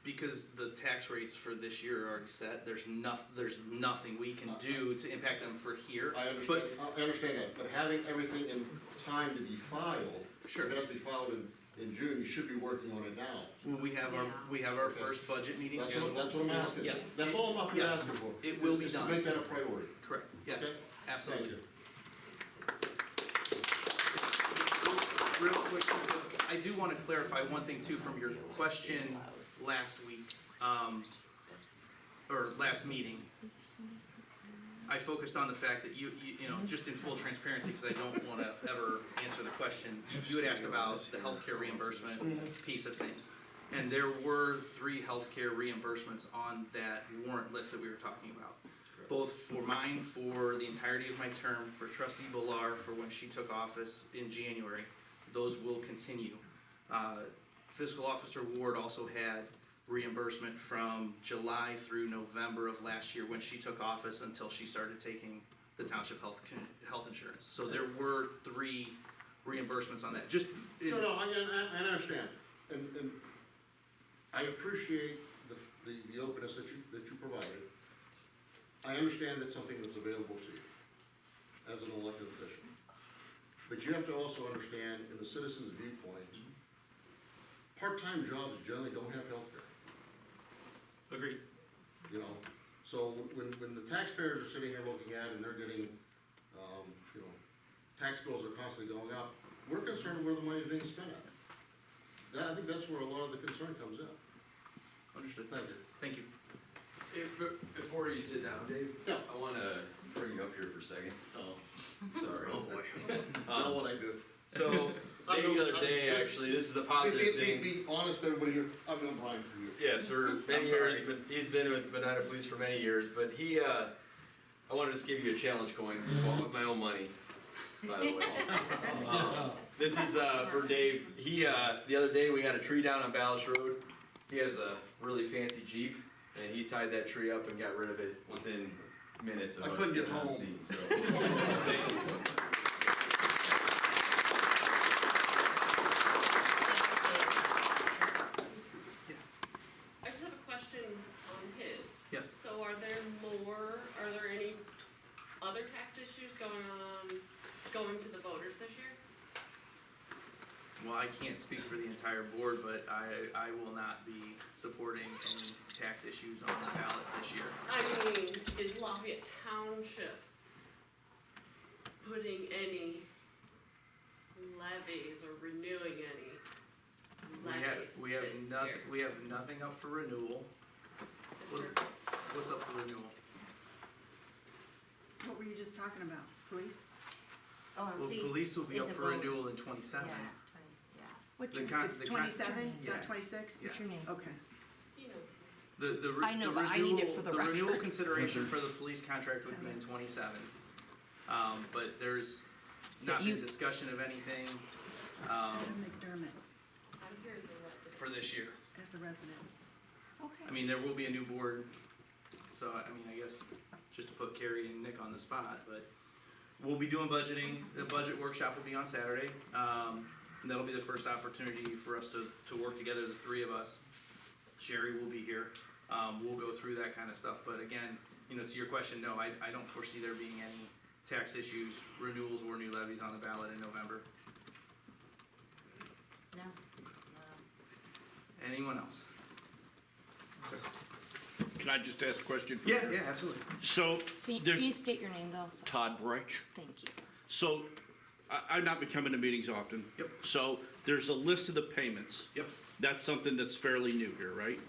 Because the tax rates for this year are already set, there's nothing we can do to impact them for here. I understand that, but having everything in time to be filed, Sure. It has to be filed in June, you should be working on it now. Well, we have our first budget meeting scheduled. That's what I'm asking. Yes. That's all I'm up here asking for. It will be is done. To make that a priority. Correct, yes, Okay? absolutely. Thank you. Real quick, I do want to clarify one thing too from your question last week, or last meeting. I focused on the fact that you know, just in full transparency, because I don't want to ever answer the question, you had asked about the healthcare reimbursement piece of things. And there were 3 healthcare reimbursements on that warrant list that we were talking about. Both for mine, for the entirety of my term, for trustee Villar, for when she took office in January. Those will continue. Fiscal Officer Ward also had reimbursement from July through November of last year when she took office until she started taking the township health insurance. So there were 3 reimbursements on that. No, I understand, and I appreciate the openness that you provided. I understand that's something that's available to you as an elected official. But you have to also understand, in the citizen's viewpoint, part-time jobs generally don't have health care. Agreed. You know, so when the taxpayers are sitting here looking at and they're getting, you know, tax bills are constantly going up, we're concerned where the money is being spent at. I think that's where a lot of the concern comes in. Understood. Thank you. Thank you. Before you sit down, Dave, I wanna bring you up here for a second. Oh. Sorry. Oh, boy. Know what I do. So, I've Dave, the known- other day, I've- actually, this is a positive thing. Be honest, everybody here, I've known Brian for years. Yes, for many I'm years, sorry. but he's been with Medina Police for many years, but he, I wanted to just give you a challenge coin, bought with my own money, by the way. This is, for Dave, he, the other day, we had a tree down on Ballast Road. He has a really fancy Jeep, and he tied that tree up and got rid of it within minutes of I us couldn't get getting on home. scene, so, thank you. I just have a question on his. Yes. So are there any other tax issues going to the voters this year? Well, I can't speak for the entire board, but I will not be supporting any tax issues on the ballot this year. I mean, is Lafayette Township putting any levies or renewing any levies We have this nothing, year? we have nothing up for renewal. What's up for renewal? What were you just talking about? Police? Oh, Well, police will be up for renewal in 27. Yeah, What's The your, con- it's the con- 27, Yeah. not 26? What's your name? Okay. I know, but I need it for the renewal record. consideration for the police contract would be in 27. But there's not you- been discussion of anything, Adam McDermott, I'm here as a resident. for this year. as a resident. Okay. I mean, there will be a new board, so I mean, I guess, just to put Carrie and Nick on the spot, but we'll be doing budgeting. The budget workshop will be on Saturday. And that'll be the first opportunity for us to work together, the three of us. Sherry will be here. We'll go through that kind of stuff, but again, you know, to your question, no, I don't foresee there being any tax issues, renewals or new levies on the ballot in November. No. Anyone else? Can I just ask a question? for Yeah, Sharon? yeah, absolutely. So, Can there's you state your name though? So- Todd Breich. Thank you. So, I've not been coming to meetings often. Yep. So, there's a list of the payments. Yep. That's something that's fairly new here, right?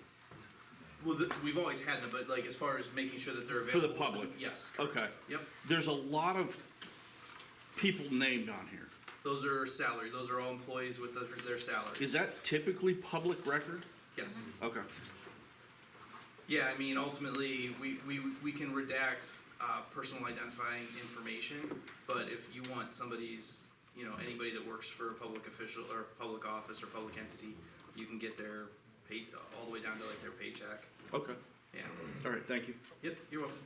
Well, we've always had them, but like as far as making sure that they're For available. the public? Yes. Okay. Yep. There's a lot of people named on here. Those are salary. Those are all employees with their salary. Is that typically public record? Yes. Okay. Yeah, I mean, ultimately, we can redact personal identifying information, but if you want somebody's, you know, anybody that works for a public official or public office or public entity, you can get their pay, all the way down to like their paycheck. Okay. Yeah. All right, thank you. Yep, you're welcome.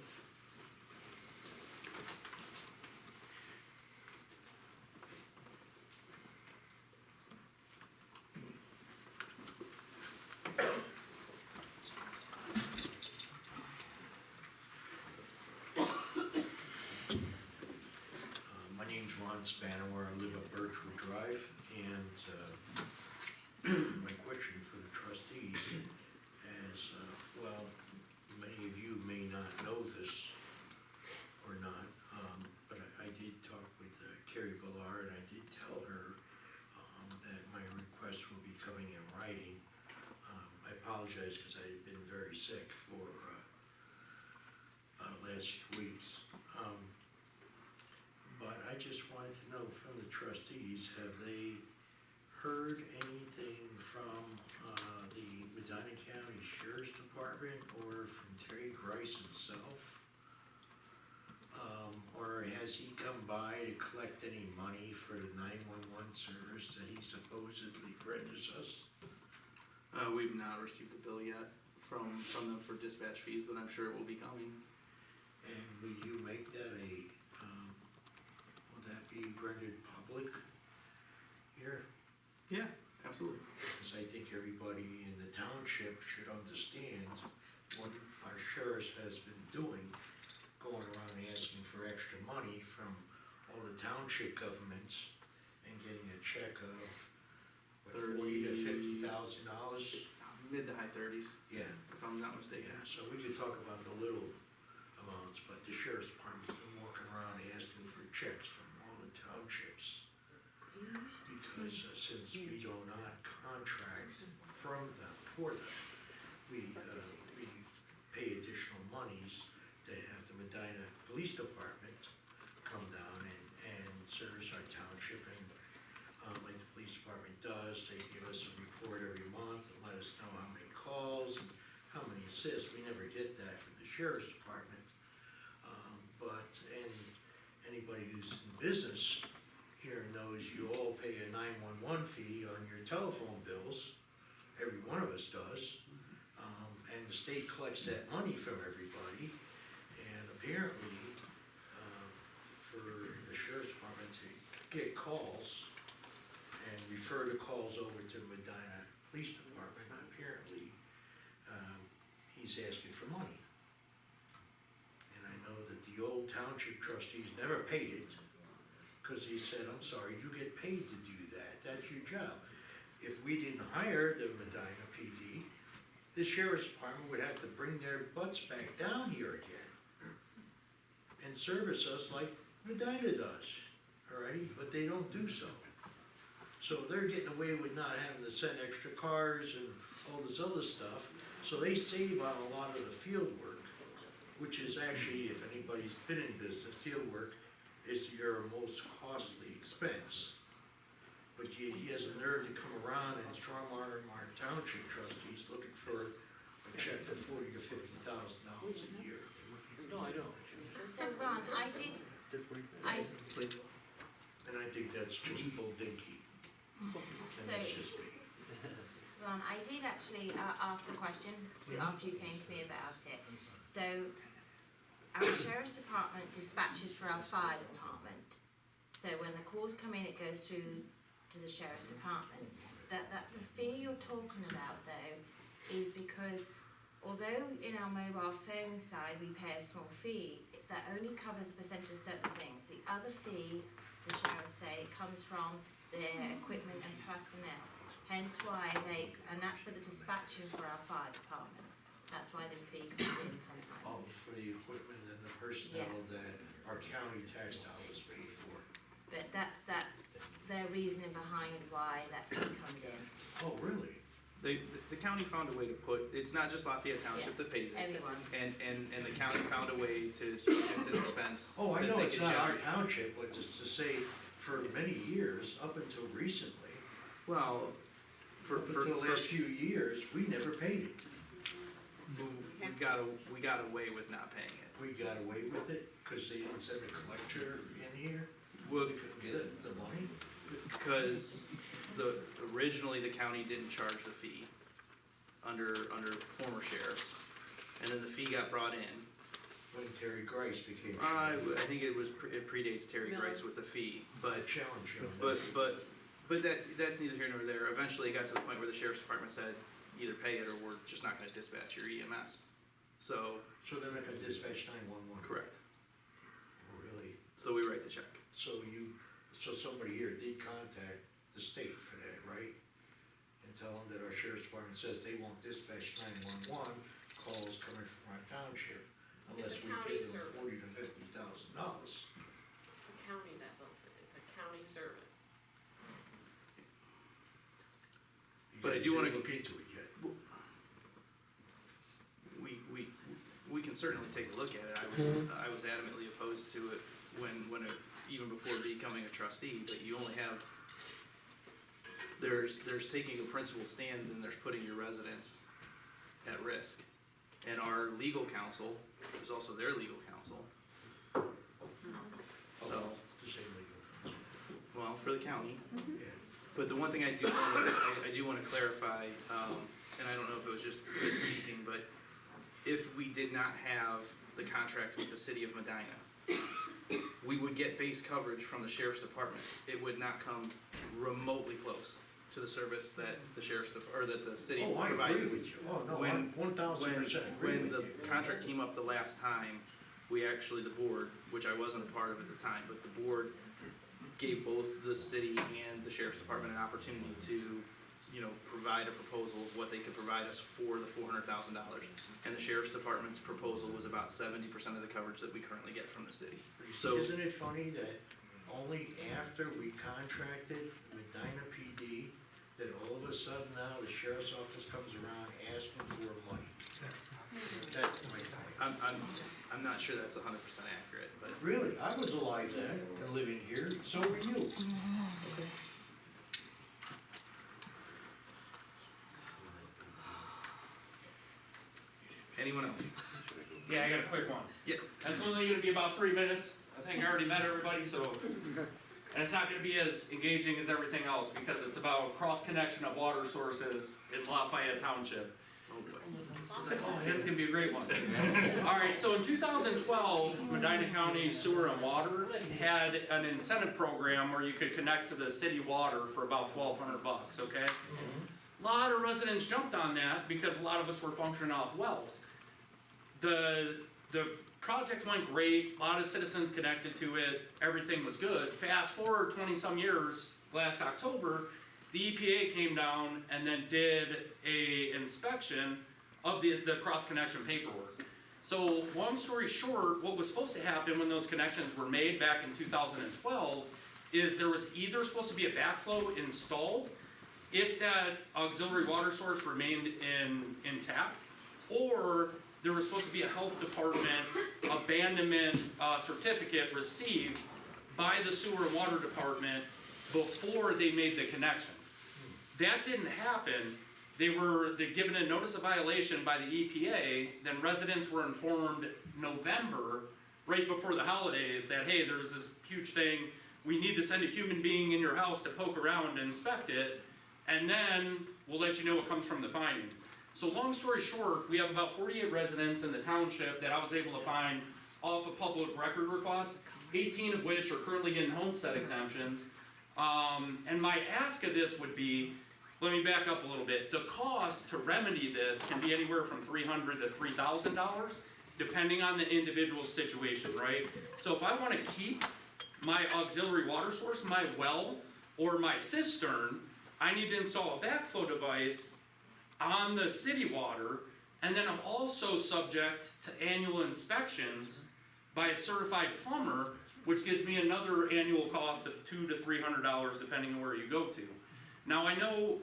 My name's Ron Spanaware, I live on Birchwood Drive, and my question for the trustees is, well, many of you may not know this or not, but I did talk with Carrie Villar, and I did tell her that my request will be coming in writing. I apologize because I had been very sick for last few weeks. But I just wanted to know from the trustees, have they heard anything from the Medina County Sheriff's Department or from Terry Grice himself? Or has he come by to collect any money for the 911 service that he supposedly renders us? We've not received a bill yet from them for dispatch fees, but I'm sure it will be coming. And will you make that will that be rendered public here? Yeah, absolutely. Because I think everybody in the township should understand what our sheriff has been doing, going around asking for extra money from all the township governments and getting a check of what, $40,000 to $50,000. Mid to high 30s. Yeah. If I'm not mistaken. Yeah, so we could talk about the little amounts, but the sheriff's department's been walking around asking for checks from all the townships. Because since we do not contract from them, for them, we pay additional insist, we never get that from the sheriff's department. And anybody who's in business here knows you all pay a 911 fee on your telephone bills. Every one of us does. And the state collects that money from everybody. And apparently, for the sheriff's department to get calls and refer the calls over to Medina Police Department, apparently, he's asking for money. And I know that the old township trustees never paid it, because he said, I'm sorry, you get paid to do that, that's your job. If we didn't hire the Medina PD, the sheriff's department would have to bring their butts back down here again and service us like Medina does, alrighty, but they don't do so. So they're getting away with not having to send extra cars and all this other stuff, so they save on a lot of the field work, which is actually, if anybody's been in business, field work is your most costly expense. But he has the nerve to come around and strong arm our township trustees looking for a check for $40,000 to $50,000 a year. No, I don't. So Ron, Please. And I think that's just bull dinky. And that's just me. Ron, I did actually ask the question after you came to me about it. So, our sheriff's department dispatches for our fire department. So when the calls come in, it goes through to the sheriff's department. That the fee you're talking about though is because although in our mobile phone side we pay a small fee, that only covers a percentage of certain things. The other fee, the sheriffs say, comes from their equipment and personnel. Hence why and that's for the dispatches for our fire department. That's why this fee comes in sometimes. All for the equipment and the personnel that our county tax dollars pay for. But that's their reasoning behind why that fee comes in. Oh, really? The county found a way to put, it's not just Lafayette Township that pays it. Everyone. And the county found a way to shift an expense. Oh, I that know they it's could not our generate. township, but just to say, for many years, up until recently, Well, up until the last few years, we never paid it. we got away with not paying it. We got away with it, cause they didn't send a collector in here, Well, we couldn't get the money. because originally the county didn't charge the fee under former sheriffs. And then the fee got brought in. When Terry Grice became I sheriff. think it predates Terry Grice with the fee, but Challenge him. But that's neither here nor there. Eventually it got to the point where the sheriff's department said, either pay it or we're just not gonna dispatch your EMS. So, So they're not gonna dispatch 911? correct. Oh, really? So we write the check. So somebody here did contact the state for that, right? And tell them that our sheriff's department says they won't dispatch 911 calls coming from our township unless It's a we county give them service. $40,000 to $50,000. It's the county that does it, it's a county service. You But I guys do wanna- didn't look into it yet. We can certainly take a look at it. I was adamantly opposed to it even before becoming a trustee, but you only have, there's taking a principled stand and there's putting your residents at risk. And our legal counsel, who's also their legal counsel, so, The same legal. well, for the county. Yeah. But the one thing I do wanna clarify, and I don't know if it was just me speaking, but if we did not have the contract with the city of Medina, we would get base coverage from the sheriff's department. It would not come remotely close to the service that the or that the city Oh, I provides agree us. with you. Oh, no, When- I'm 1000% agree When with the you. contract came up the last time, the board, which I wasn't a part of at the time, but the board gave both the city and the sheriff's department an opportunity to, provide a proposal of what they could provide us for the $400,000. And the sheriff's department's proposal was about 70% of the coverage that we currently get from the city. So, Isn't it funny that only after we contracted Medina PD, that all of a sudden now the sheriff's office comes around asking for money? That's my time. I'm not sure that's 100% accurate, but. Really, I was alive then and living here, so were you. Yeah, I got a quick one. Yeah. That's only gonna be about 3 minutes. I think I already met everybody, so. And it's not gonna be as engaging as everything else, because it's about cross-connection of water sources in Lafayette Township. It's like, oh, this is gonna be a great one. Alright, so in 2012, Medina County Sewer and Water had an incentive program where you could connect to the city water for about $1,200, okay? A lot of residents jumped on that because a lot of us were functioning off wells. The project went great, a lot of citizens connected to it, everything was good. Fast forward 20-some years, last October, the EPA came down and then did a inspection of the cross-connection paperwork. So, long story short, what was supposed to happen when those connections were made back in 2012 is there was either supposed to be a backflow installed if that auxiliary water source remained intact, or there was supposed to be a health department abandonment certificate received by the sewer and water department before they made the connection. That didn't happen. They're given a notice of violation by the EPA, then residents were informed November, right before the holidays, that hey, there's this huge thing, we need to send a human being in your house to poke around and inspect it, and then we'll let you know what comes from the findings. So long story short, we have about 48 residents in the township that I was able to find off of public record requests, 18 of which are currently getting homestead exemptions. And my ask of this would be, let me back up a little bit. The cost to remedy this can be anywhere from $300 to $3,000, depending on the individual situation, right? So if I want to keep my auxiliary water source, my well, or my cistern, I need to install a backflow device on the city water, and then I'm also subject to annual inspections by a certified plumber, which gives me another annual cost of $200 to $300 depending on where you go to. Now I know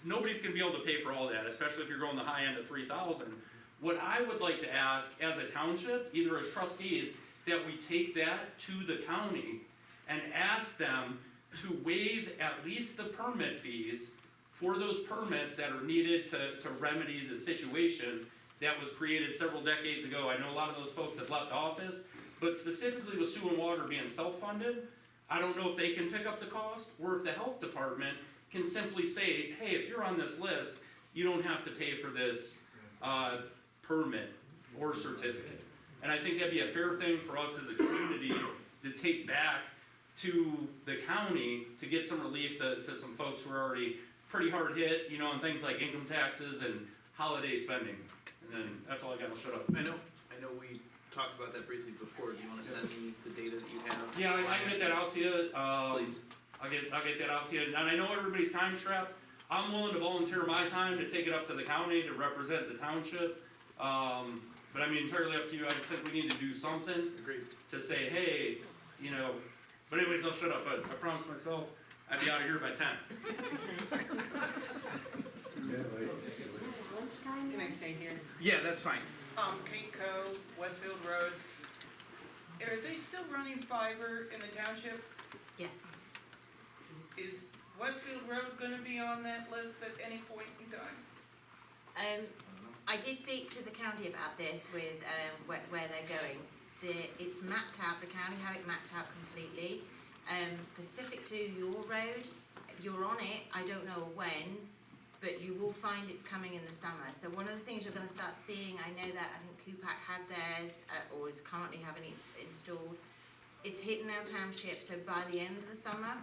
nobody's gonna be able to pay for all that, especially if you're going the high end of $3,000. What I would like to ask as a township, either as trustees, that we take that to the county and ask them to waive at least the permit fees for those permits that are needed to remedy the situation that was created several decades ago. I know a lot of those folks have left office, but specifically with sewer and water being self-funded, I don't know if they can pick up the cost, or if the health department can simply say, hey, if you're on this list, you don't have to pay for this permit or certificate. And I think that'd be a fair thing for us as a community to take back to the county to get some relief to some folks who are already pretty hard hit, you know, on things like income taxes and holiday spending. And then that's all I got, I'll shut up. I know we talked about that briefly before. Do you wanna send me the data that you have? Yeah, I can get that out to you. Please. I'll get that out to you. And I know everybody's time strapped. I'm willing to volunteer my time to take it up to the county to represent the township. But I mean, entirely up to you. I just think we need to do something. Agreed. To say, hey, you know, but anyways, I'll shut up. But I promised myself I'd be out of here by 10. Can I stay here? Yeah, that's fine. Kate Cove, Westfield Road. Are they still running fiber in the township? Yes. Is Westfield Road gonna be on that list at any point in time? I did speak to the county about this with where they're going. It's mapped out, the county have it mapped out completely. Specific to your road, you're on it, I don't know when, but you will find it's coming in the summer. So one of the things you're gonna start seeing, I know that, I think Kupak had theirs, or is currently having it installed. It's hitting our township, so by the end of the summer,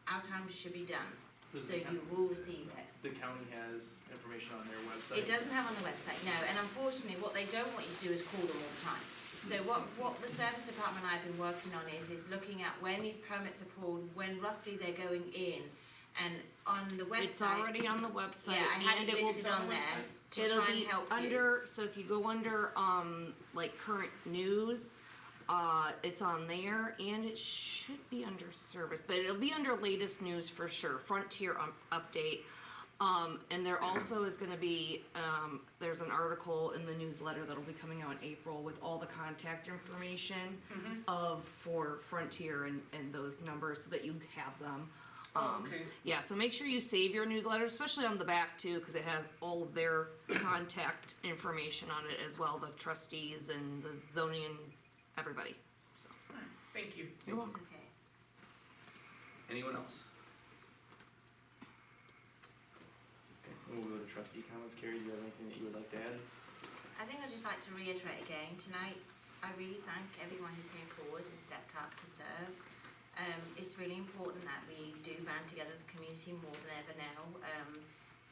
our township should be done. So you will receive it. The county has information on their website. It doesn't have on the website, no, and unfortunately, what they don't want you to do is call them all the time. So what the service department I've been working on is looking at when these permits are pulled, when roughly they're going in, and on the website. It's already on the website. Yeah, I had and it will listed on there to It'll try and be help you. under, so if you go under, like current news, it's on there, and it should be under service, but it'll be under latest news for sure, Frontier update. And there also is gonna be, there's an article in the newsletter that'll be coming out in April with all the contact information for Frontier and those numbers so that you have them. Okay. Yeah, so make sure you save your newsletter, especially on the back too, because it has all of their contact information on it as well, the trustees and the zoning and everybody. So, Thank you. you're welcome. Okay. Anyone else? Okay, we'll go to trustee comments. Carrie, do you have anything that you would like to add? I think I'd just like to reiterate again tonight, I really thank everyone who came forward and stepped up to serve. It's really important that we do band together as a community more than ever now,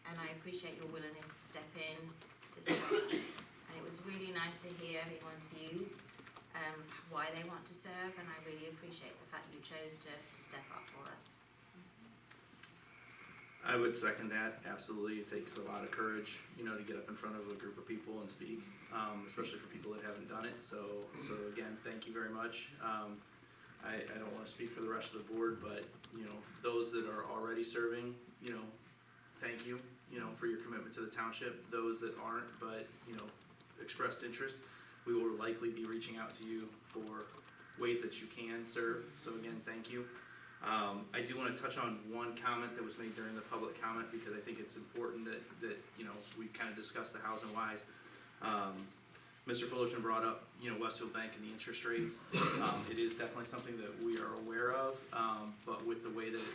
and I appreciate your willingness to step in to support us. And it was really nice to hear everyone's views, why they want to serve, and I really appreciate the fact you chose to step up for us. I would second that, absolutely. It takes a lot of courage, you know, to get up in front of a group of people and speak, especially for people that haven't done it. So again, thank you very much. I don't wanna speak for the rest of the board, but, you know, those that are already serving, you know, thank you, you know, for your commitment to the township. Those that aren't, but, you know, expressed interest, we will likely be reaching out to you for ways that you can serve. So again, thank you. I do want to touch on one comment that was made during the public comment, because I think it's important that you know, we kind of discussed the hows and whys. Mr. Fullerton brought up, you know, Westfield Bank and the interest rates. It is definitely something that we are aware of, but with the way that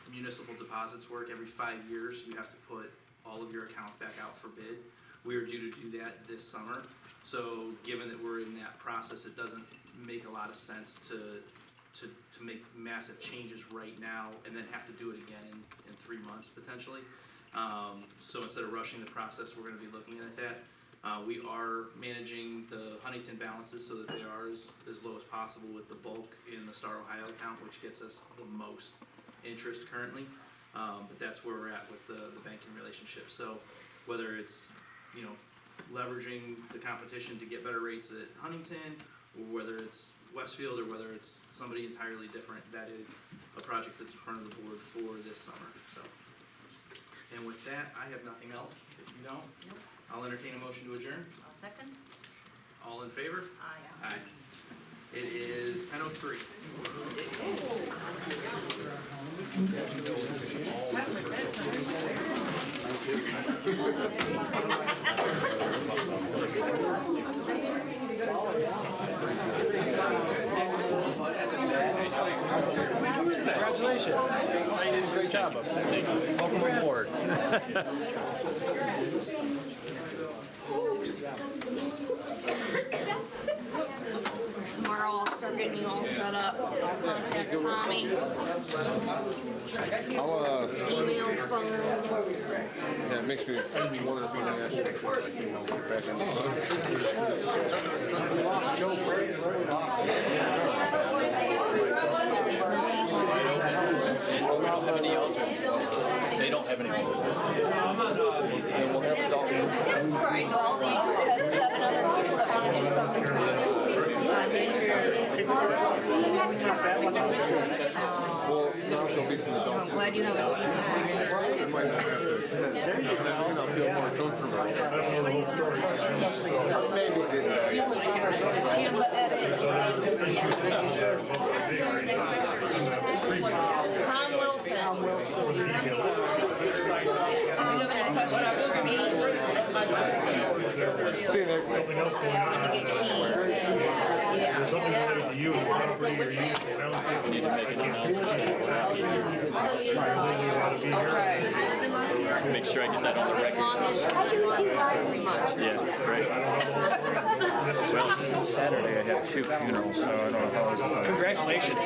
municipal deposits work, every 5 years, you have to put all of your accounts back out for bid. We are due to do that this summer. So given that we're in that process, it doesn't make a lot of sense to make massive changes right now and then have to do it again in 3 months potentially. So instead of rushing the process, we're gonna be looking at that. We are managing the Huntington balances so that they are as low as possible with the bulk in the Star Ohio account, which gets us the most interest currently. But that's where we're at with the banking relationship. So whether it's, you know, leveraging the competition to get better rates at Huntington, or whether it's Westfield, or whether it's somebody entirely different, that is a project that's in front of the board for this summer, so. And with that, I have nothing else. If you don't, Nope. I'll entertain a motion to adjourn. I'll second. All in favor? Aye. Aye. It is 10:03. Congratulations. You did a great job. Welcome aboard. Tomorrow I'll start getting you all set up. I'll contact Tommy. I'll, Email, phone. yeah, it makes me wonder if I actually back in. We lost Joe Brady. We lost him. They don't have any. And we'll have Dalton. I know all the Eagles had 7 other people trying to do something. Well, now there'll be some adults. I'm glad you have a decent one. We might not have to. I'll feel more comfortable. Maybe we didn't. Canva edit. Tom Wilson. Do you have any questions for me? See you, Nick. Yeah, when you get keys. Need to make an announcement. Okay. Make sure I get that on the As record. long as you're not pretty much. Yeah, right. Well, Saturday I have 2 funerals, so I don't know how it's. Congratulations.